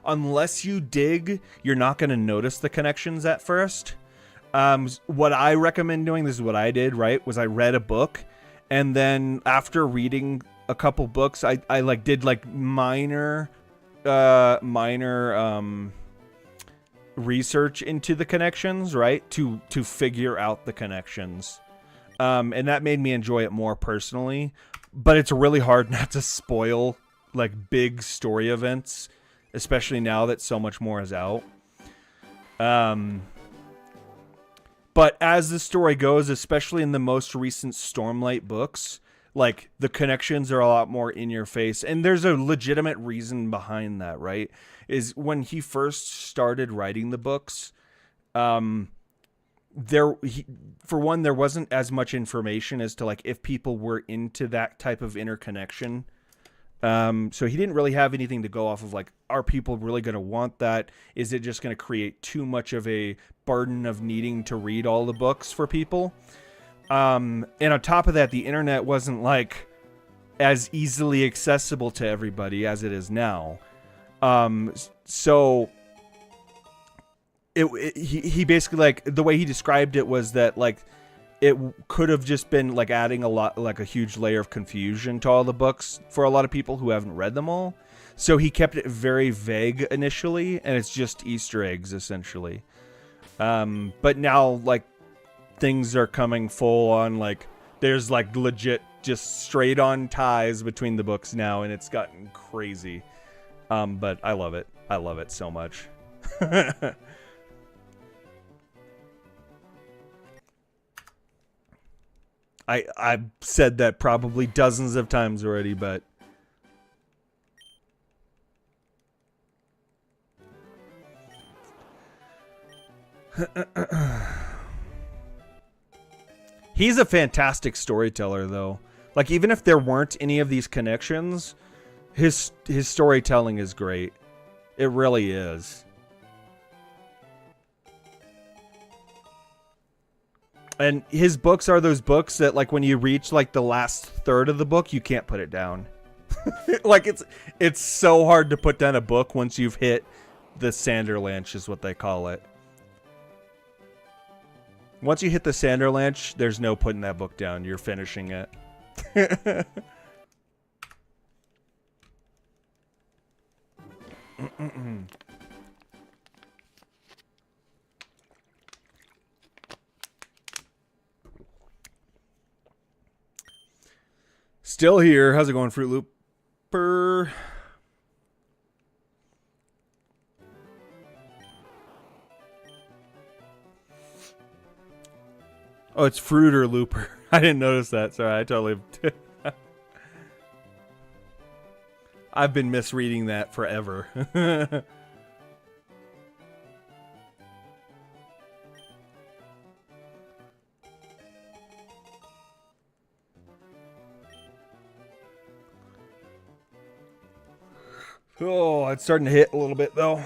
unless you dig, you're not going to notice the connections at first. What I recommend doing, this is what I did, right, was I read a book, and then after reading a couple books, I did minor research into the connections, right? To figure out the connections. And that made me enjoy it more personally. But it's really hard not to spoil like big story events, especially now that so much more is out. But as the story goes, especially in the most recent Stormlight books, like the connections are a lot more in your face. And there's a legitimate reason behind that, right? Is when he first started writing the books, for one, there wasn't as much information as to like if people were into that type of interconnection. So he didn't really have anything to go off of, like, are people really going to want that? Is it just going to create too much of a burden of needing to read all the books for people? And on top of that, the internet wasn't like as easily accessible to everybody as it is now. So he basically, like, the way he described it was that like it could have just been like adding a lot, like a huge layer of confusion to all the books for a lot of people who haven't read them all. So he kept it very vague initially, and it's just Easter eggs essentially. But now like things are coming full on, like there's like legit just straight on ties between the books now, and it's gotten crazy. But I love it. I love it so much. I've said that probably dozens of times already, but he's a fantastic storyteller, though. Like, even if there weren't any of these connections, his storytelling is great. It really is. And his books are those books that, like, when you reach like the last third of the book, you can't put it down. Like, it's so hard to put down a book once you've hit the Sanderlanche, is what they call it. Once you hit the Sanderlanche, there's no putting that book down. You're finishing it. Still here. How's it going, Fruit Looper? Oh, it's Fruiter Looper. I didn't notice that. Sorry, I totally... I've been misreading that forever. Oh, it's starting to hit a little bit, though.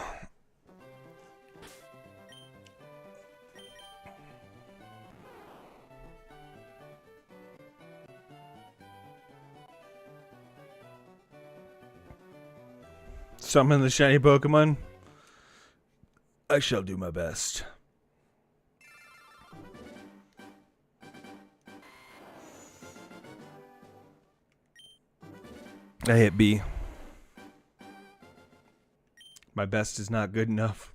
Summon the shiny Pokemon. I shall do my best. I hit B. My best is not good enough.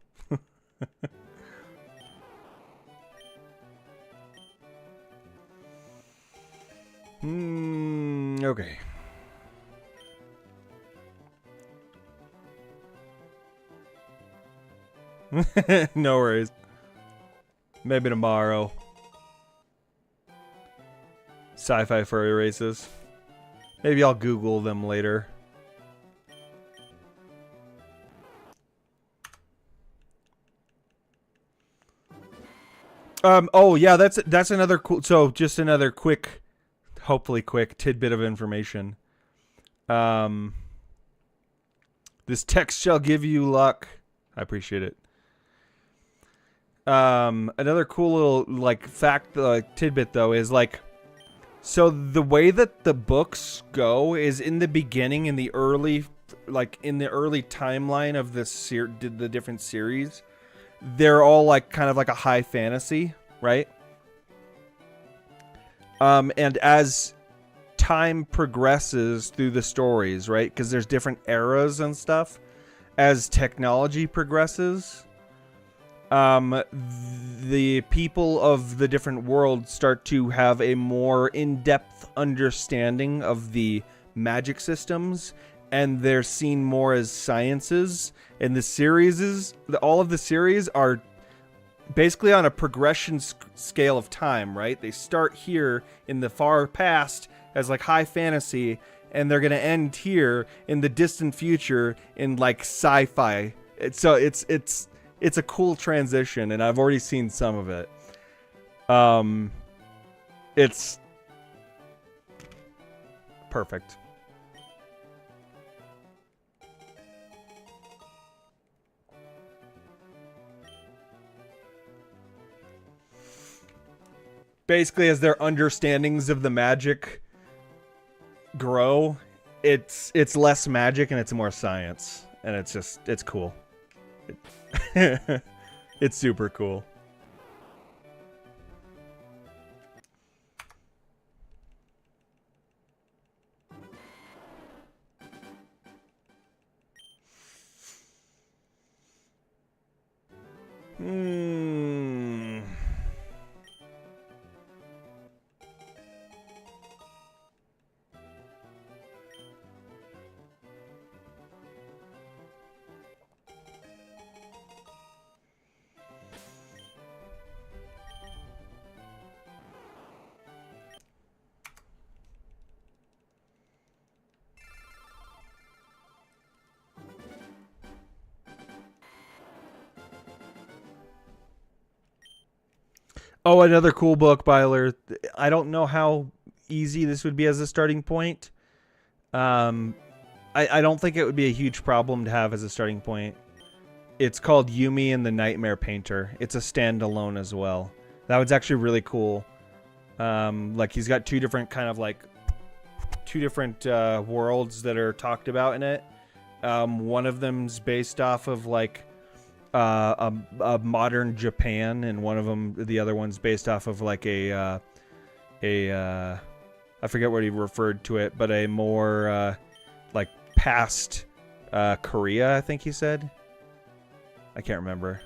Okay. No worries. Maybe tomorrow. Sci-fi furry races. Maybe I'll Google them later. Oh yeah, that's another cool. So just another quick, hopefully quick tidbit of information. This text shall give you luck. I appreciate it. Another cool little like fact, tidbit though, is like, so the way that the books go is in the beginning, in the early timeline of the different series, they're all like kind of like a high fantasy, right? And as time progresses through the stories, right? Because there's different eras and stuff. As technology progresses, the people of the different worlds start to have a more in-depth understanding of the magic systems, and they're seen more as sciences. And all of the series are basically on a progression scale of time, right? They start here in the far past as like high fantasy, and they're gonna end here in the distant future in like sci-fi. So it's a cool transition, and I've already seen some of it. It's perfect. Basically, as their understandings of the magic grow, it's less magic and it's more science, and it's cool. It's super cool. Oh, another cool book, Byler. I don't know how easy this would be as a starting point. I don't think it would be a huge problem to have as a starting point. It's called Yumi and the Nightmare Painter. It's a standalone as well. That was actually really cool. Like he's got two different worlds that are talked about in it. One of them's based off of like a modern Japan, and the other one's based off of like I forget what he referred to it, but a more like past Korea, I think he said. I can't remember.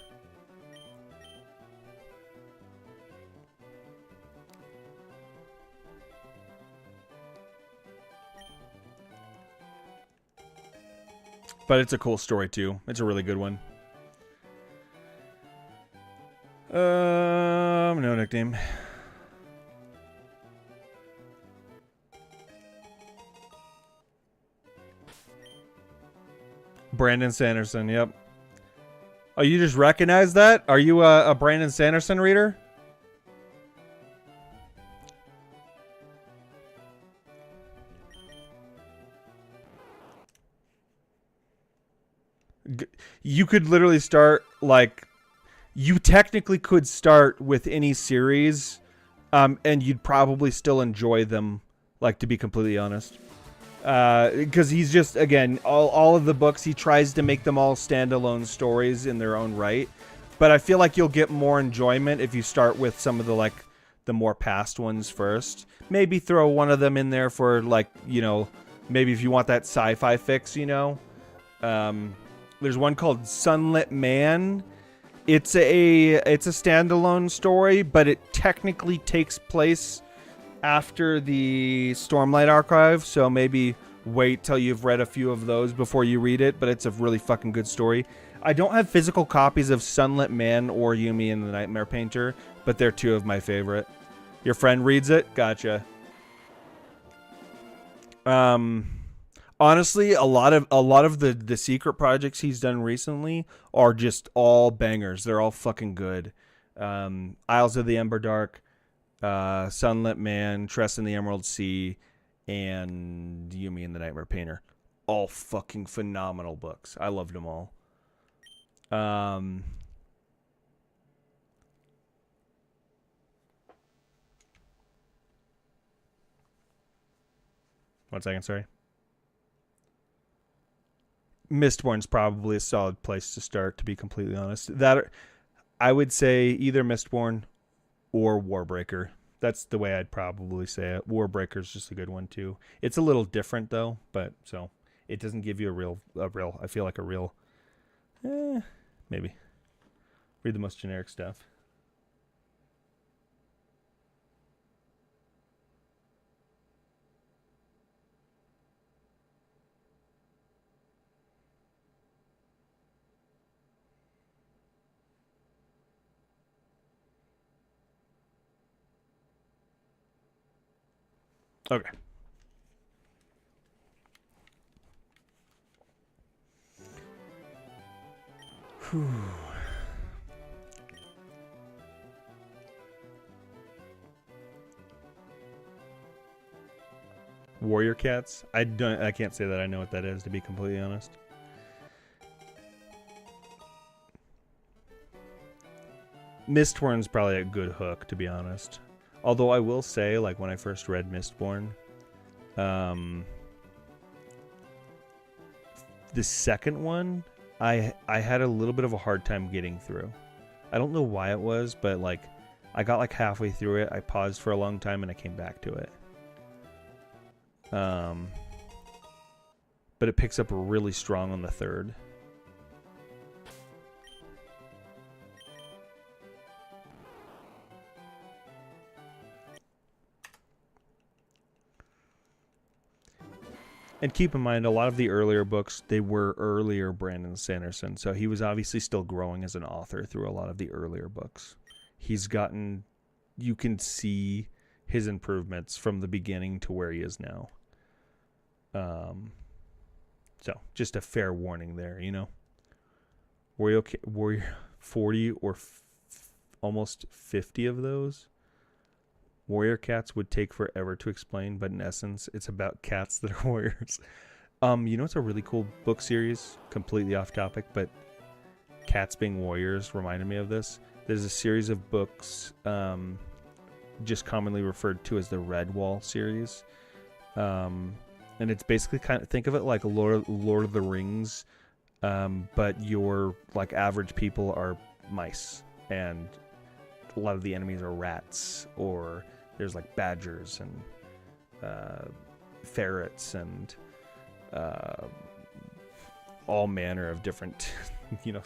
But it's a cool story too. It's a really good one. No nickname. Brandon Sanderson, yep. Oh, you just recognize that? Are you a Brandon Sanderson reader? You could literally start, like... You technically could start with any series, and you'd probably still enjoy them, like, to be completely honest. Because he's just, again, all of the books, he tries to make them all standalone stories in their own right. But I feel like you'll get more enjoyment if you start with some of the, like, the more past ones first. Maybe throw one of them in there for, like, you know, maybe if you want that sci-fi fix, you know. There's one called Sunlit Man. It's a standalone story, but it technically takes place after the Stormlight Archive, so maybe wait till you've read a few of those before you read it, but it's a really fucking good story. I don't have physical copies of Sunlit Man or Yumi and the Nightmare Painter, but they're two of my favorite. Your friend reads it? Gotcha. Honestly, a lot of the secret projects he's done recently are just all bangers. They're all fucking good. Isles of the Emberdark, Sunlit Man, Tress in the Emerald Sea, and Yumi and the Nightmare Painter. All fucking phenomenal books. I loved them all. One second, sorry. Mistborn's probably a solid place to start, to be completely honest. That I would say either Mistborn or Warbreaker. That's the way I'd probably say it. Warbreaker's just a good one too. It's a little different though, but so it doesn't give you a real I feel like a real maybe. Read the most generic stuff. Okay. Whew. Warrior cats? I can't say that I know what that is, to be completely honest. Mistborn's probably a good hook, to be honest. Although I will say, like, when I first read Mistborn, the second one, I had a little bit of a hard time getting through. I don't know why it was, but like I got like halfway through it, I paused for a long time, and I came back to it. But it picks up really strong on the third. And keep in mind, a lot of the earlier books, they were earlier Brandon Sanderson. So he was obviously still growing as an author through a lot of the earlier books. He's gotten, you can see his improvements from the beginning to where he is now. So just a fair warning there, you know. Warrior 40 or almost 50 of those. Warrior cats would take forever to explain, but in essence, it's about cats that are warriors. You know, it's a really cool book series, completely off topic, but cats being warriors reminded me of this. There's a series of books, just commonly referred to as the Redwall series. And it's basically kind of, think of it like Lord of the Rings, but your like average people are mice, and a lot of the enemies are rats, or there's like badgers and ferrets and all manner of different, you know,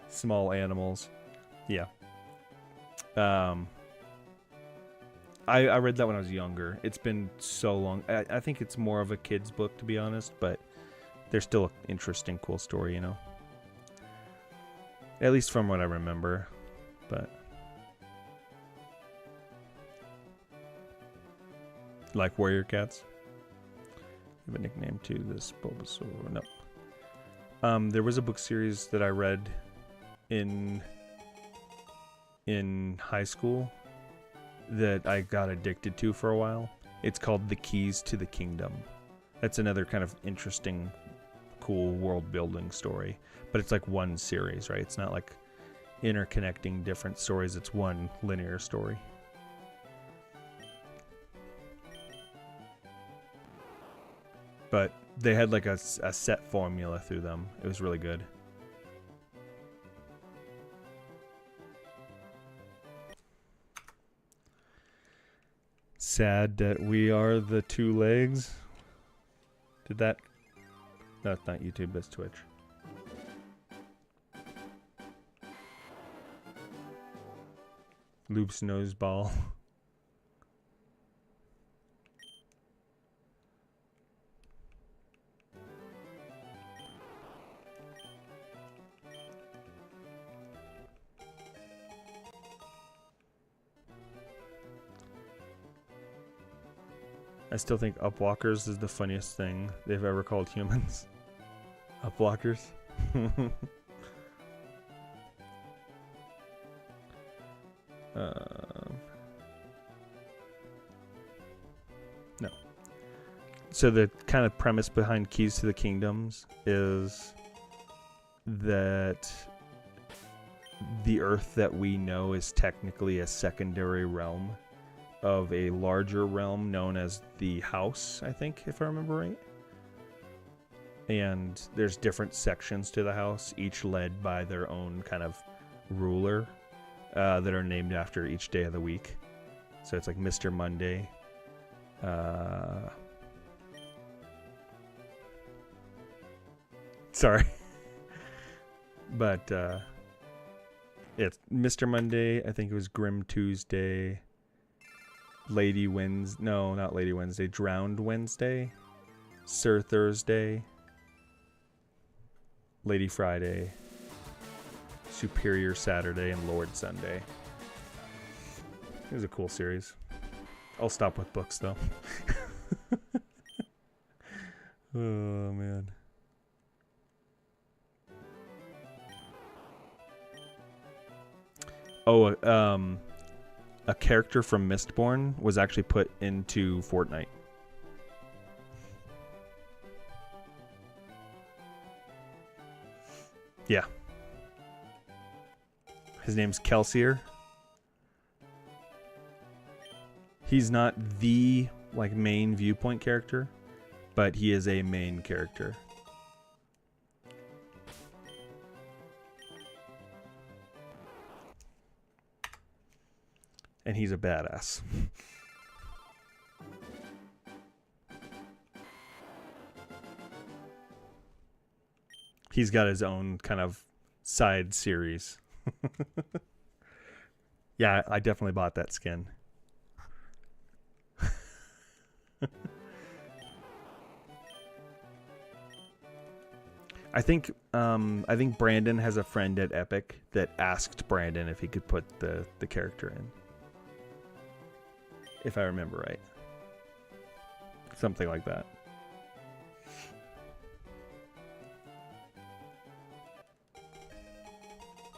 small animals. Yeah. I read that when I was younger. It's been so long. I think it's more of a kid's book, to be honest, but there's still an interesting, cool story, you know? At least from what I remember, but... Like warrior cats? You have a nickname to this Bulbasaur? No. There was a book series that I read in high school that I got addicted to for a while. It's called The Keys to the Kingdom. That's another kind of interesting, cool world building story. But it's like one series, right? It's not like interconnecting different stories. It's one linear story. But they had like a set formula through them. It was really good. Sad that we are the two legs. Did that? No, it's not YouTube, that's Twitch. Loop's nose ball. I still think upwalkers is the funniest thing they've ever called humans. Upwalkers. No. So the kind of premise behind Keys to the Kingdoms is that the Earth that we know is technically a secondary realm of a larger realm known as the House, I think, if I remember right. And there's different sections to the House, each led by their own kind of ruler, that are named after each day of the week. So it's like Mr. Monday. Sorry. But It's Mr. Monday. I think it was Grim Tuesday. Lady Wednesday. No, not Lady Wednesday. Drowned Wednesday. Sir Thursday. Lady Friday. Superior Saturday, and Lord Sunday. It was a cool series. I'll stop with books though. Oh man. Oh, a character from Mistborn was actually put into Fortnite. Yeah. His name's Kelsier. He's not the like main viewpoint character, but he is a main character. And he's a badass. He's got his own kind of side series. Yeah, I definitely bought that skin. I think Brandon has a friend at Epic that asked Brandon if he could put the character in. If I remember right. Something like that.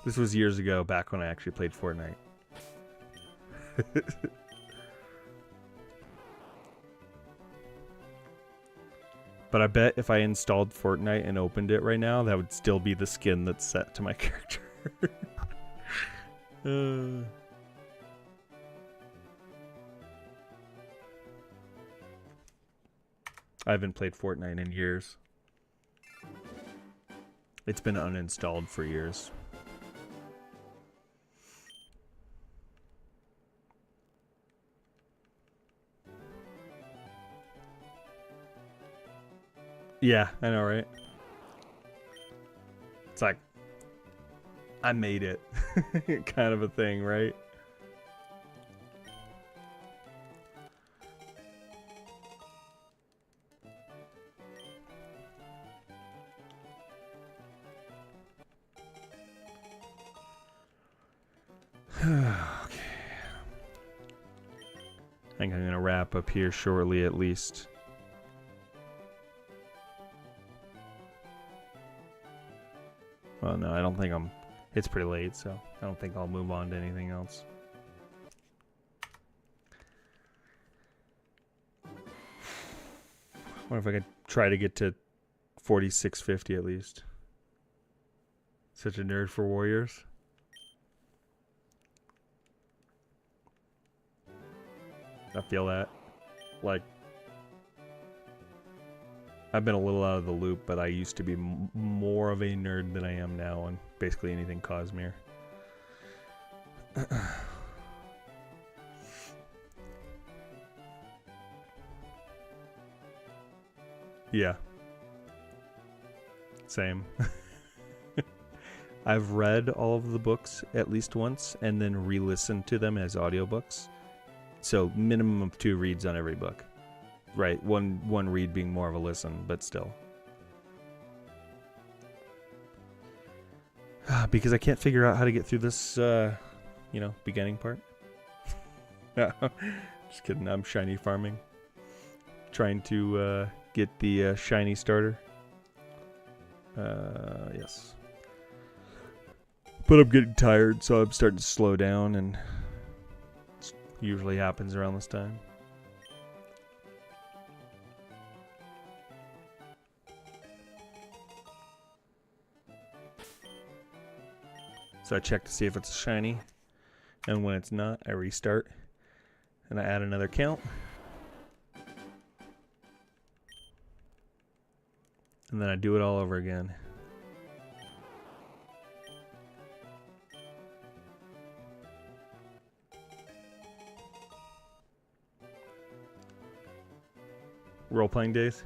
This was years ago, back when I actually played Fortnite. But I bet if I installed Fortnite and opened it right now, that would still be the skin that's set to my character. I haven't played Fortnite in years. It's been uninstalled for years. Yeah, I know, right? It's like, I made it. Kind of a thing, right? Okay. I think I'm going to wrap up here shortly at least. Well, no, I don't think I'm... It's pretty late, so I don't think I'll move on to anything else. I wonder if I could try to get to 4650 at least. Such a nerd for Warriors. I feel that. Like, I've been a little out of the loop, but I used to be more of a nerd than I am now on basically anything Cosmere. Yeah. Same. I've read all of the books at least once and then re-listened to them as audiobooks. So minimum of 2 reads on every book. Right, one read being more of a listen, but still. Because I can't figure out how to get through this, beginning part. Just kidding, I'm shiny farming. Trying to get the shiny starter. Yes. But I'm getting tired, so I'm starting to slow down, and it usually happens around this time. So I check to see if it's shiny, and when it's not, I restart, and I add another count. And then I do it all over again. Role-playing days?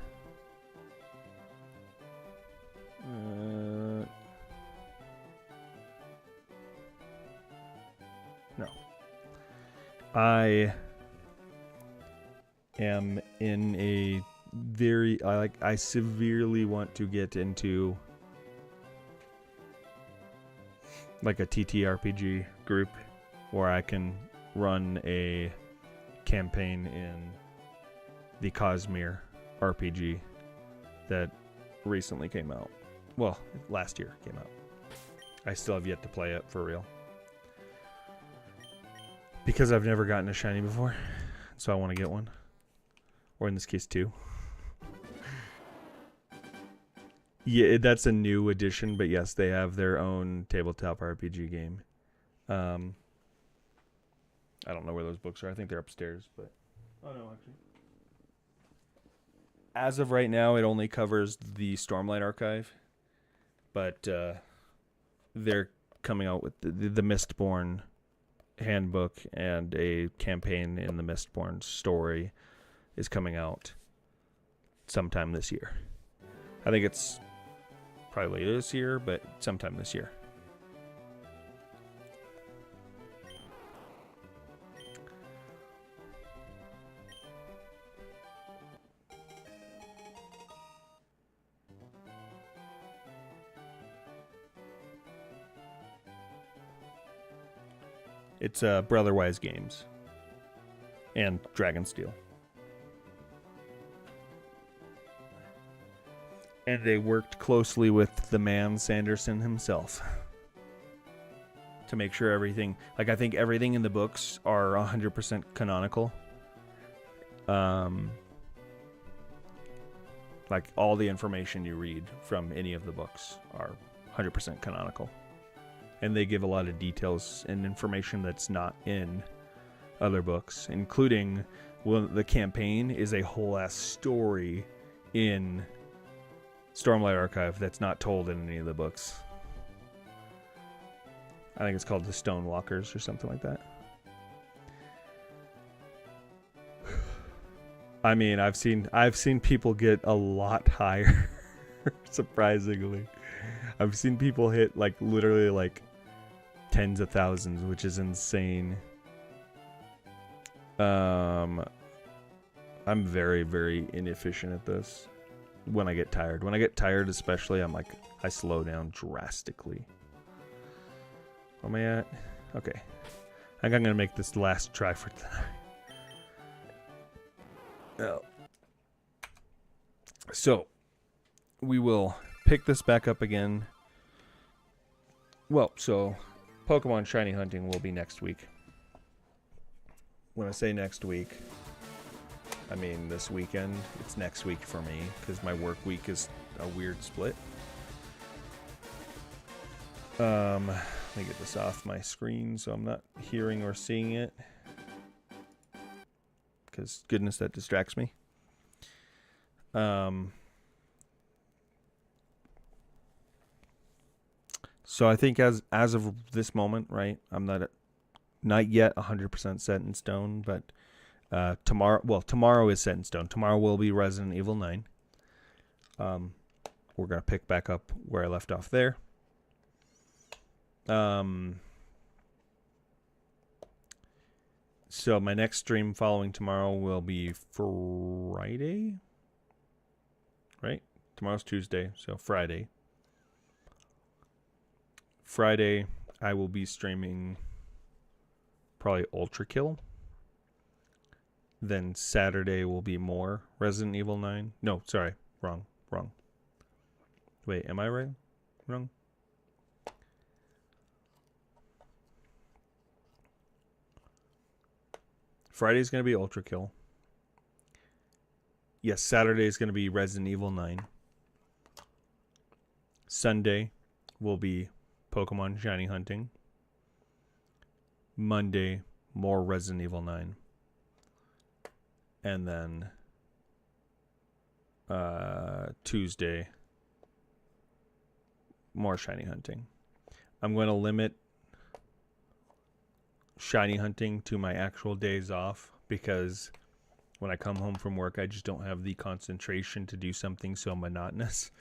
No. I am in a I severely want to get into like a TTRPG group where I can run a campaign in the Cosmere RPG that recently came out. Well, last year came out. I still have yet to play it for real. Because I've never gotten a shiny before. So I want to get one. Or in this case, 2. Yeah, that's a new edition, but yes, they have their own tabletop RPG game. I don't know where those books are. I think they're upstairs, but... Oh, no, actually. As of right now, it only covers the Stormlight Archive. But they're coming out with the Mistborn handbook, and a campaign in the Mistborn story is coming out sometime this year. I think it's probably later this year, but sometime this year. It's Brotherwise Games and Dragonsteel. And they worked closely with the man Sanderson himself to make sure everything, like I think everything in the books are 100% canonical. Like all the information you read from any of the books are 100% canonical. And they give a lot of details and information that's not in other books, including, well, the campaign is a whole ass story in Stormlight Archive that's not told in any of the books. I think it's called the Stonewalkers or something like that. I mean, I've seen people get a lot higher, surprisingly. I've seen people hit like literally like tens of thousands, which is insane. I'm very, very inefficient at this. When I get tired. When I get tired especially, I slow down drastically. Where am I at? Okay. I think I'm going to make this last try for tonight. Oh. So, we will pick this back up again. Well, so, Pokemon Shiny Hunting will be next week. When I say next week, I mean this weekend. It's next week for me, because my work week is a weird split. Let me get this off my screen so I'm not hearing or seeing it. Because goodness, that distracts me. So I think as of this moment, right, I'm not yet 100% set in stone, but tomorrow is set in stone. Tomorrow will be Resident Evil 9. We're going to pick back up where I left off there. So my next stream following tomorrow will be Friday, right? Tomorrow's Tuesday, so Friday. Friday, I will be streaming probably Ultra Kill. Then Saturday will be more Resident Evil 9. No, sorry, wrong. Wait, am I right? Wrong? Friday's going to be Ultra Kill. Yes, Saturday is going to be Resident Evil 9. Sunday will be Pokemon Shiny Hunting. Monday, more Resident Evil 9. And then Tuesday, more Shiny Hunting. I'm going to limit Shiny Hunting to my actual days off, because when I come home from work, I just don't have the concentration to do something so monotonous.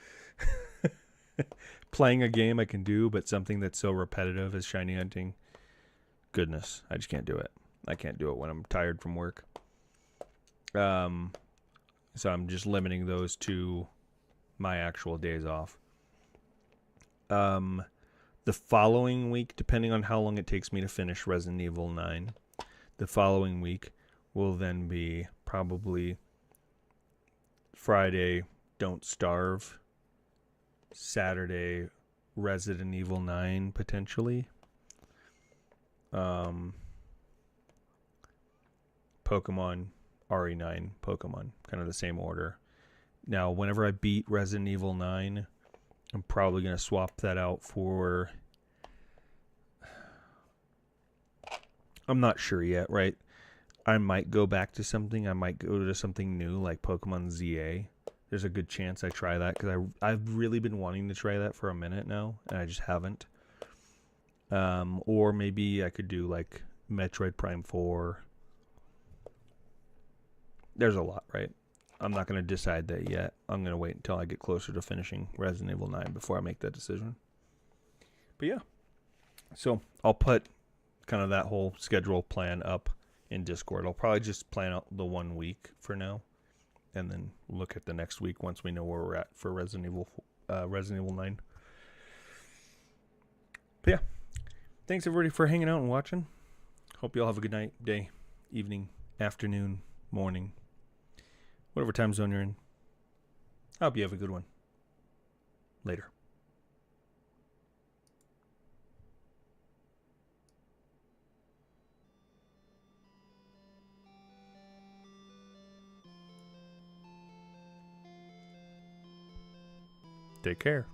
Playing a game I can do, but something that's so repetitive as Shiny Hunting, goodness, I just can't do it. I can't do it when I'm tired from work. So I'm just limiting those to my actual days off. The following week, depending on how long it takes me to finish Resident Evil 9, the following week will then be probably Friday, Don't Starve, Saturday, Resident Evil 9, potentially. Pokemon, RE9, Pokemon, kind of the same order. Now, whenever I beat Resident Evil 9, I'm probably going to swap that out for... I'm not sure yet, right? I might go back to something. I might go to something new like Pokemon ZA. There's a good chance I try that because I've really been wanting to try that for a minute now, and I just haven't. Or maybe I could do like Metroid Prime 4. There's a lot, right? I'm not going to decide that yet. I'm going to wait until I get closer to finishing Resident Evil 9 before I make that decision. But yeah. So I'll put kind of that whole schedule plan up in Discord. I'll probably just plan out the 1 week for now. And then look at the next week once we know where we're at for Resident Evil 9. But yeah. Thanks everybody for hanging out and watching. Hope you all have a good night, day, evening, afternoon, morning. Whatever time zone you're in. I hope you have a good one. Later. Take care.